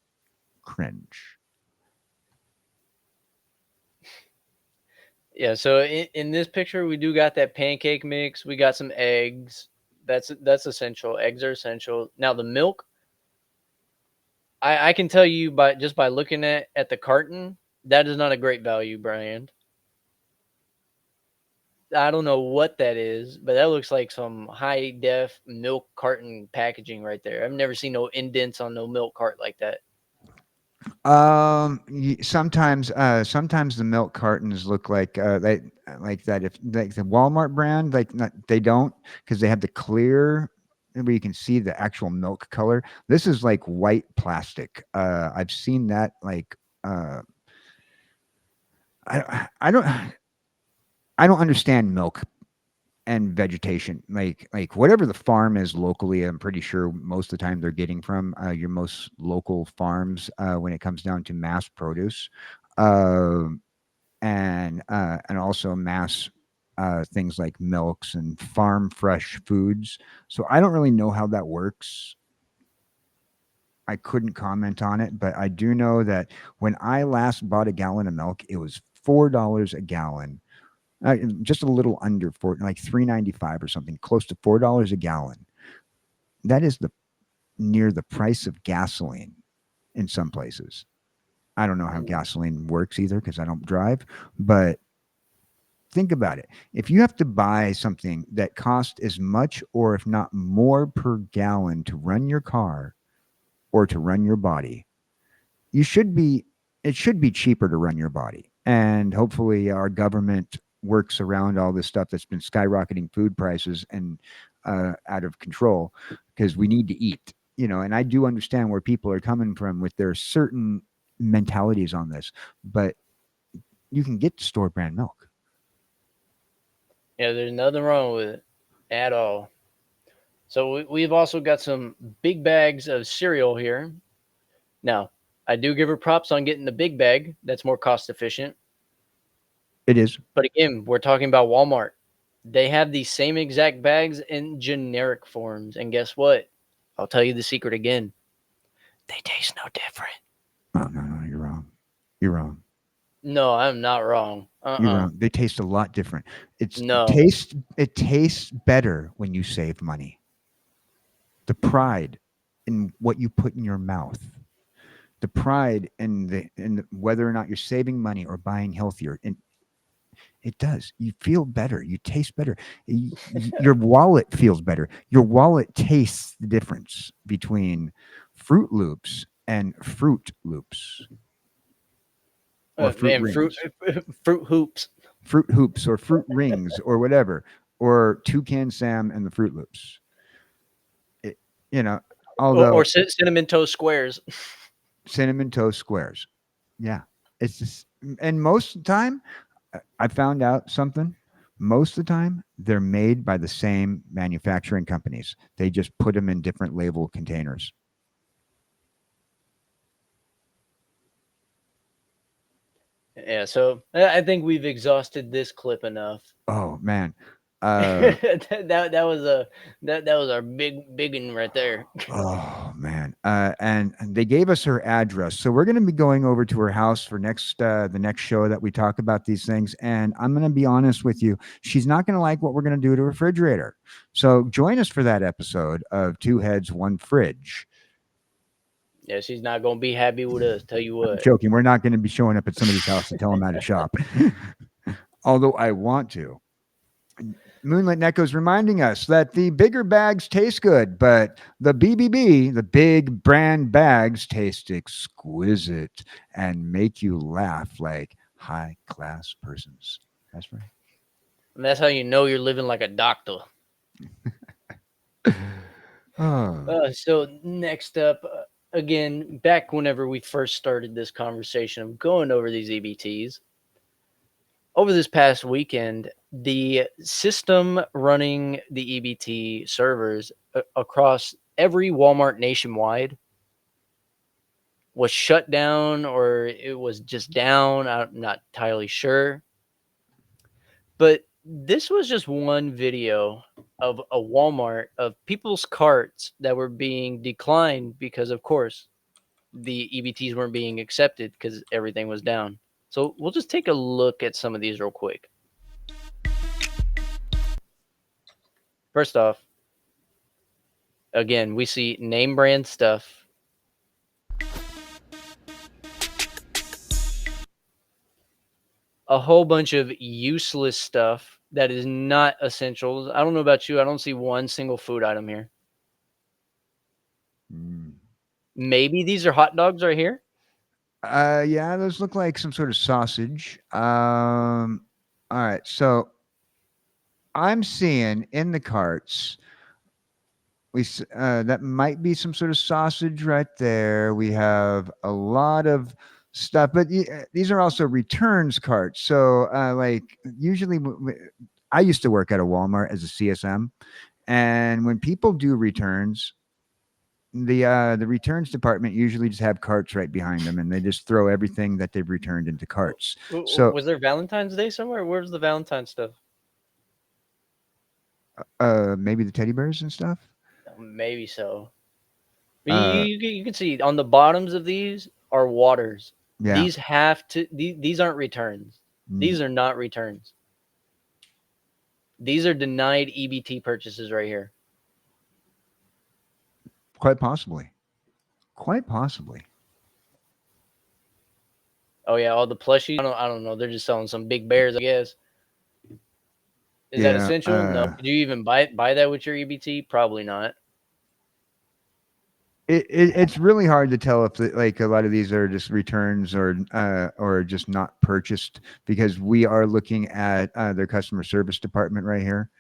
cringe. yeah, so in this picture, we do got that pancake mix. We got some eggs. That's essential. Eggs are essential. Now, the milk, I can tell you by looking at the carton, that is not a great value brand. I don't know what that is, but that looks like some high def milk carton packaging right there. I've never seen no indents on no milk cart like that. Sometimes the milk cartons look like that. If like the Walmart brand, like not, they don't because they have the clear where you can see the actual milk color. This is like white plastic. I've seen that like I don't I don't understand milk and vegetation like whatever the farm is locally. I'm pretty sure most of the time they're getting from your most local farms when it comes down to mass produce, um, and also mass things like milks and farm fresh foods. So I don't really know how that works. I couldn't comment on it, but I do know that when I last bought a gallon of milk, it was $4 a gallon, just a little under four, like 3.95 or something, close to $4 a gallon. That is the near the price of gasoline in some places. I don't know how gasoline works either because I don't drive, but think about it. If you have to buy something that costs as much or if not more per gallon to run your car or to run your body, you should be it should be cheaper to run your body. And hopefully our government works around all this stuff that's been skyrocketing food prices and out of control because we need to eat, and I do understand where people are coming from with their certain mentalities on this, but you can get store brand milk. Yeah, there's nothing wrong with it at all. So we've also got some big bags of cereal here. Now, I do give her props on getting the big bag. That's more cost efficient. It is. But again, we're talking about Walmart. They have these same exact bags in generic forms. And guess what? I'll tell you the secret again. They taste no different. No, you're wrong. You're wrong. No, I'm not wrong. You're wrong. They taste a lot different. No. It tastes better when you save money. The pride in what you put in your mouth, the pride in whether or not you're saving money or buying healthier, and it does. You feel better. You taste better. Your wallet feels better. Your wallet tastes the difference between Fruit Loops and Fruit Loops. Or Fruit And Rings. fruit hoops. Fruit Hoops or Fruit Rings or whatever. Or Toucan Sam and the Fruit Loops. Although Or cinnamon toast squares. Cinnamon Toast Squares. Yeah. It's just, and most of the time, I found out something. Most of the time, they're made by the same manufacturing companies. They just put them in different label containers. Yeah, so I think we've exhausted this clip enough. Oh man. that was our big one right there. Oh man. And they gave us her address. So we're gonna be going over to her house for the next show that we talk about these things. And I'm gonna be honest with you, she's not gonna like what we're gonna do to her refrigerator. So join us for that episode of Two Heads, One Fridge. Yeah, she's not gonna be happy with us, tell you what. I'm joking. We're not going to be showing up at somebody's house to tell them how to shop. Although I want to. Moonlit Necko's reminding us that the bigger bags taste good, but the BBB, the big brand bags, taste exquisite and make you laugh like high class persons. That's right. And that's how you know you're living like a doctor. So next up, again, back whenever we first started this conversation of going over these EBTs, over this past weekend, the system running the EBT servers across every Walmart nationwide was shut down, or it was just down. I'm not entirely sure. But this was just one video of a Walmart of people's carts that were being declined because, of course, the EBTs weren't being accepted because everything was down. So we'll just take a look at some of these real quick. First off, again, we see name brand stuff. A whole bunch of useless stuff that is not essentials. I don't know about you. I don't see one single food item here. Maybe these are hot dogs right here. Yeah, those look like some sort of sausage. All right, so I'm seeing in the carts. That might be some sort of sausage right there. We have a lot of stuff, but these are also returns carts. So, like usually, I used to work at a Walmart as a CSM, and when people do returns, the returns department usually just have carts right behind them, and they just throw everything that they've returned into carts. So, Was there Valentine's Day somewhere? Where's the Valentine's stuff? maybe the teddy bears and stuff. Maybe so. Uh, You can see on the bottoms of these are waters. Yeah. These have to. These aren't returns. These are not returns. These are denied EBT purchases right here. Quite possibly. Quite possibly. Oh yeah, all the plushies. I don't know. They're just selling some big bears, I guess. Is that essential? No. Did you even buy that with your EBT? Probably not. It's really hard to tell if like a lot of these are just returns or just not purchased, because we are looking at their customer service department right here.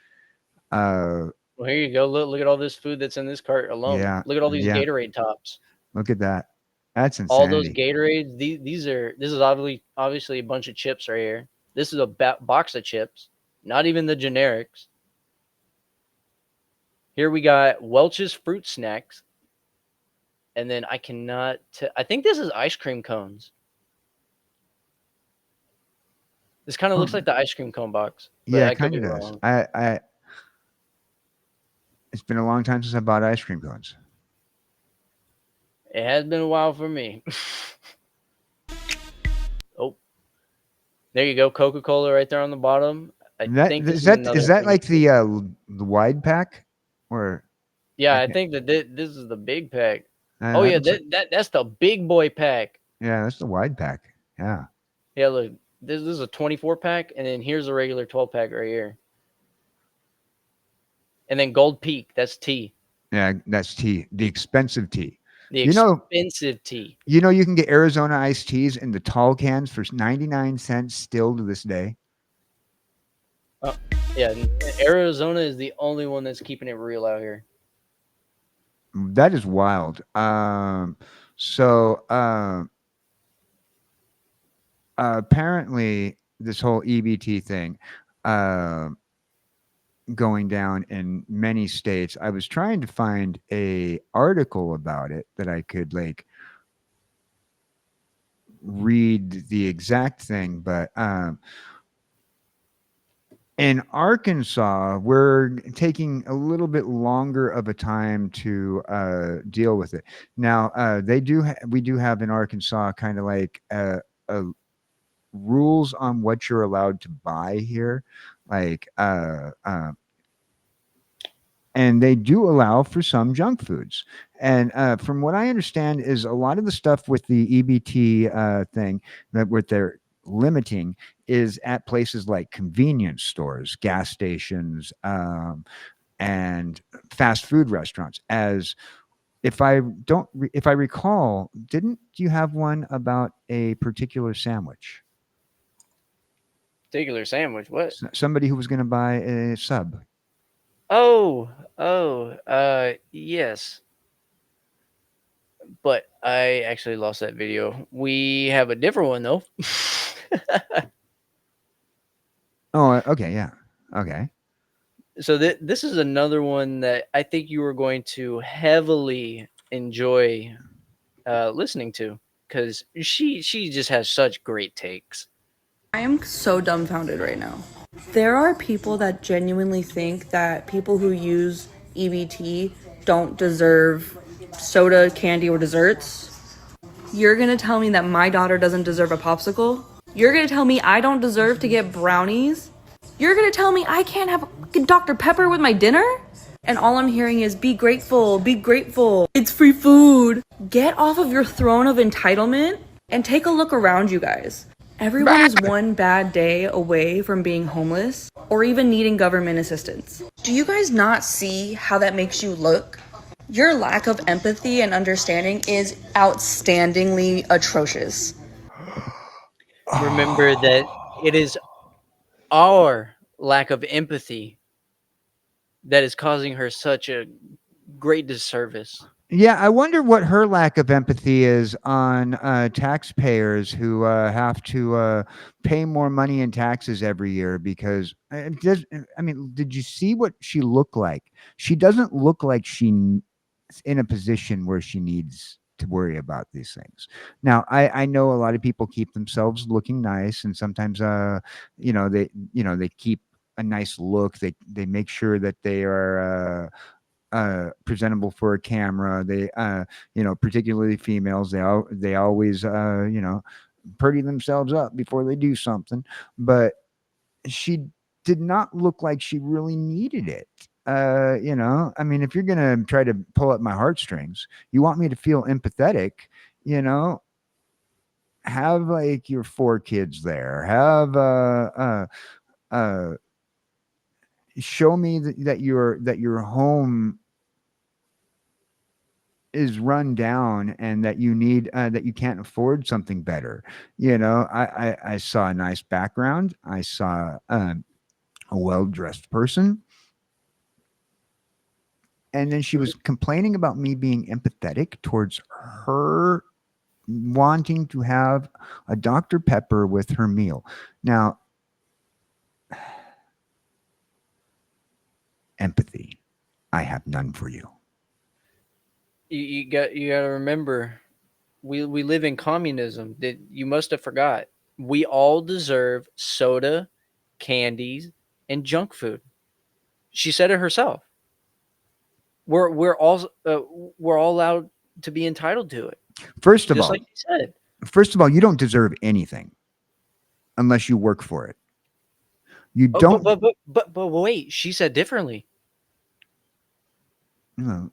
Well, here you go. Look at all this food that's in this cart alone. Yeah, Look at all these yeah. Gatorade tops. Look at that. That's All those insanity. Gatorades. This is obviously a bunch of chips right here. This is a box of chips. Not even the generics. Here we got Welch's fruit snacks. And then I cannot. I think this is ice cream cones. This kind of looks like the ice cream cone box. But Yeah, I it could kind be of does. wrong. It's been a long time since I bought ice cream cones. It has been a while for me. Oh, there you go. Coca-Cola right there on the bottom. I think Is this is that like the wide pack, or? Yeah, I think that this is the big pack. Oh that yeah, looks like- that's the big boy pack. Yeah, that's the wide pack. Yeah. Yeah, look, this is a 24 pack, and then here's a regular 12 pack right here. And then Gold Peak, that's tea. Yeah, that's tea. The expensive tea. The expensive tea. You know, you can get Arizona iced teas in the tall cans for 99 cents still to this day. Oh, yeah, Arizona is the only one that's keeping it real out here. That is wild. Apparently this whole EBT thing going down in many states. I was trying to find a article about it that I could like read the exact thing, but in Arkansas, we're taking a little bit longer of a time to deal with it. Now, we do have in Arkansas kind of like a rules on what you're allowed to buy here, like and they do allow for some junk foods. And from what I understand is a lot of the stuff with the EBT thing that what they're limiting is at places like convenience stores, gas stations, and fast food restaurants. As if I recall, didn't you have one about a particular sandwich? Particular sandwich? What? Somebody who was going to buy a sub. Yes. But I actually lost that video. We have a different one though. Oh, okay, yeah. Okay. So this is another one that I think you are going to heavily enjoy listening to, because she just has such great takes. I am so dumbfounded right now. There are people that genuinely think that people who use EBT don't deserve soda, candy, or desserts. You're gonna tell me that my daughter doesn't deserve a popsicle? You're gonna tell me I don't deserve to get brownies? You're gonna tell me I can't have Dr. Pepper with my dinner? And all I'm hearing is be grateful, it's free food. Get off of your throne of entitlement and take a look around you guys. Everyone is one bad day away from being homeless or even needing government assistance. Do you guys not see how that makes you look? Your lack of empathy and understanding is outstandingly atrocious. Remember that it is our lack of empathy that is causing her such a great disservice. Yeah, I wonder what her lack of empathy is on taxpayers who have to pay more money in taxes every year because it does. I mean, did you see what she looked like? She doesn't look like she's in a position where she needs to worry about these things. Now, I know a lot of people keep themselves looking nice, and sometimes they keep a nice look. They make sure that they are. Presentable for a camera. They, particularly females, they always, pretty themselves up before they do something. But she did not look like she really needed it. I mean, if you're gonna try to pull at my heartstrings, you want me to feel empathetic, you know, have like your 4 kids there, have uh show me that your home is run down and that you need that you can't afford something better. I saw a nice background. I saw a well-dressed person, and then she was complaining about me being empathetic towards her wanting to have a Dr. Pepper with her meal. Now, empathy, I have none for you. You got to remember, we live in communism. That you must have forgot. We all deserve soda, candies, and junk food. She said it herself. We're all we're all allowed to be entitled to it, First of just all, like you said. you don't deserve anything unless you work for it. You Oh, but don't. but but but but wait, she said differently. No,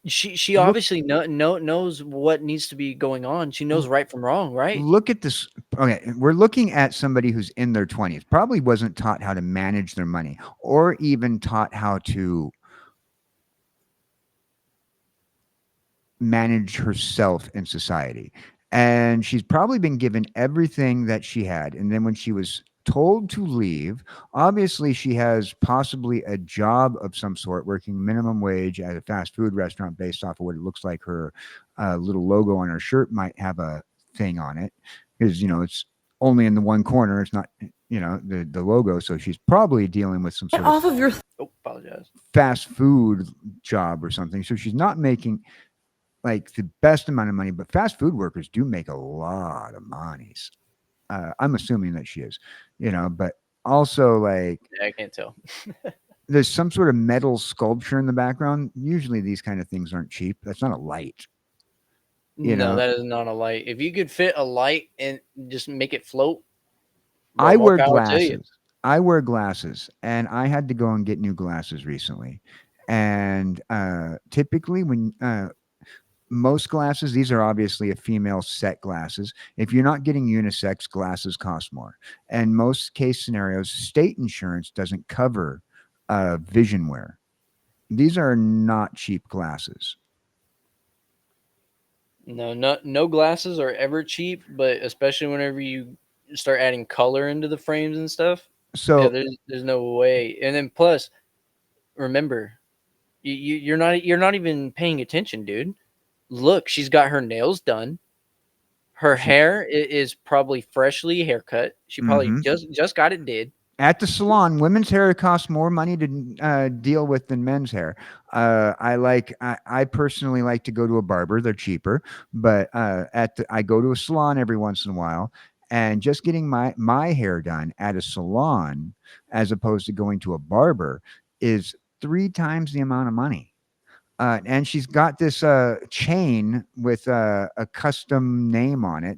She look obviously knows what needs to be going on. She knows l- right from wrong, right? look at this. Okay, we're looking at somebody who's in their 20s, probably wasn't taught how to manage their money or even taught how to manage herself in society. And she's probably been given everything that she had. And then when she was told to leave, obviously she has possibly a job of some sort working minimum wage at a fast food restaurant based off of what it looks like her little logo on her shirt might have a thing on it because, it's only in the one corner. It's not, the logo. So she's probably dealing with some Get sort of off of your Oh, apologize. fast food job or something. So she's not making like the best amount of money, but fast food workers do make a lot of monies. I'm assuming that she is, but also like Yeah, I can't tell. there's some sort of metal sculpture in the background. Usually these kind of things aren't cheap. That's not a light, you No, know. that is not a light. If you could fit a light and just make it float, bro, I more wear power to you. glasses. I wear glasses, and I had to go and get new glasses recently. And typically, when most glasses, these are obviously a female set glasses. If you're not getting unisex, glasses cost more. And most case scenarios, state insurance doesn't cover vision wear. These are not cheap glasses. No glasses are ever cheap, but especially whenever you start adding color into the frames and stuff. Yeah, So there's no way. And then plus, remember, you're not even paying attention, dude. Look, she's got her nails done. Her she, hair is probably freshly haircut. She probably mhm. just got it did. At the salon, women's hair costs more money to deal with than men's hair. I personally like to go to a barber; they're cheaper. But I go to a salon every once in a while, and just getting my hair done at a salon as opposed to going to a barber is 3 times the amount of money. And she's got this chain with a custom name on it.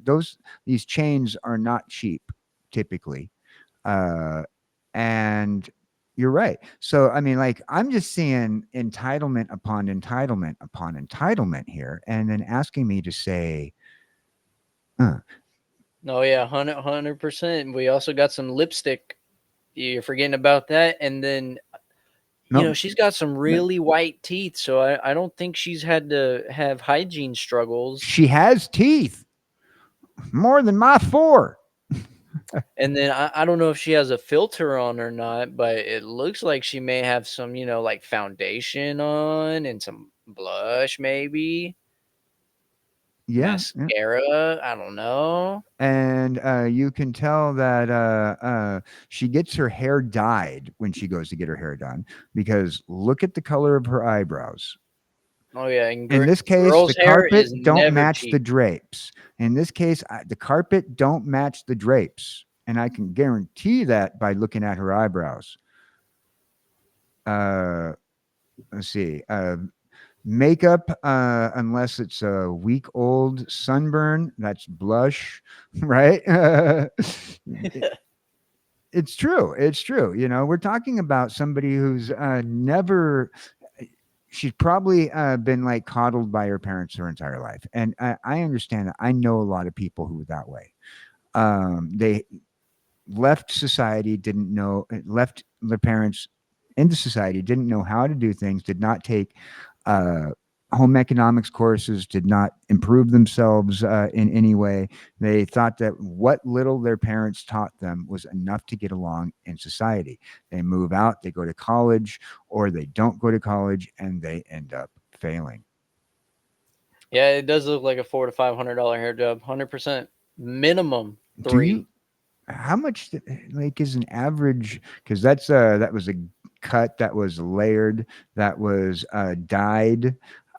These chains are not cheap, typically. Uh, and you're right. So, I mean, like, I'm just seeing entitlement upon entitlement upon entitlement here, and then asking me to say, uh, No, yeah, 100%. We also got some lipstick. You're forgetting about that, and then You No, know, she's got some really white teeth, so I don't think she's had to have hygiene struggles. she has teeth more than my 4. And then I don't know if she has a filter on or not, but it looks like she may have some, you know, like foundation on and some blush maybe, Yeah, yeah. mascara, I don't know. And you can tell that she gets her hair dyed when she goes to get her hair done because look at the color of her eyebrows. Oh yeah, and In this case, the girl's hair is carpet don't never match the cheap. drapes. In this case, the carpet don't match the drapes, and I can guarantee that by looking at her eyebrows. Let's see. Makeup, unless it's a week old sunburn, that's blush, right? It's true. It's true. You know, we're talking about somebody who's never. She's probably been like coddled by her parents her entire life, and I understand that. I know a lot of people who were that way. They left society, didn't know, left their parents into society, didn't know how to do things, did not take uh, home economics courses, did not improve themselves in any way. They thought that what little their parents taught them was enough to get along in society. They move out, they go to college, or they don't go to college, and they end up failing. Yeah, it does look like a $400 to $500 hair job, 100% minimum Do you 3. how much like is an average, because that was a cut, that was layered, that was dyed,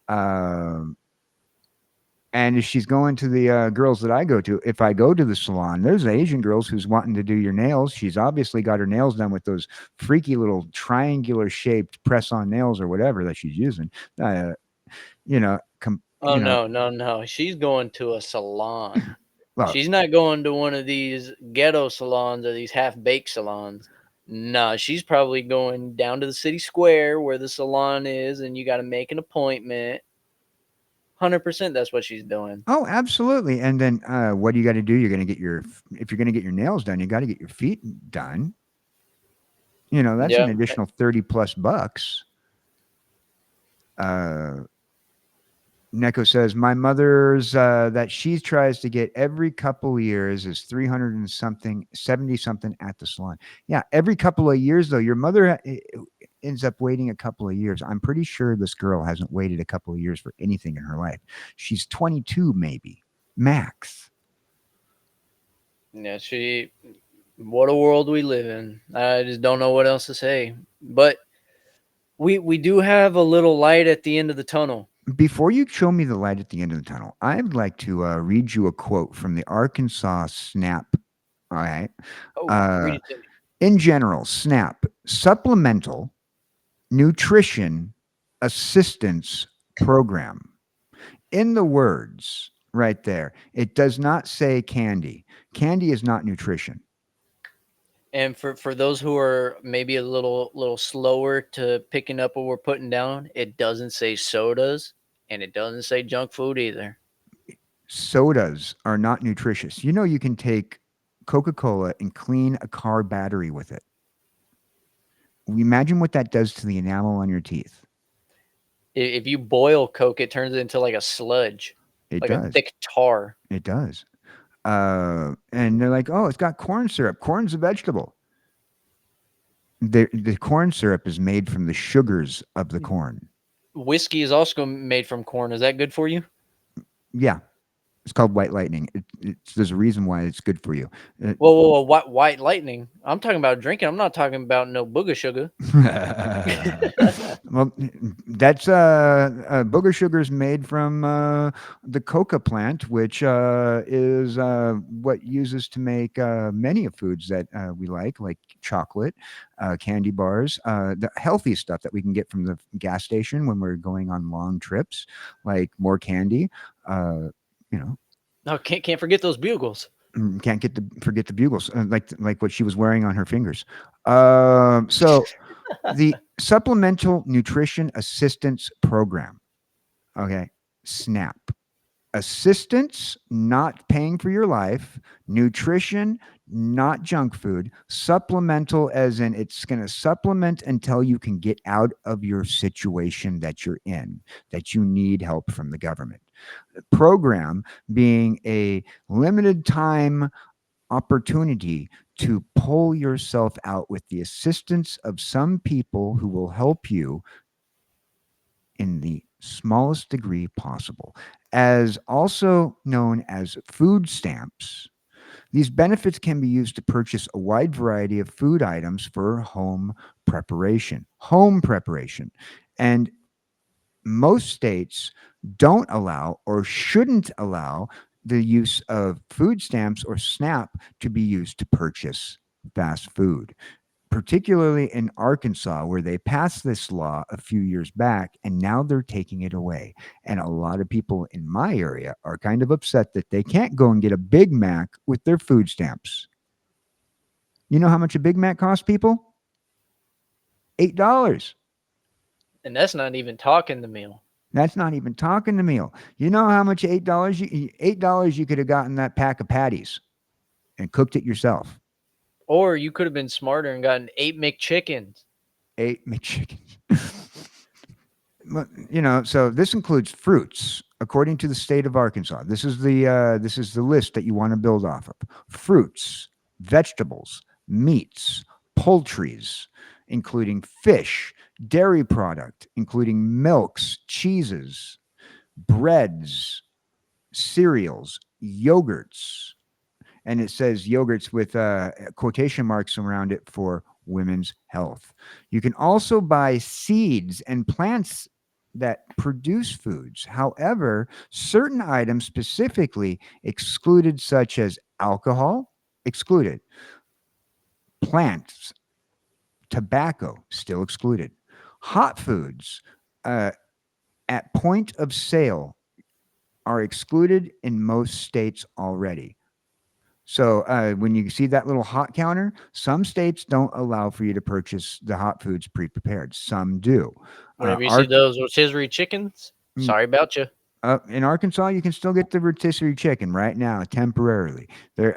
um and if she's going to the girls that I go to, if I go to the salon, there's Asian girls who's wanting to do your nails. She's obviously got her nails done with those freaky little triangular shaped press on nails or whatever that she's using. uh, you know Oh no, no, no. She's going to a salon. well, She's not going to one of these ghetto salons or these half-baked salons. No, she's probably going down to the city square where the salon is, and you got to make an appointment. 100% that's what she's doing. oh, absolutely. And then what do you got to do? You're going to get your, if you're going to get your nails done, you got to get your feet done. You know, that's an Yeah. additional 30 plus bucks. Neko says, my mother's that she tries to get every couple of years is 300 and something, 70 something at the salon. Yeah, every couple of years, though, your mother ends up waiting a couple of years. I'm pretty sure this girl hasn't waited a couple of years for anything in her life. She's 22, maybe, max. Yeah, what a world we live in. I just don't know what else to say. But we do have a little light at the end of the tunnel. Before you show me the light at the end of the tunnel, I'd like to read you a quote from the Arkansas Snap. All right. Oh, read it to me. In general, SNAP, Supplemental Nutrition Assistance Program. In the words right there, it does not say candy. Candy is not nutrition. And for those who are maybe a little slower to picking up what we're putting down, it doesn't say sodas and it doesn't say junk food either. Sodas are not nutritious. You know, you can take Coca-Cola and clean a car battery with it. Imagine what that does to the enamel on your teeth. If you boil Coke, it turns it into like a sludge, It like a does. thick tar. It does. And they're like, oh, it's got corn syrup. Corn's a vegetable. The corn syrup is made from the sugars of the corn. Whiskey is also made from corn. Is that good for you? Yeah. It's called white lightning. There's a reason why it's good for you. Whoa, white lightning. I'm talking about drinking. I'm not talking about no booger sugar. Well, that's booger sugar is made from the coca plant, which is what uses to make many of foods that we like chocolate, candy bars, the healthy stuff that we can get from the gas station when we're going on long trips, like more candy. You know, No, can't forget those bugles. Can't forget the bugles, like what she was wearing on her fingers. So the Supplemental Nutrition Assistance Program, okay, SNAP. assistance, not paying for your life, nutrition, not junk food, supplemental, as in it's going to supplement until you can get out of your situation that you're in, that you need help from the government. The program being a limited time opportunity to pull yourself out with the assistance of some people who will help you in the smallest degree possible, as also known as food stamps. These benefits can be used to purchase a wide variety of food items for home preparation. Home preparation. And most states don't allow or shouldn't allow the use of food stamps or SNAP to be used to purchase fast food, particularly in Arkansas, where they passed this law a few years back and now they're taking it away. And a lot of people in my area are kind of upset that they can't go and get a Big Mac with their food stamps. You know how much a Big Mac costs, people? $8. And that's not even talking the meal. That's not even talking the meal. You know how much $8 $8 you could have gotten that pack of patties and cooked it yourself. Or you could have been smarter and gotten 8 McChickens. 8 McChickens. You know, so this includes fruits, according to the state of Arkansas. This is the list that you want to build off of. Fruits, vegetables, meats, poultries, including fish, dairy product, including milks, cheeses, breads, cereals, yogurts, and it says yogurts with quotation marks around it for women's health. You can also buy seeds and plants that produce foods. However, certain items specifically excluded, such as alcohol, excluded, plants, tobacco, still excluded, hot foods at point of sale are excluded in most states already. So when you see that little hot counter, some states don't allow for you to purchase the hot foods pre-prepared. Some do. Whenever you see those rotisserie chickens, sorry about you. In Arkansas, you can still get the rotisserie chicken right now, temporarily. You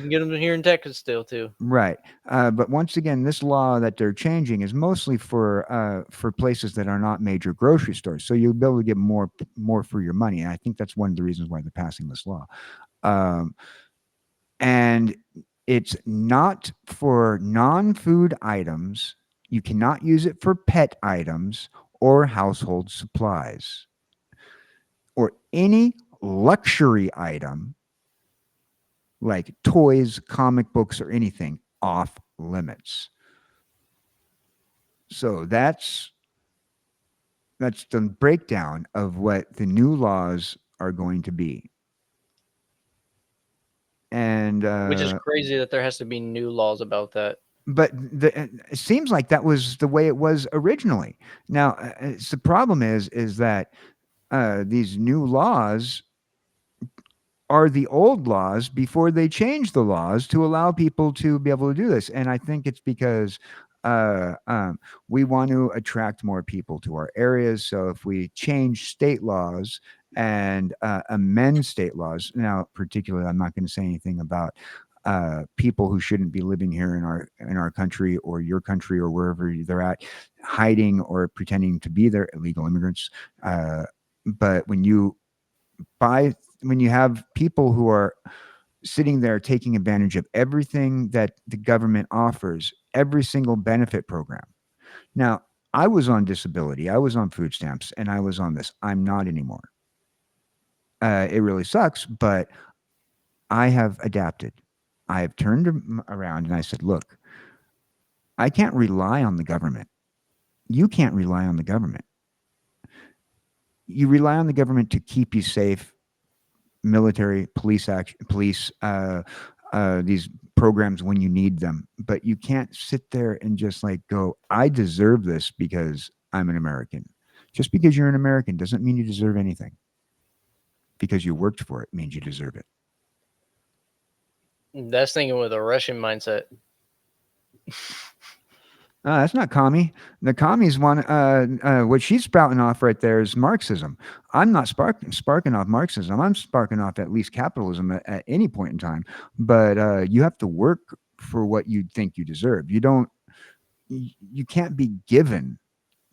can get them here in Texas still too. Right. But once again, this law that they're changing is mostly for places that are not major grocery stores. So you'll be able to get more for your money. And I think that's one of the reasons why they're passing this law. And it's not for non-food items. You cannot use it for pet items or household supplies or any luxury item like toys, comic books, or anything off limits. So that's the breakdown of what the new laws are going to be. And which is crazy that there has to be new laws about that. But it seems like that was the way it was originally. Now, the problem is that these new laws are the old laws before they change the laws to allow people to be able to do this. And I think it's because we want to attract more people to our areas. So if we change state laws and amend state laws, now particularly, I'm not going to say anything about people who shouldn't be living here in our country or your country or wherever they're at, hiding or pretending to be there, illegal immigrants. But when you have people who are sitting there taking advantage of everything that the government offers, every single benefit program. Now, I was on disability, I was on food stamps, and I was on this. I'm not anymore. It really sucks, but I have adapted. I have turned around and I said, look, I can't rely on the government. You can't rely on the government. You rely on the government to keep you safe. Military, police action, these programs when you need them, but you can't sit there and just like go, I deserve this because I'm an American. Just because you're an American doesn't mean you deserve anything. Because you worked for it means you deserve it. That's thinking with a Russian mindset. That's not commie. The commies want what she's sprouting off right there is Marxism. I'm not sparking off Marxism. I'm sparking off at least capitalism at any point in time. But you have to work for what you think you deserve. You don't. You can't be given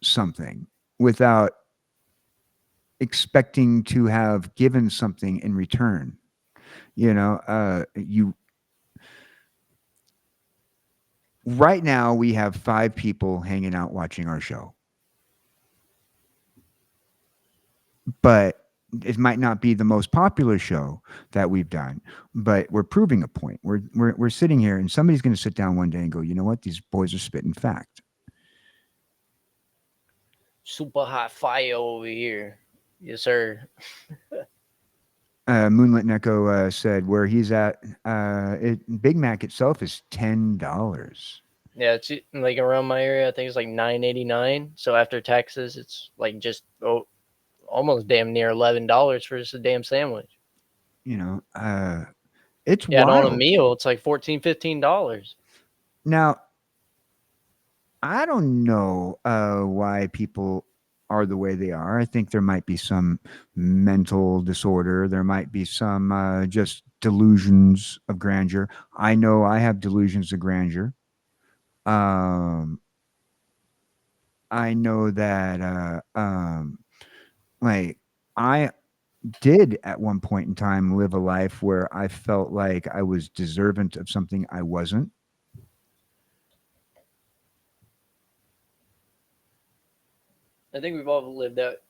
something without expecting to have given something in return. You right now we have 5 people hanging out watching our show. But it might not be the most popular show that we've done, but we're proving a point. We're sitting here and somebody's going to sit down one day and go, you know what? These boys are spitting fact. Super hot fire over here. Yes, sir. Moonlit Neko said where he's at, Big Mac itself is $10. Yeah, it's like around my area. I think it's like $9.89. So after taxes, it's like just almost damn near $11 for just a damn sandwich. It's wild. wild. On a meal, it's like $14-15. Now, I don't know why people are the way they are. I think there might be some mental disorder. There might be some just delusions of grandeur. I know I have delusions of grandeur. I know that like I did at one point in time live a life where I felt like I was deserving of something I wasn't. I think we've all lived that,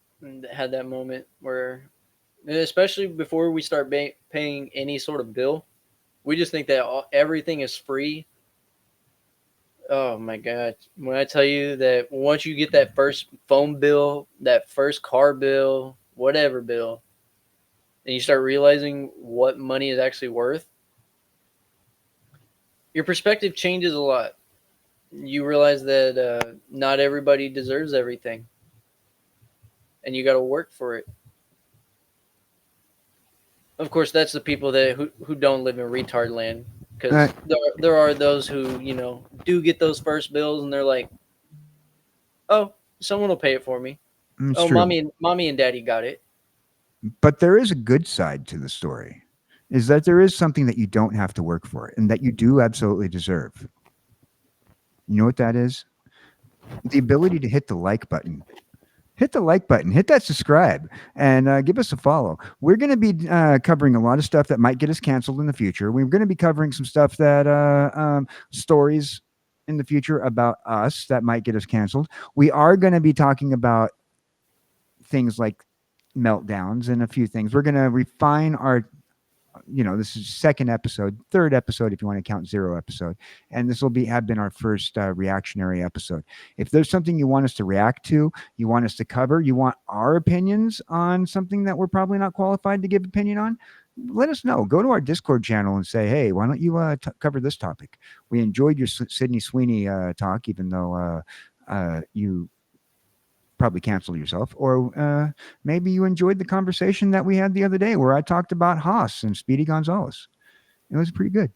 had that moment where, especially before we start paying any sort of bill, we just think that everything is free. Oh my God. When I tell you that once you get that first phone bill, that first car bill, whatever bill, and you start realizing what money is actually worth, your perspective changes a lot. You realize that not everybody deserves everything, and you got to work for it. Of course, that's the people that who don't live in retard land, because there are those who do get those first bills, and they're like, "Oh, someone will pay it for me. It's true. mommy and daddy got it." But there is a good side to the story, is that there is something that you don't have to work for and that you do absolutely deserve. You know what that is? The ability to hit the like button. Hit the like button, hit that subscribe, and give us a follow. We're going to be covering a lot of stuff that might get us canceled in the future. We're going to be covering some stuff that stories in the future about us that might get us canceled. We are going to be talking about things like meltdowns and a few things. We're going to refine our, this is third episode if you want to count 0 episode, and this will have been our first reactionary episode. If there's something you want us to react to, you want us to cover, you want our opinions on something that we're probably not qualified to give opinion on, let us know. Go to our Discord channel and say, hey, why don't you cover this topic? We enjoyed your Sydney Sweeney talk, even though you probably canceled yourself, or maybe you enjoyed the conversation that we had the other day where I talked about Haas and Speedy Gonzalez. It was pretty good.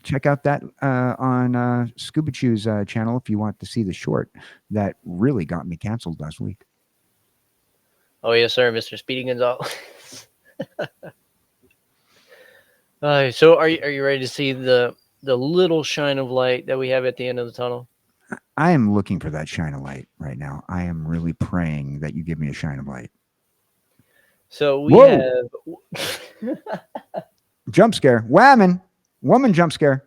Check out that on Scoobichu's channel if you want to see the short that really got me canceled last week. Oh yes, sir, Mr. Speedy Gonzalez. So are you ready to see the little shine of light that we have at the end of the tunnel? I am looking for that shine of light right now. I am really praying that you give me a shine of light. So we have jump scare. Woman jump scare.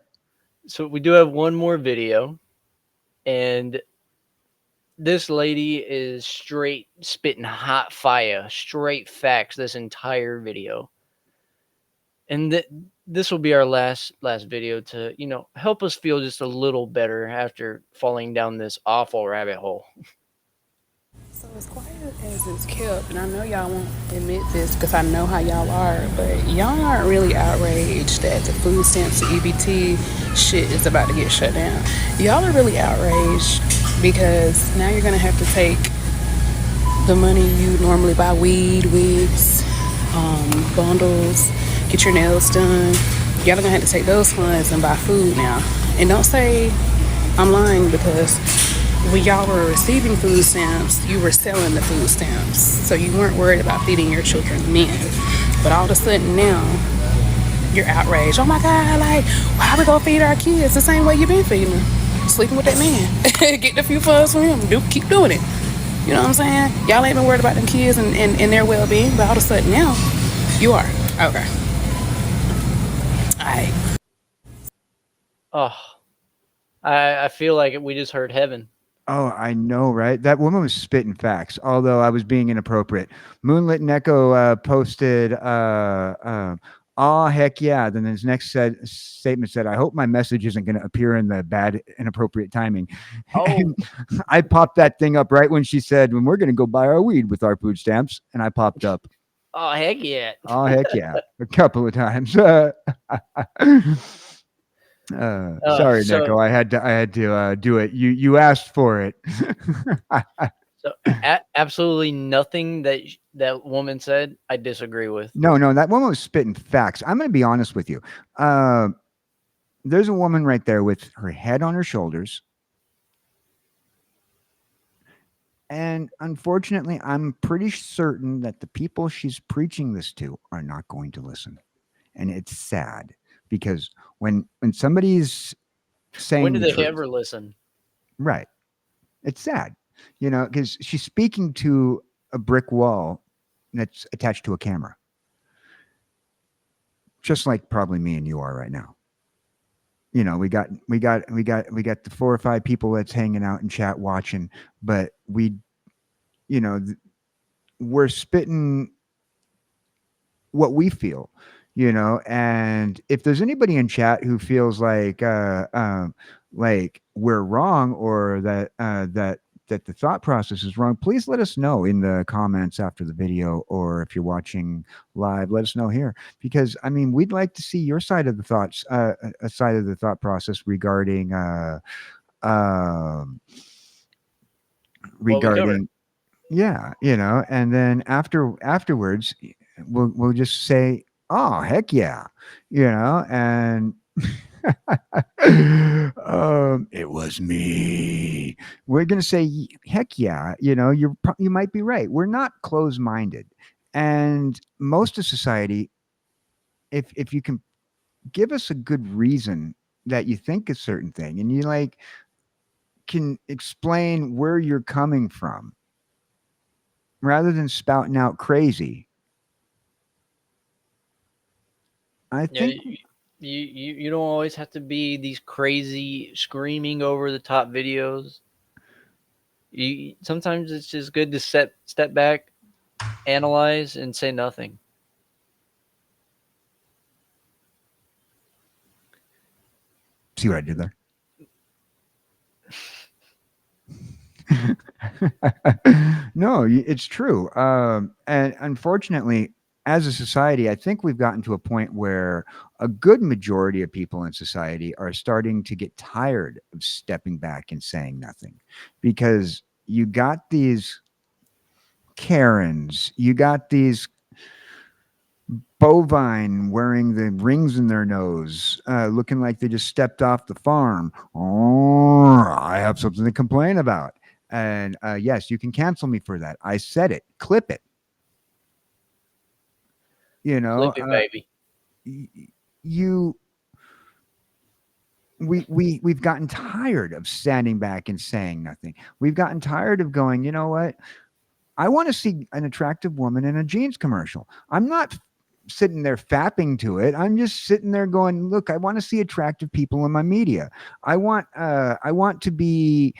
So we do have one more video, and this lady is straight spitting hot fire, straight facts this entire video. And this will be our last video to, help us feel just a little better after falling down this awful rabbit hole. So as quiet as it's kept, and I know y'all won't admit this because I know how y'all are, but y'all aren't really outraged that the food stamps, the EBT shit is about to get shut down. Y'all are really outraged because now you're going to have to take the money you normally buy weed, wigs, bundles, get your nails done. Y'all are gonna have to take those funds and buy food now. And don't say I'm lying because when y'all were receiving food stamps, you were selling the food stamps. So you weren't worried about feeding your children then. But all of a sudden now, you're outraged. Oh my God, like, why we gonna feed our kids the same way you've been feeding them? Sleeping with that man. Getting a few funds from him. Keep doing it. You know what I'm saying? Y'all ain't been worried about them kids and their well-being, but all of a sudden now, you are. Okay. Alright. Oh, I feel like we just heard heaven. Oh, I know, right? That woman was spitting facts, although I was being inappropriate. Moonlit Neko posted, "Oh heck yeah!" Then his next statement said, "I hope my message isn't going to appear in the bad, inappropriate timing." Oh, I popped that thing up right when she said, "When we're going to go buy our weed with our food stamps," and I popped up. oh heck yeah! Oh heck yeah! A couple of times. Sorry, So Neko. I had to do it. You asked for it. so absolutely nothing that woman said I disagree with. No, that woman was spitting facts. I'm going to be honest with you. There's a woman right there with her head on her shoulders. And unfortunately, I'm pretty certain that the people she's preaching this to are not going to listen. And it's sad because when somebody's saying When do the they truth, ever listen? right? It's sad, because she's speaking to a brick wall that's attached to a camera, just like probably me and you are right now. We got the 4 or 5 people that's hanging out in chat watching, but we're spitting what we feel, and if there's anybody in chat who feels like we're wrong, or that the thought process is wrong, please let us know in the comments after the video, or if you're watching live, let us know here, because I mean, we'd like to see your side of the thoughts, a side of the thought process regarding um What we covered. yeah, and then afterwards, we'll just say, "Oh, heck yeah," and it was me. We're gonna say, "Heck yeah," you might be right. We're not closed-minded, and most of society, if you can give us a good reason that you think a certain thing, and you can explain where you're coming from, rather than spouting out crazy. I Yeah, think you don't always have to be these crazy screaming over the top videos. Sometimes it's just good to step back, analyze, and say nothing. See what I did there? No, it's true. And unfortunately, as a society, I think we've gotten to a point where a good majority of people in society are starting to get tired of stepping back and saying nothing, because you got these Karens, you got these bovine wearing the rings in their nose, looking like they just stepped off the farm. Oh, I have something to complain about. And yes, you can cancel me for that. I said it. Clip it. Clip it, baby. You we've gotten tired of standing back and saying nothing. We've gotten tired of going, you know what? I want to see an attractive woman in a jeans commercial. I'm not sitting there fapping to it. I'm just sitting there going, look, I want to see attractive people in my media. I want to be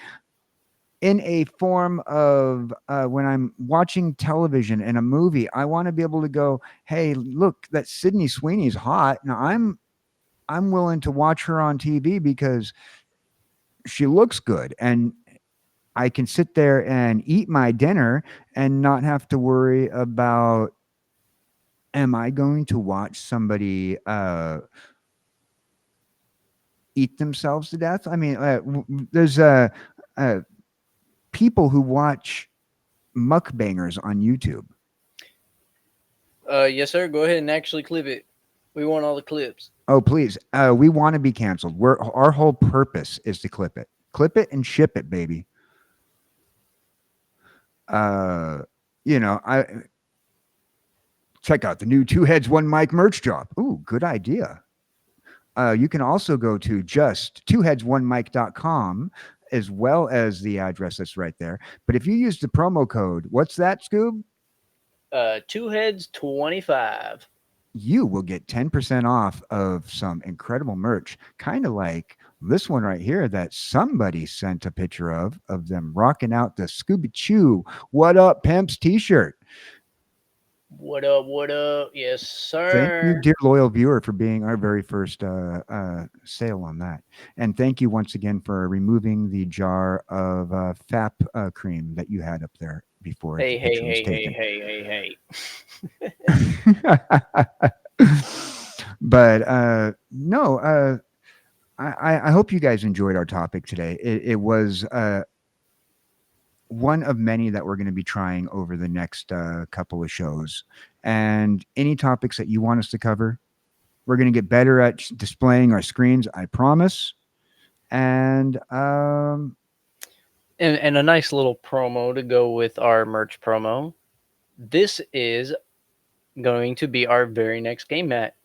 in a form of, when I'm watching television and a movie, I want to be able to go, hey, look, that Sydney Sweeney's hot. Now I'm willing to watch her on TV because she looks good, and I can sit there and eat my dinner and not have to worry about, am I going to watch somebody eat themselves to death? I mean, there's people who watch mukbangers on YouTube. Yes, sir. Go ahead and actually clip it. We want all the clips. Oh, please. We want to be canceled. Our whole purpose is to clip it. Clip it and ship it, baby. You know, I check out the new Two Heads One Mic merch drop. Ooh, good idea. You can also go to just twoheadsonemic.com as well as the address that's right there. But if you use the promo code, what's that, Scoob? Two Heads 25. You will get 10% off of some incredible merch, kind of like this one right here that somebody sent a picture of them rocking out the Scoobichu What Up Pimps t-shirt. What up? What up? Yes, Thank you, sir. dear loyal viewer, for being our very first sale on that. And thank you once again for removing the jar of FAP cream that you had up there before Hey, the hey, picture was hey, hey, taken. hey, But no, I hope you guys enjoyed our topic today. It was one of many that we're going to be trying over the next couple of shows. And any topics that you want us to cover, we're going to get better at displaying our screens, I promise. And and a nice little promo to go with our merch promo. This is going to be our very next game mat.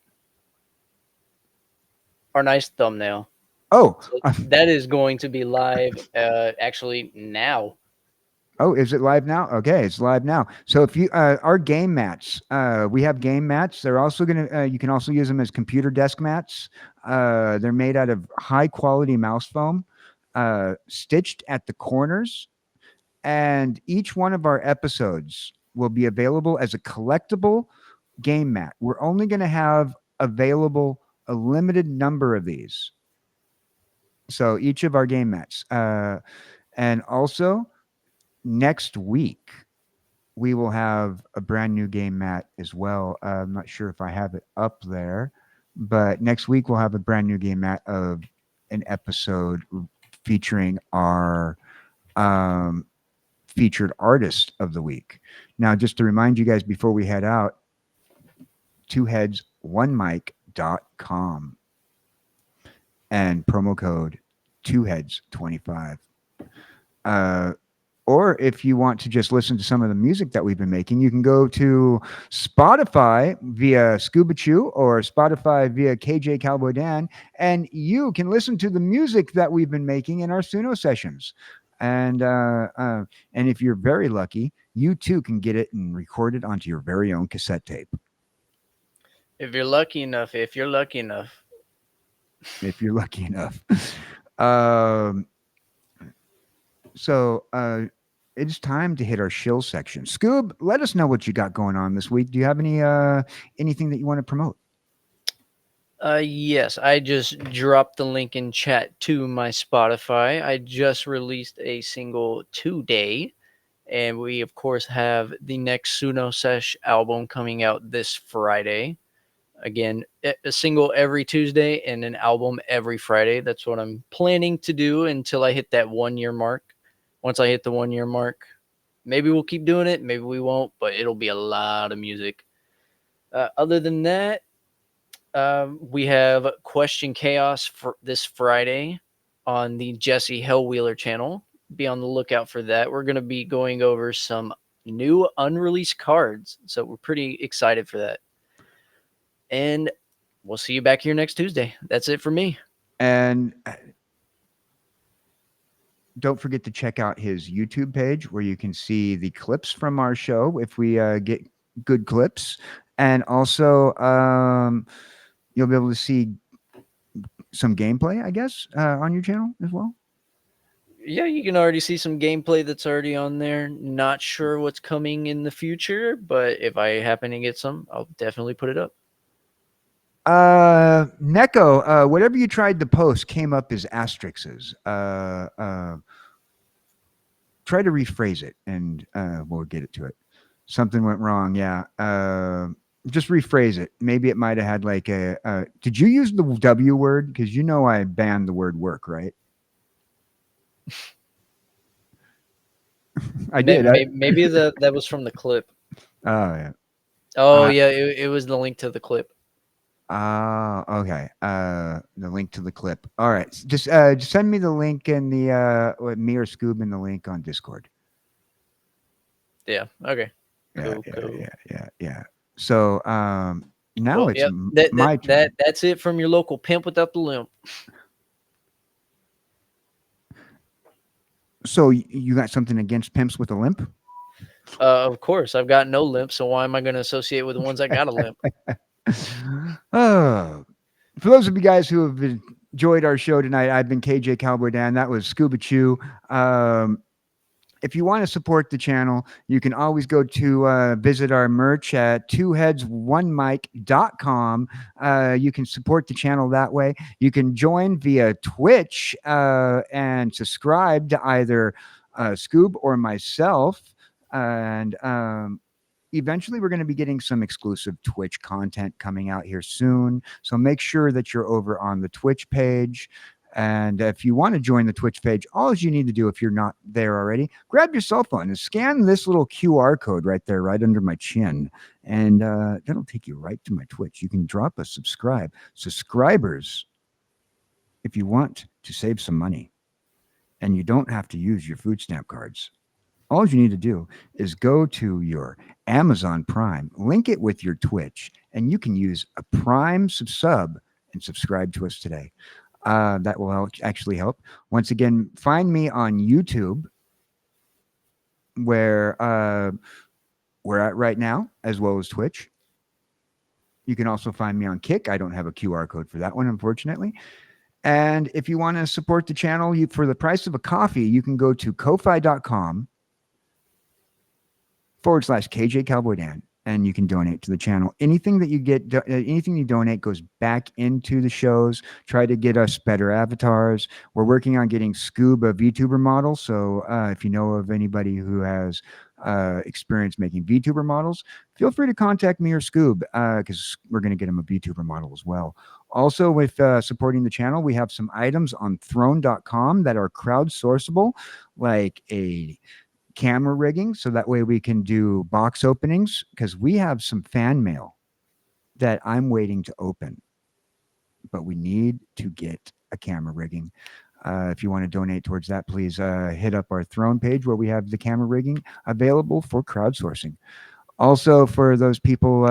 Our nice thumbnail. Oh, So that is going to be live actually now. Oh, is it live now? Okay, it's live now. So if you our game mats, we have game mats. They're also gonna you can also use them as computer desk mats. They're made out of high quality mouse foam, stitched at the corners, and each one of our episodes will be available as a collectible game mat. We're only going to have available a limited number of these. So each of our game mats, and also next week we will have a brand new game mat as well. I'm not sure if I have it up there, but next week we'll have a brand new game mat of an episode featuring our featured artist of the week. Now, just to remind you guys before we head out, twoheadsonemike.com and promo code twoheads25. Or if you want to just listen to some of the music that we've been making, you can go to Spotify via Scoobichu or Spotify via KJ Cowboy Dan, and you can listen to the music that we've been making in our Suno sessions. And if you're very lucky, you too can get it and record it onto your very own cassette tape. If you're lucky enough. If you're lucky enough. So it's time to hit our shill section. Scoob, let us know what you got going on this week. Do you have anything that you want to promote? Yes, I just dropped the link in chat to my Spotify. I just released a single today, and we of course have the next Suno Sesh album coming out this Friday. Again, a single every Tuesday and an album every Friday. That's what I'm planning to do until I hit that 1 year mark. Once I hit the 1 year mark, maybe we'll keep doing it, maybe we won't, but it'll be a lot of music. Other than that, we have Question Chaos for this Friday on the Jesse Hellwheeler channel. Be on the lookout for that. We're going to be going over some new unreleased cards, so we're pretty excited for that. And we'll see you back here next Tuesday. That's it for me. And don't forget to check out his YouTube page where you can see the clips from our show if we get good clips. And also, you'll be able to see some gameplay, I guess, on your channel as well. Yeah, you can already see some gameplay that's already on there. Not sure what's coming in the future, but if I happen to get some, I'll definitely put it up. Neko, whatever you tried to post came up as asterisks. Try to rephrase it and we'll get it to it. Something went wrong. Yeah. Just rephrase it. Maybe it might have had like did you use the W word? Because you know I banned the word work, right? I did. Maybe that was from the clip. Oh, yeah. Oh, yeah. It was the link to the clip. Okay. The link to the clip. All right. Just send me the link in the me or Scoob in the link on Discord. Yeah. Okay. Yeah, Cool. yeah, Cool. yeah. So now Well, it's yep. my turn. That's it from your local pimp without the limp. So you got something against pimps with a limp? Of course, I've got no limp, so why am I going to associate with the ones that got a limp? Oh, for those of you guys who have enjoyed our show tonight, I've been KJ Cowboy Dan. That was Scoobichu. If you want to support the channel, you can always go to visit our merch at twoheadsonemike.com. You can support the channel that way. You can join via Twitch and subscribe to either Scoob or myself. And eventually we're going to be getting some exclusive Twitch content coming out here soon. So make sure that you're over on the Twitch page. And if you want to join the Twitch page, all you need to do, if you're not there already, grab your cell phone and scan this little QR code right there, right under my chin. And that'll take you right to my Twitch. You can drop a subscribe. Subscribers, if you want to save some money and you don't have to use your food stamp cards, all you need to do is go to your Amazon Prime, link it with your Twitch, and you can use a Prime sub and subscribe to us today. That will actually help. Once again, find me on YouTube, where we're at right now, as well as Twitch. You can also find me on Kick. I don't have a QR code for that one, unfortunately. And if you want to support the channel, for the price of a coffee, you can go to ko-fi.com/KJ Cowboy Dan, and you can donate to the channel. Anything that you get, anything you donate goes back into the shows. Try to get us better avatars. We're working on getting Scoob a VTuber model. So if you know of anybody who has experience making VTuber models, feel free to contact me or Scoob, because we're going to get him a VTuber model as well. Also, with supporting the channel, we have some items on throne.com that are crowdsourceable, like a camera rigging, so that way we can do box openings, because we have some fan mail that I'm waiting to open, but we need to get a camera rigging. If you want to donate towards that, please hit up our Throne page where we have the camera rigging available for crowdsourcing. Also, for those people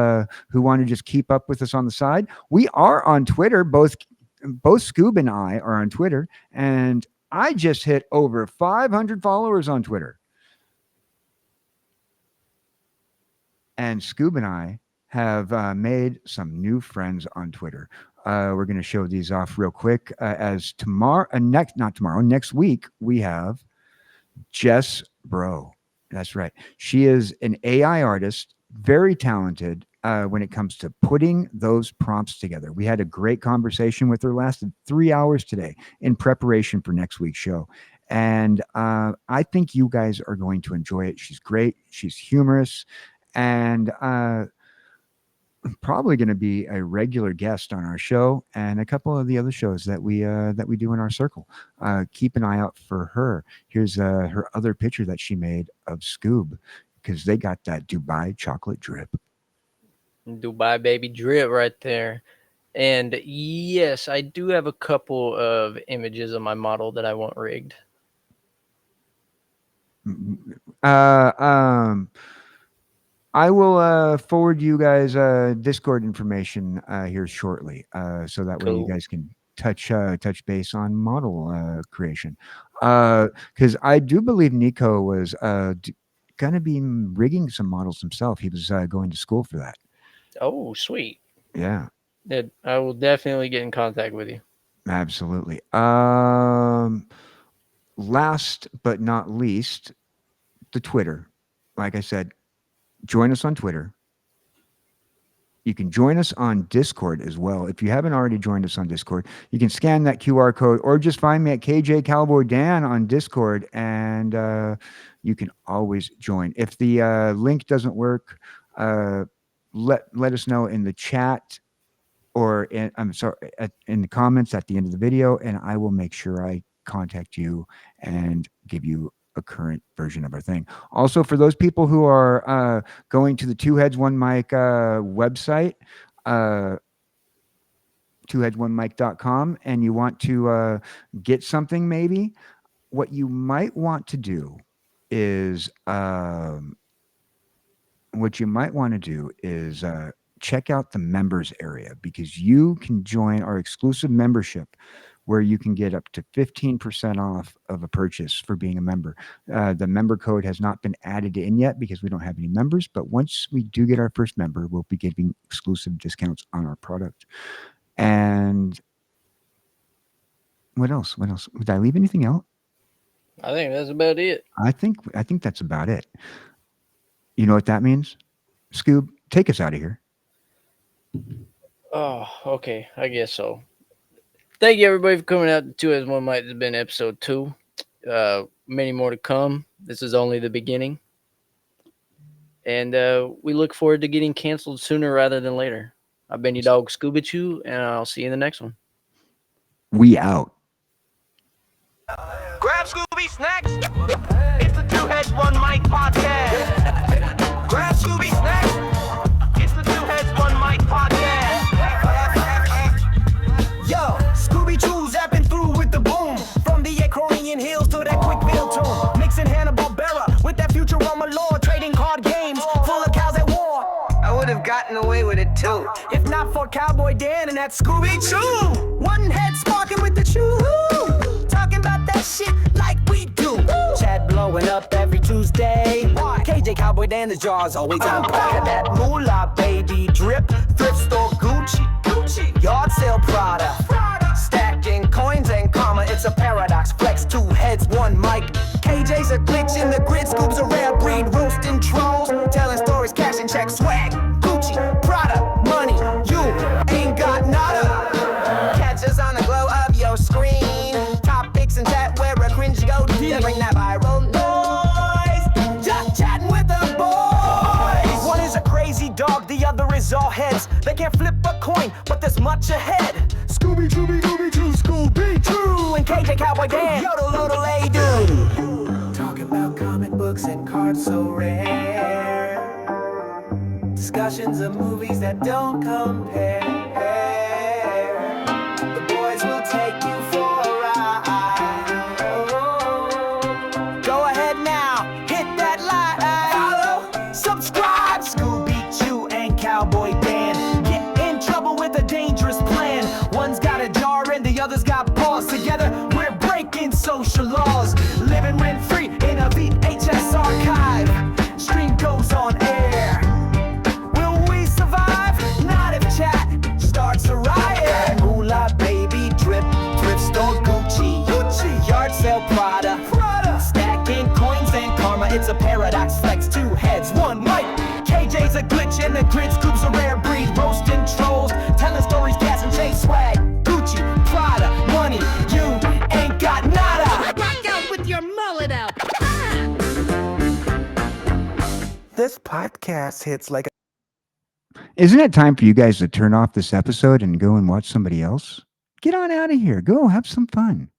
who want to just keep up with us on the side, we are on Twitter. Both Scoob and I are on Twitter, and I just hit over 500 followers on Twitter. And Scoob and I have made some new friends on Twitter. We're going to show these off real quick. As next week, we have Jess Bro. That's right. She is an AI artist, very talented when it comes to putting those prompts together. We had a great conversation with her, lasted 3 hours today in preparation for next week's show. And I think you guys are going to enjoy it. She's great. She's humorous. And probably going to be a regular guest on our show and a couple of the other shows that we do in our circle. Keep an eye out for her. Here's her other picture that she made of Scoob, because they got that Dubai chocolate drip. Dubai baby drip right there. And yes, I do have a couple of images of my model that I want rigged. I will forward you guys Discord information here shortly, so that way you guys can touch base on model creation. Because I do believe Nico was going to be rigging some models himself. He was going to school for that. Oh, sweet. Yeah. I will definitely get in contact with you. Absolutely. Last but not least, the Twitter. Like I said, join us on Twitter. You can join us on Discord as well. If you haven't already joined us on Discord, you can scan that QR code or just find me at KJ Cowboy Dan on Discord, and you can always join. If the link doesn't work, let us know in the chat, or in the comments at the end of the video, and I will make sure I contact you and give you a current version of our thing. Also, for those people who are going to the Two Heads One Mic website, twoheadsonemic.com and you want to get something, maybe what you might want to do is check out the members area, because you can join our exclusive membership where you can get up to 15% off of a purchase for being a member. The member code has not been added in yet because we don't have any members, but once we do get our first member, we'll be giving exclusive discounts on our product. And what else? Did I leave anything out? I think that's about it. I think that's about it. You know what that means? Scoob, take us out of here. Oh, okay. I guess so. Thank you, everybody, for coming out to 2 as 1 Mic. This has been episode 2. Many more to come. This is only the beginning. And we look forward to getting canceled sooner rather than later. I've been your dog, Scoobichu, and I'll see you in the next one. We out. Grab Scooby snacks. It's the 2 Heads 1 Mic podcast. Grab Scooby snacks. It's the 2 Heads 1 Mic podcast. Yo, Scooby-Choo zapping through with the boom. From the Acronian hills to that Quickville tune. Mixing Hanna-Barbera with that Futurama lore. Trading card games full of cows at war. I would have gotten away with it too, if not for Cowboy Dan and that Scooby-Choo. One head sparking with the chew. Talking about that shit like we do. Chat blowing up every Tuesday. KJ Cowboy Dan, the jars always on pack. That moolah baby drip. Thrift store Gucci. Yard sale Prada. Stacking coins and karma. It's a paradox. Flex 2 heads 1 mic. KJ's a glitch in the grid. Scoop's a rare breed. Roasting trolls. Telling stories. Cashing checks. Swag. Gucci. Prada. Money. You ain't got nada. Catch us on the glow of your screen. Topics and chat where a cringe go deep. Bring that viral noise. Just chatting with the boys. One is a crazy dog, the other is all heads. They can't flip a coin, but there's much ahead. Scooby-Choo, Scooby-Choo, and KJ Cowboy Dan. Yodel, yodel, hey, dude. Talking about comic books and cards so rare. Discussions of movies that don't compare. The boys will take you for a ride. Go ahead now, hit that like. Follow, subscribe. Scooby-Choo and Cowboy Dan get in trouble with a dangerous plan. One's got a jar and the other's got paws. Together we're breaking social laws. Living rent free in a VHS archive. Stream goes on air. Will we survive? Not if chat starts a riot. Moolah baby drip. Thrift store Gucci. Yard sale Prada. Stacking coins and karma. It's a paradox. Flex 2 heads 1 mic. KJ's a glitch and the grid. Scoop's a rare breed. Roasting trolls. Telling stories. Gas and chase swag. Gucci. Prada. Money. You ain't got nada. Rock out with your mullet out. This podcast hits like a... Isn't it time for you guys to turn off this episode and go and watch somebody else? Get on out of here. Go have some fun.